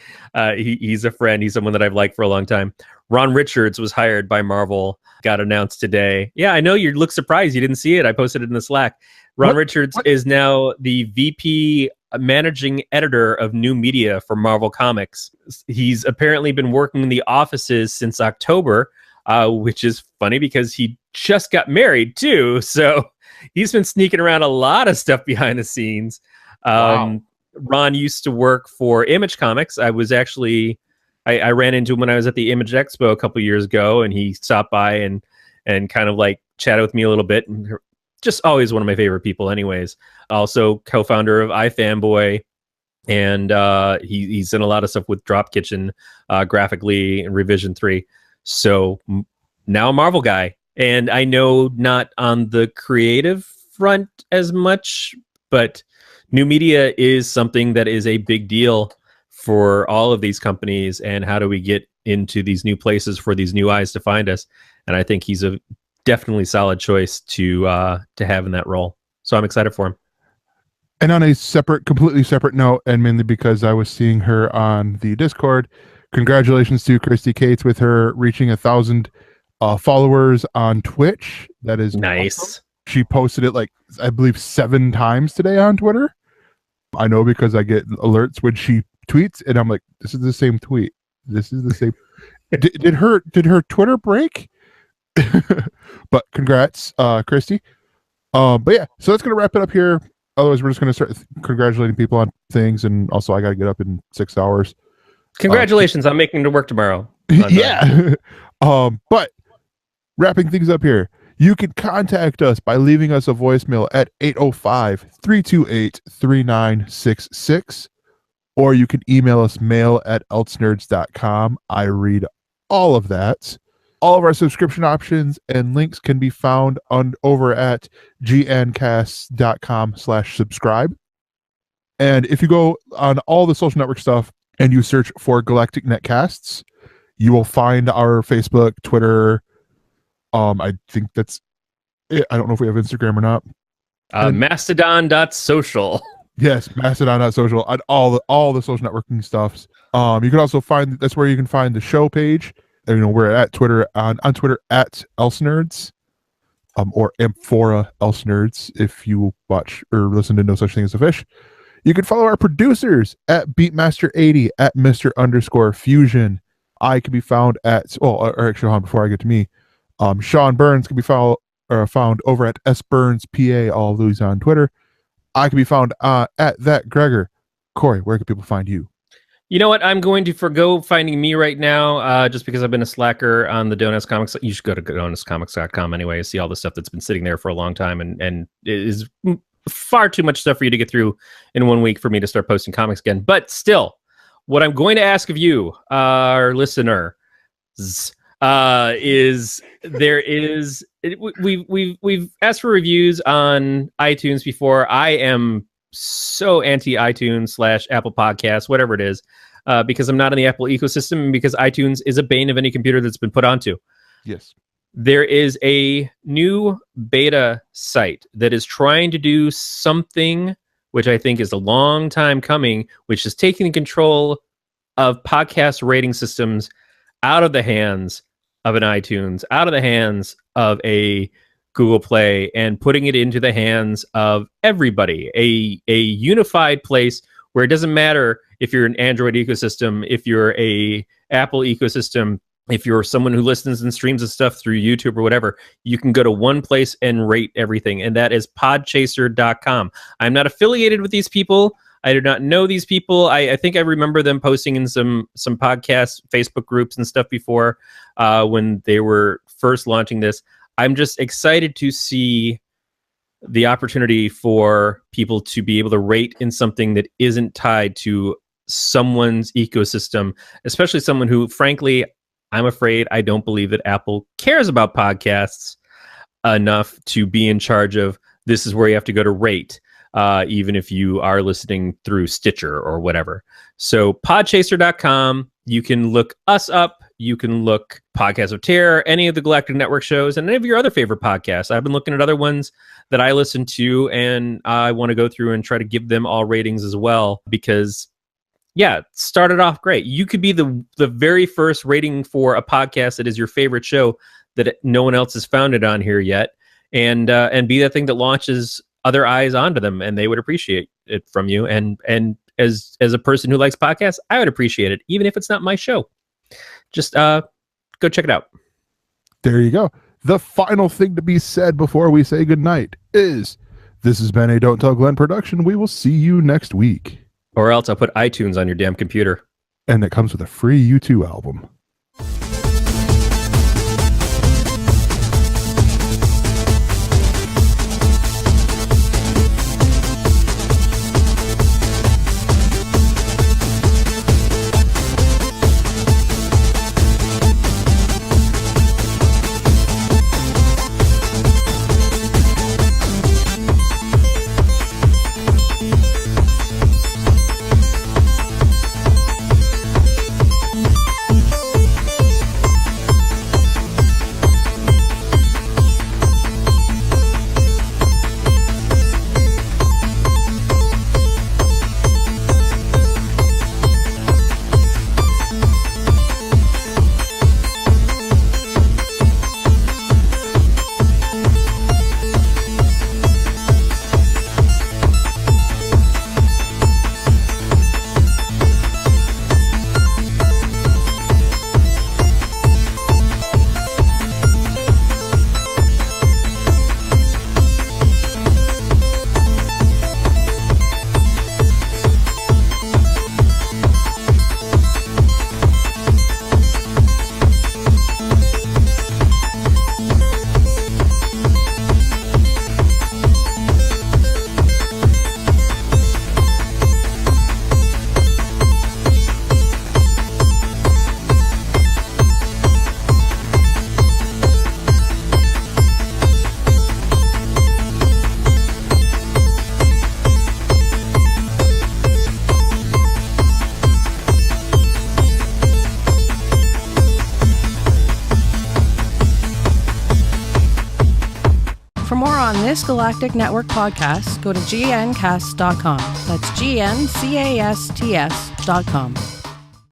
he's a friend. He's someone that I've liked for a long time. Ron Richards was hired by Marvel, got announced today. Yeah, I know you look surprised. You didn't see it. I posted it in the Slack. Ron Richards is now the VP managing editor of new media for Marvel Comics. He's apparently been working in the offices since October, which is funny because he just got married too. So he's been sneaking around a lot of stuff behind the scenes. Wow. Ron used to work for Image Comics. I ran into him when I was at the Image Expo a couple years ago, and he stopped by and kind of like chatted with me a little bit. And just always one of my favorite people anyways. Also co-founder of iFanboy, and he's in a lot of stuff with Drop Kitchen, Graphically, and Revision 3. So now a Marvel guy. And I know not on the creative front as much, but new media is something that is a big deal for all of these companies. And how do we get into these new places for these new eyes to find us? And I think he's a definitely solid choice to have in that role. So I'm excited for him. And on a completely separate note, and mainly because I was seeing her on the Discord, congratulations to Christy Cates with her reaching 1,000 followers on Twitch. That is nice. Awesome. She posted it like, I believe, 7 times today on Twitter. I know because I get alerts when she tweets, and I'm like, this is the same tweet. This is the same. Did her Twitter break? But congrats, Christy. But yeah, so that's gonna wrap it up here. Otherwise, we're just gonna start congratulating people on things, and also I gotta get up in 6 hours. Congratulations! I'm making it to work tomorrow. Yeah. But wrapping things up here, you can contact us by leaving us a voicemail at 805-328-3966, or you can email us mail@elsenerds.com. I read all of that. All of our subscription options and links can be found over at gncast.com/subscribe. And if you go on all the social network stuff and you search for Galactic Netcasts, You will find our Facebook, Twitter. I think that's it. I don't know if we have Instagram or not. Mastodon.social. Yes, Mastodon.social and all the social networking stuffs. You can also find that's where you can find the show page. And, we're at Twitter on Twitter at ElseNerds, or Amphora ElseNerds if you watch or listen to No Such Thing as a Fish. You can follow our producers at Beatmaster80 at Mr_Fusion. I can be found at or actually, hold on, before I get to me, Sean Burns can be found over at SBurnsPA. All of those on Twitter. I can be found at that Gregor. Corey, where can people find you? You know what? I'm going to forgo finding me right now, just because I've been a slacker on the Donuts Comics. You should go to donutscomics.com anyway, see all the stuff that's been sitting there for a long time, and it is far too much stuff for you to get through in 1 week for me to start posting comics again. But still, what I'm going to ask of you, our listener, is we've asked for reviews on iTunes before. I am so anti iTunes / Apple Podcasts, whatever it is, because I'm not in the Apple ecosystem, and because iTunes is a bane of any computer that's been put onto. Yes. There is a new beta site that is trying to do something which I think is a long time coming, which is taking control of podcast rating systems out of the hands of an iTunes, out of the hands of a Google Play, and putting it into the hands of everybody. A unified place where it doesn't matter if you're an Android ecosystem, if you're a Apple ecosystem, if you're someone who listens and streams and stuff through YouTube or whatever, you can go to one place and rate everything, and that is podchaser.com. I'm not affiliated with these people. I do not know these people. I think I remember them posting in some podcast Facebook groups and stuff before, when they were first launching this. I'm just excited to see the opportunity for people to be able to rate in something that isn't tied to someone's ecosystem, especially someone who, frankly, I'm afraid I don't believe that Apple cares about podcasts enough to be in charge of this is where you have to go to rate, even if you are listening through Stitcher or whatever. So podchaser.com, you can look us up. You can look Podcast of Terror, any of the Galactic Network shows, and any of your other favorite podcasts. I've been looking at other ones that I listen to, and I want to go through and try to give them all ratings as well, because yeah, it started off great. You could be the very first rating for a podcast that is your favorite show that no one else has found it on here yet, and be that thing that launches other eyes onto them, and they would appreciate it from you. And as a person who likes podcasts, I would appreciate it, even if it's not my show. Just go check it out. There you go. The final thing to be said before we say goodnight is this has been a Don't Tell Glenn production. We will see you next week. Or else I'll put iTunes on your damn computer. And it comes with a free U2 album. For more on this Galactic Network podcast, go to gncast.com. That's GNCASTS.com.